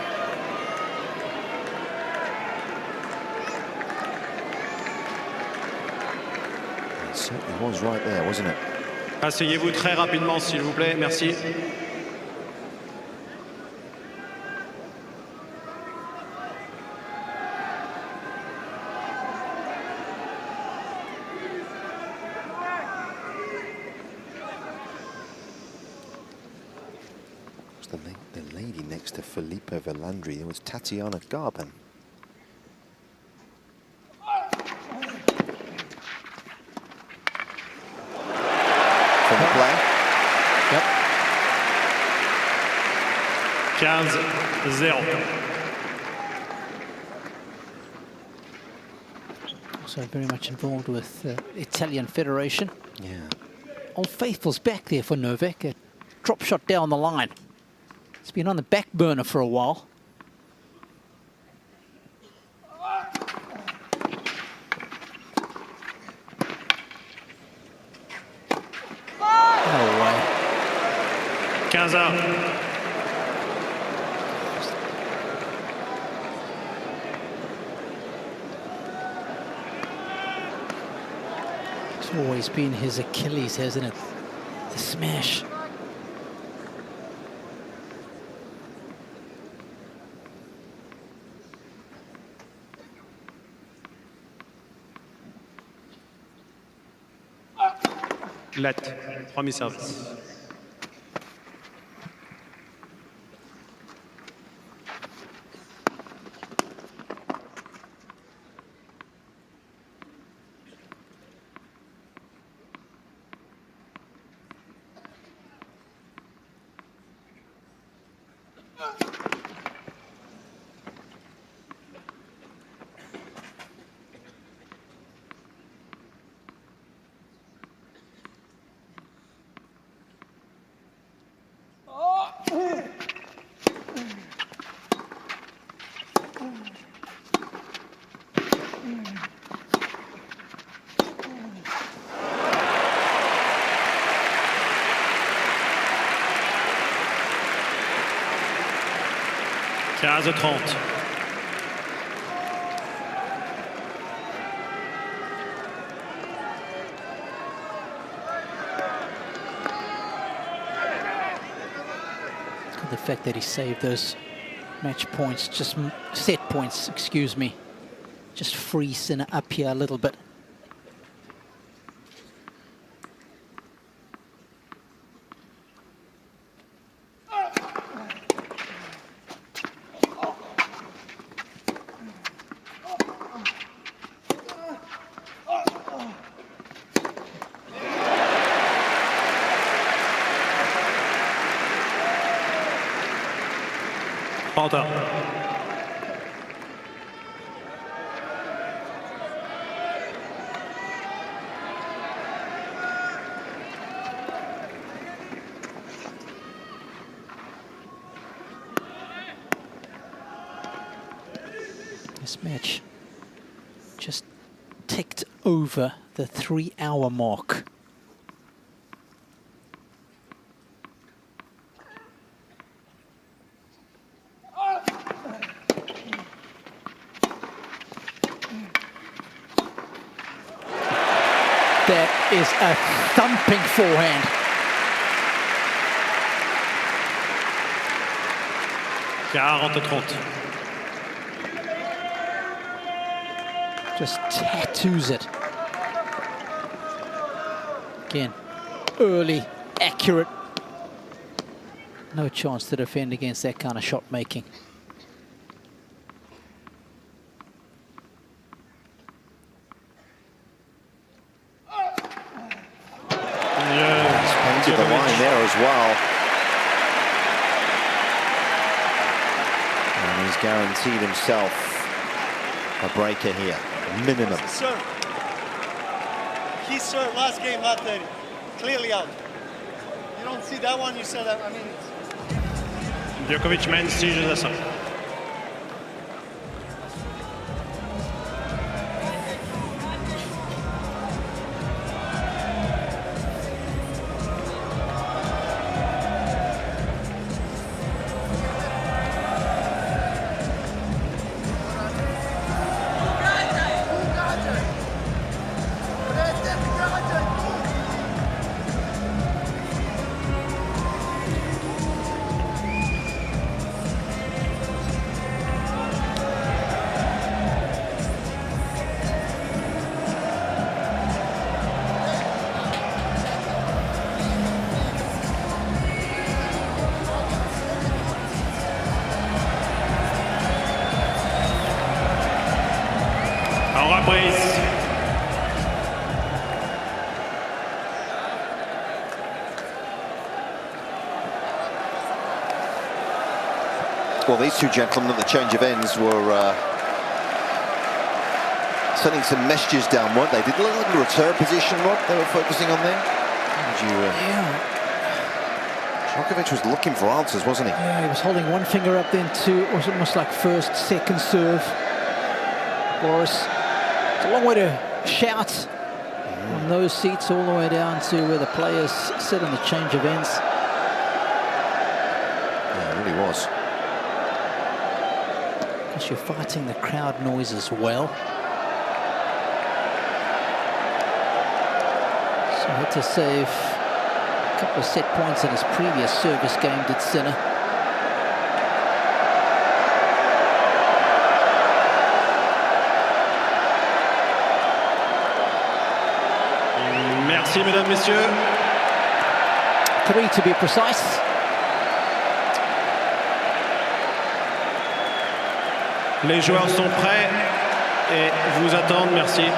It certainly was right there, wasn't it? Asseyez-vous très rapidement, s'il vous plaît. Merci. The lady next to Felipe Velandri, there was Tatiana Garben. From the play. Yep. 15-0. Also very much involved with the Italian Federation. Yeah. Old Faithful's back there for Novak. A drop shot down the line. It's been on the back burner for a while. No way. 15-1. It's always been his Achilles, hasn't it? The smash. Let. Premier service. 15-30. The fact that he saved those match points, just set points, excuse me, just free Sinner up here a little bit. Porter. This match just ticked over the 3-hour mark. That is a thumping forehand. Just tattoos it. Again, early, accurate. No chance to defend against that kind of shot making. To the line there as well. And he's guaranteed himself a breaker here, minimum. Sir, he served last game, not 30. Clearly out. You don't see that one, you said that, I mean... Djokovic mène 6-5. Well, these two gentlemen at the change of ends were sending some messages down, weren't they? Did a little return position, Rod, they were focusing on there? Yeah. Djokovic was looking for answers, wasn't he? Yeah, he was holding one finger up then to, it was almost like first, second serve. Boris, it's a long way to shout on those seats all the way down to where the players sit on the change of ends. Yeah, it really was. Because you're fighting the crowd noise as well. So he had to save a couple of set points in his previous service game, did Sinner. Merci, mesdames, messieurs. 3 to be precise. Les joueurs sont prêts et vous attendent, merci.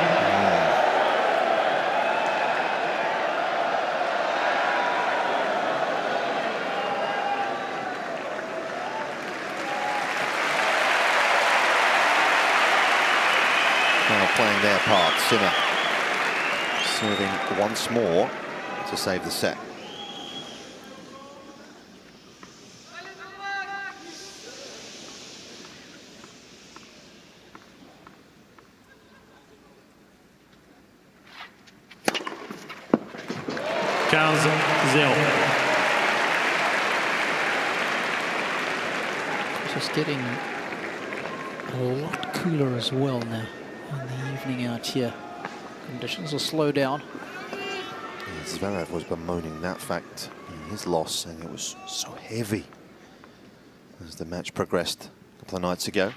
Now playing their part, Sinner serving once more to save the set. Just getting a lot cooler as well now in the evening out here. Conditions will slow down. Zverev was bemoaning that fact in his loss, saying it was so heavy as the match progressed a couple of nights ago.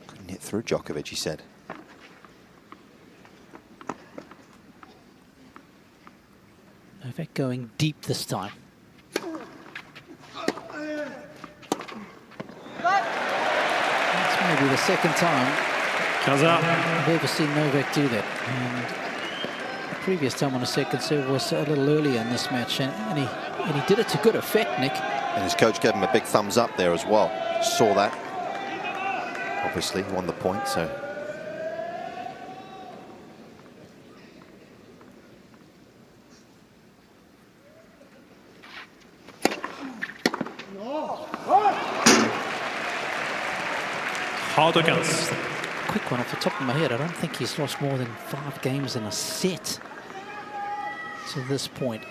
Couldn't hit through Djokovic, he said. Novak going deep this time. That's maybe the second time I've ever seen Novak do that. And the previous time on a second serve was a little earlier in this match, and he did it to good effect, Nick. And his coach gave him a big thumbs up there as well. Saw that. Obviously, won the point, so. Quick one off the top of my head. I don't think he's lost more than 5 games in a set to this point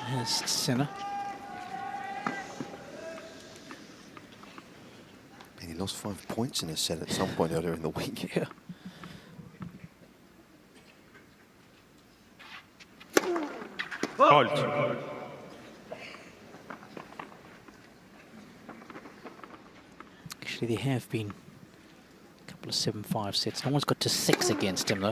as Sinner. And he lost 5 points in his set at some point earlier in the week. Yeah. Holt. Actually, there have been a couple of 7-5 sets. No one's got to 6 against him, though.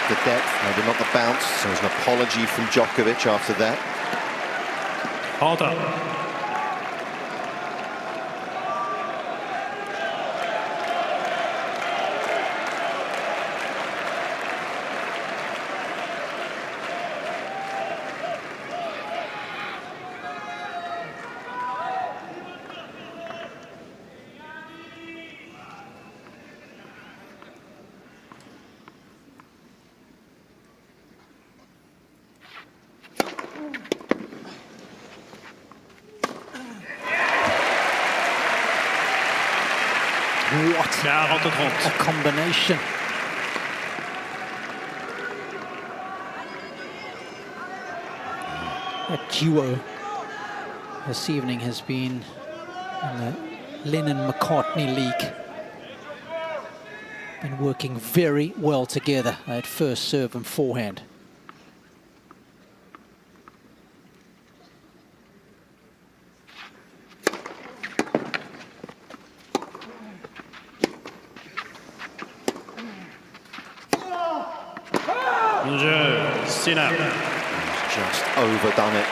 The depth, maybe not the bounce. So there's an apology from Djokovic after that. What a combination. That duo this evening has been in the Lennon-McCartney League. Been working very well together at first serve and forehand. Sinner. He's just overdone it. A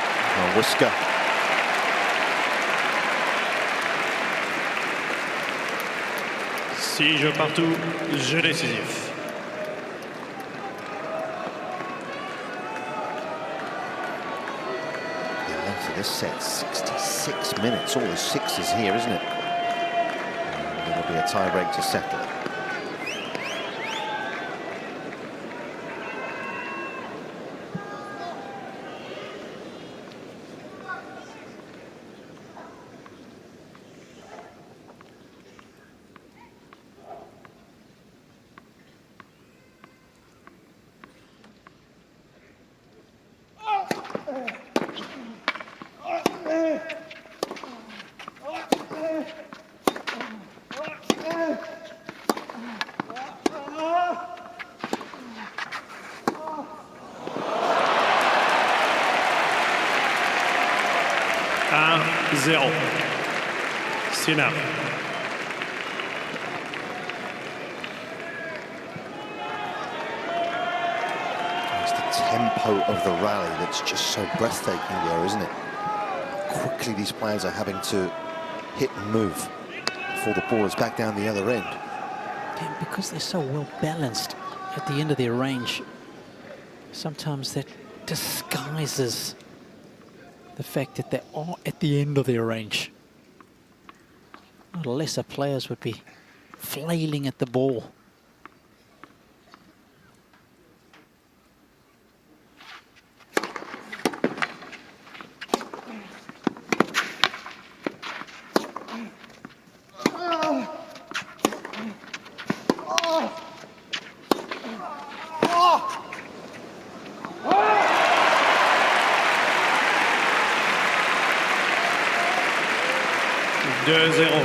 whisker. Si jeux partout, jeu décisif. The length of this set, 66 minutes. All the sixes here, isn't it? And it'll be a tie break to settle it. Sinner. It's the tempo of the rally that's just so breathtaking there, isn't it? Quickly these players are having to hit and move before the ball is back down the other end. Yeah, because they're so well balanced at the end of their range, sometimes that disguises the fact that they are at the end of their range. Lesser players would be flailing at the ball. 2-0.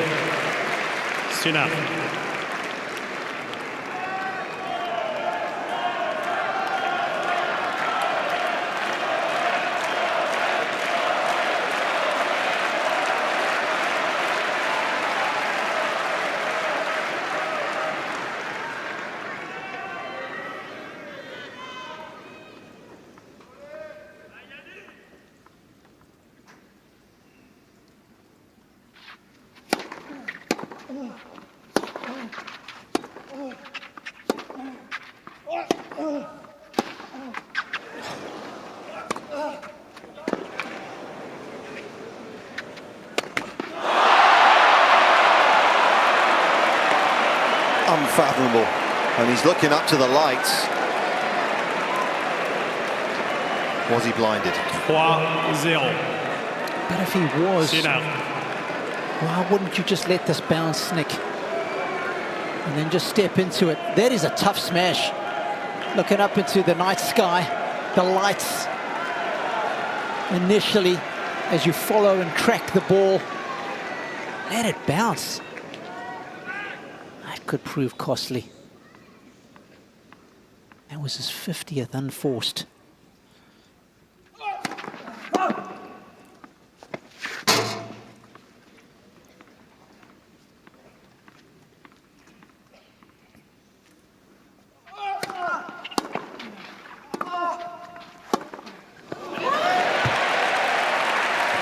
Sinner. Unfathomable, and he's looking up to the lights. Was he blinded? 3-0. But if he was, Sinner. why wouldn't you just let this bounce, Nick? And then just step into it. That is a tough smash. Looking up into the night sky, the lights. Initially, as you follow and track the ball, let it bounce. That could prove costly. That was his 50th unforced.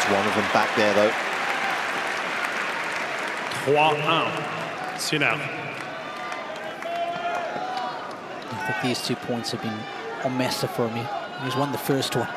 One of them back there, though. 3-1. Sinner. I think these 2 points have been massive for him. He's won the first one.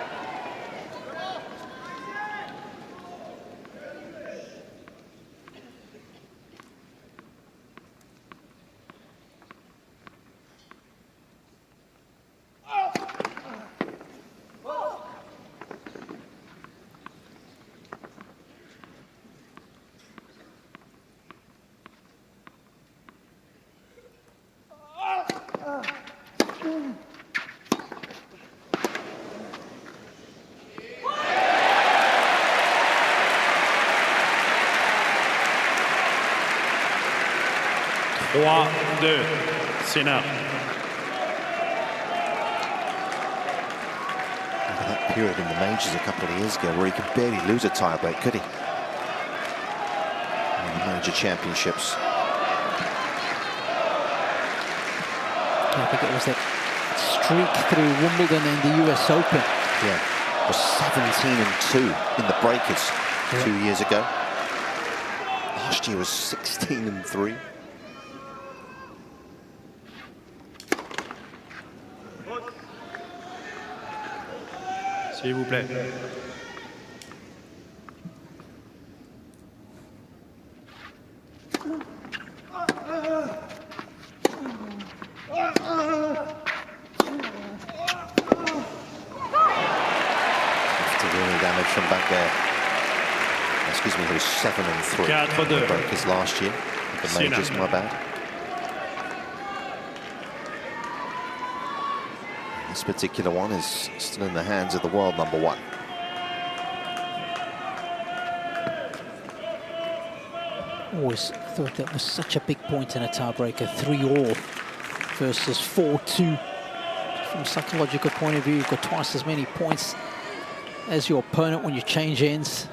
Sinner. That period in the majors a couple of years ago where he could barely lose a tiebreak, could he? In the major championships. I think it was that streak through Wimbledon and the US Open. Yeah, it was 17-2 in the breakers 2 years ago. Last year was 16-3. S'il vous plaît. Damage from back there. Excuse me, he was 7-3 in the breakers last year. The majors, my bad. This particular one is still in the hands of the world #1. Always thought that was such a big point in a tiebreaker, 3-all versus 4-2. From a psychological point of view, you've got twice as many points as your opponent when you change ends.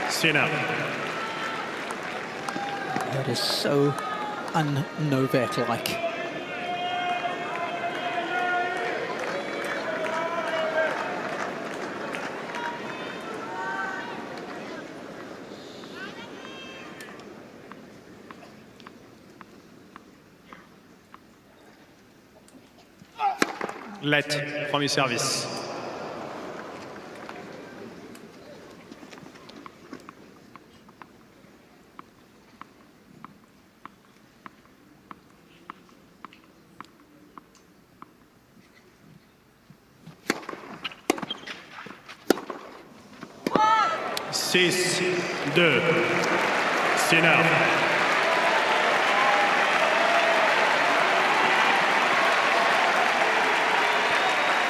Sinner. That is so un-Novak-like. Let, premier service. Six, 2. Sinner.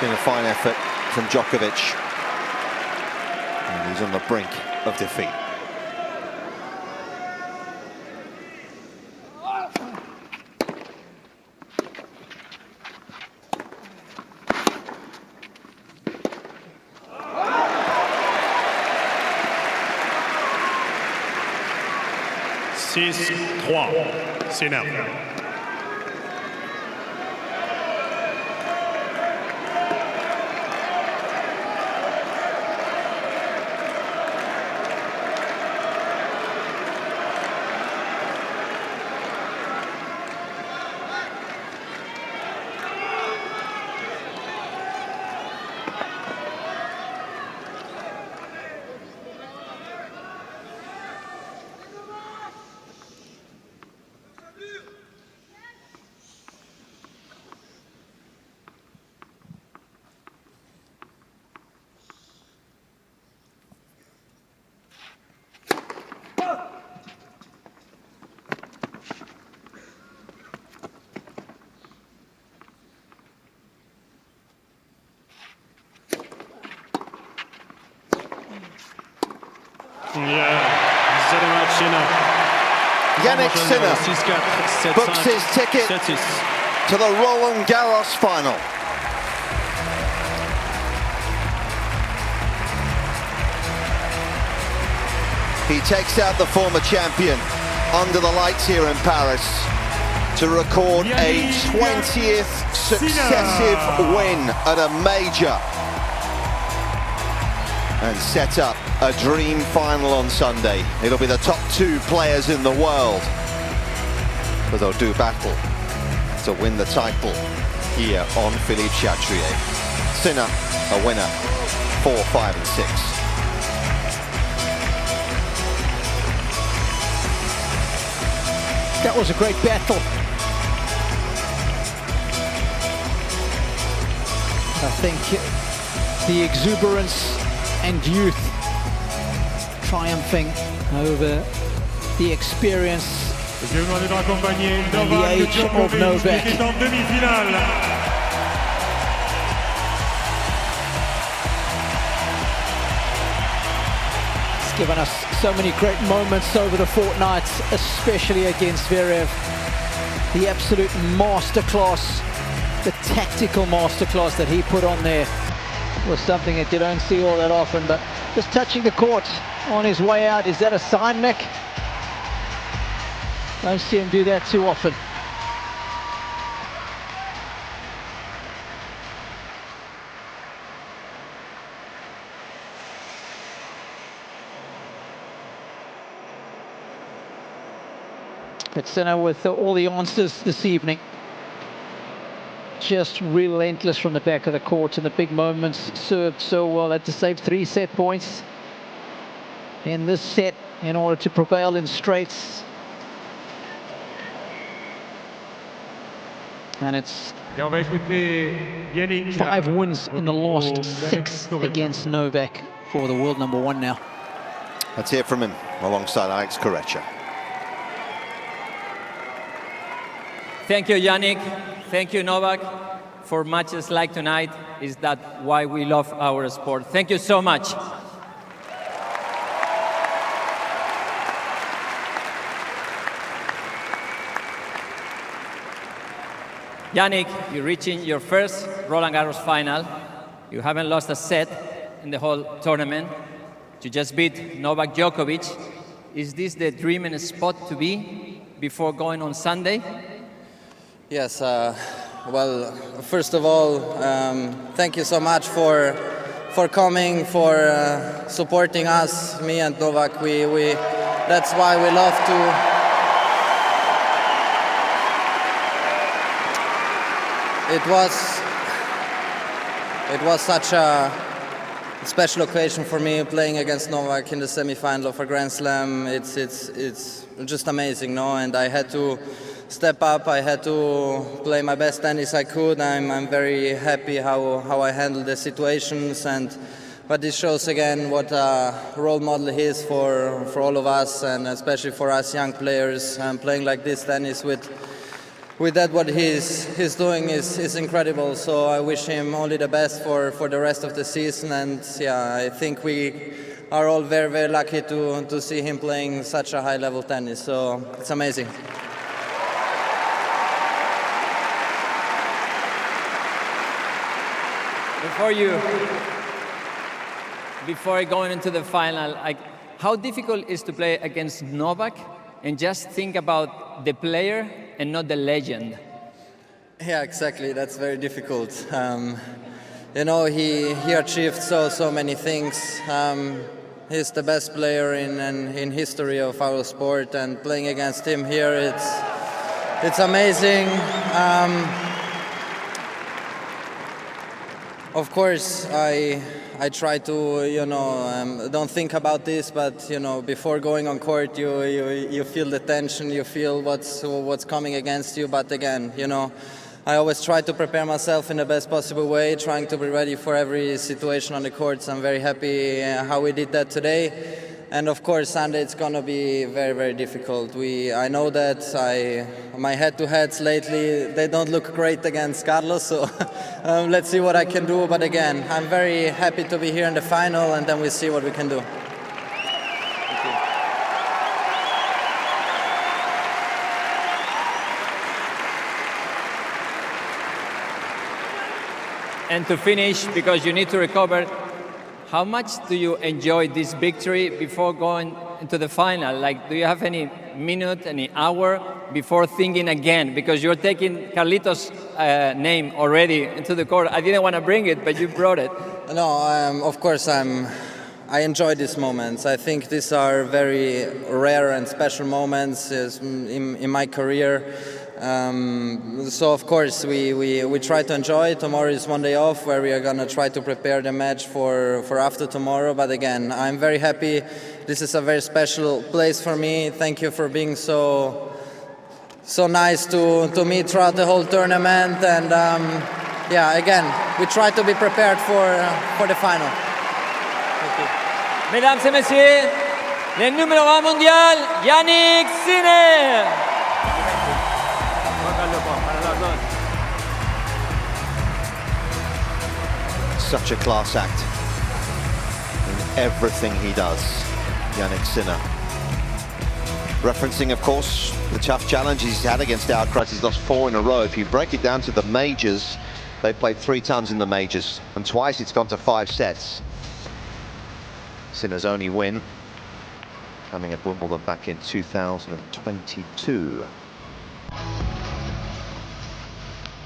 Been a fine effort from Djokovic. And he's on the brink of defeat. Six, 3. Sinner. Jannik Sinner books his ticket to the Roland-Garros final. He takes out the former champion under the lights here in Paris to record a 20th successive win at a major and set up a dream final on Sunday. It'll be the top 2 players in the world, but they'll do battle to win the title here on Philippe Chatrier. Sinner, a winner, 4, 5 and 6. That was a great battle. I think the exuberance and youth triumphing over the experience and the age of Novak. It's given us so many great moments over the fortnight, especially against Zverev. The absolute masterclass, the tactical masterclass that he put on there was something that you don't see all that often, but just touching the court on his way out. Is that a sign, Nick? Don't see him do that too often. But Sinner with all the answers this evening. Just relentless from the back of the court in the big moments, served so well. Had to save 3 set points in this set in order to prevail in straights. And it's 5 wins in the last 6 against Novak for the world #1 now. Let's hear from him alongside Alex Correia. Thank you, Jannik. Thank you, Novak, for matches like tonight. Is that why we love our sport? Thank you so much. Jannik, you're reaching your first Roland-Garros final. You haven't lost a set in the whole tournament. You just beat Novak Djokovic. Is this the dream and spot to be before going on Sunday? Yes, well, first of all, thank you so much for coming, for supporting us, me and Novak. That's why we love to. it was such a special occasion for me playing against Novak in the semi-final of a Grand Slam. It's just amazing, no? And I had to step up. I had to play my best tennis I could. I'm very happy how I handled the situations, but this shows again what a role model he is for all of us, and especially for us young players. Playing like this tennis with that what he's doing is incredible. So I wish him only the best for the rest of the season, and yeah, I think we are all very, very lucky to see him playing such a high level tennis. So it's amazing. Before going into the final, how difficult is to play against Novak and just think about the player and not the legend? Yeah, exactly. That's very difficult. You know, he achieved so many things. He's the best player in history of our sport, and playing against him here, it's amazing. Of course, I try to, you know, don't think about this, but you know, before going on court, you feel the tension, you feel what's coming against you. But again, you know, I always try to prepare myself in the best possible way, trying to be ready for every situation on the courts. I'm very happy how we did that today. And of course, Sunday it's going to be very, very difficult. I know that my head-to-heads lately, they don't look great against Carlos, so let's see what I can do. But again, I'm very happy to be here in the final, and then we'll see what we can do. Thank you. And to finish, because you need to recover, how much do you enjoy this victory before going into the final? Like, do you have any minute, any hour before thinking again? Because you're taking Carlitos' name already into the court. I didn't want to bring it, but you brought it. No, of course I enjoy these moments. I think these are very rare and special moments in my career. So of course we try to enjoy. Tomorrow is one day off where we are gonna try to prepare the match for after tomorrow. But again, I'm very happy. This is a very special place for me. Thank you for being so nice to me throughout the whole tournament. And yeah, again, we try to be prepared for the final. Thank you. Mesdames et messieurs, le numéro 1 mondial, Jannik Sinner. Such a class act in everything he does, Jannik Sinner. Referencing, of course, the tough challenges he's had against Alcaraz. He's lost 4 in a row. If you break it down to the majors, they played 3 times in the majors, and twice it's gone to 5 sets. Sinner's only win coming at Wimbledon back in 2022.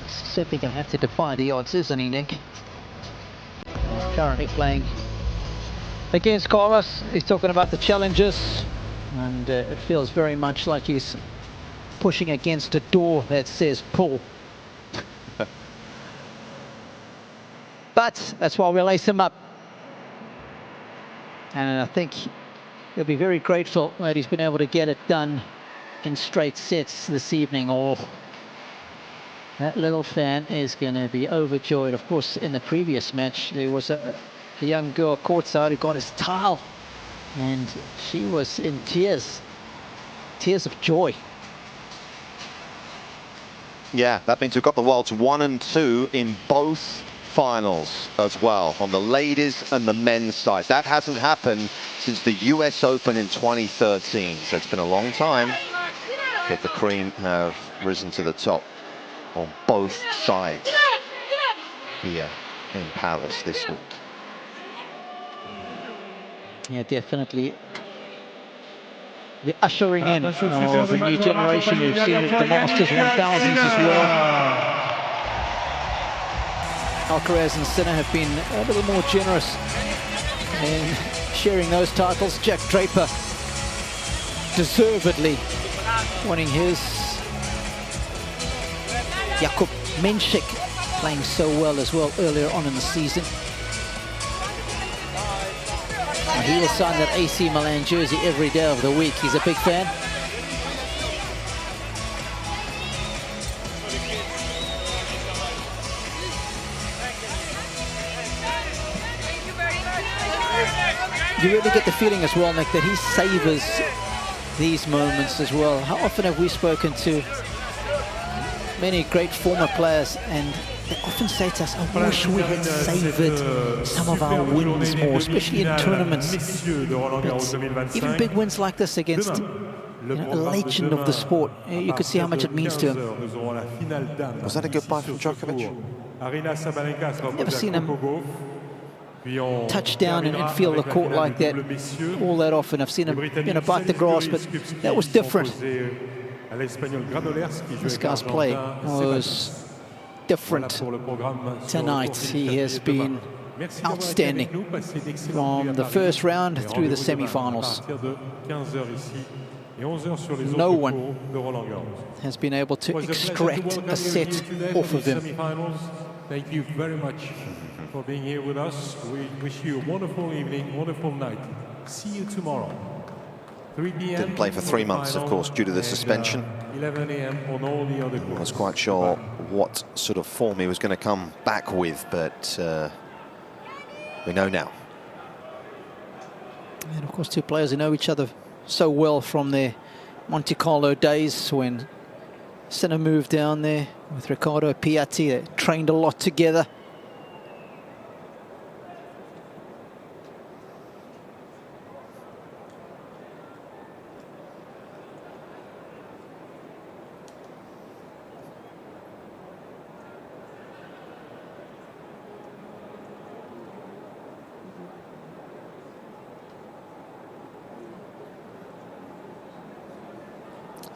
Simply going to have to defy the odds, isn't he, Nick? He's currently playing against Carlos. He's talking about the challenges, and it feels very much like he's pushing against a door that says pull. But that's why we lace him up. And I think he'll be very grateful that he's been able to get it done in straight sets this evening. Oh, that little fan is going to be overjoyed. Of course, in the previous match, there was a young girl courtside who got his towel, and she was in tears of joy. Yeah, that means we've got the world's 1 and 2 in both finals as well, on the ladies and the men's side. That hasn't happened since the US Open in 2013, so it's been a long time, but the cream have risen to the top on both sides here in Paris this week. Yeah, definitely the ushering in of a new generation. We've seen it at the Masters 1000s as well. Alcaraz and Sinner have been a little more generous in sharing those titles. Jack Draper deservedly winning his. Jakub Menšik playing so well as well earlier on in the season. And he will sign that AC Milan jersey every day of the week. He's a big fan. You really get the feeling as well, Nick, that he savors these moments as well. How often have we spoken to many great former players, and they often say to us, I wish we had savored some of our wins more, especially in tournaments. But even big wins like this against a legend of the sport, you could see how much it means to him. Was that a goodbye from Djokovic? Never seen him touch down and feel the court like that all that often. I've seen him bite the grass, but that was different. This guy's play was different tonight. He has been outstanding from the first round through the semi-finals. No one has been able to extract a set off of him. Thank you very much for being here with us. We wish you a wonderful evening, wonderful night. See you tomorrow. 3 p.m. Didn't play for 3 months, of course, due to the suspension. 11 a.m. on all the other courts. I was quite sure what sort of form he was going to come back with, but we know now. And of course, two players who know each other so well from their Monte Carlo days when Sinner moved down there with Riccardo Piatti. They trained a lot together.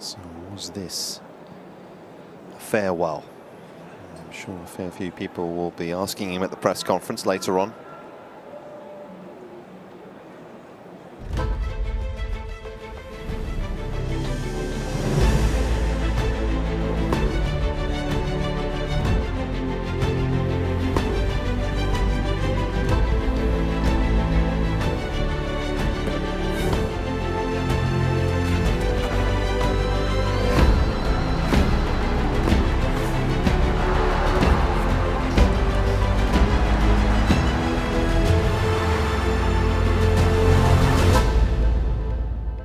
So was this a farewell? I'm sure a fair few people will be asking him at the press conference later on.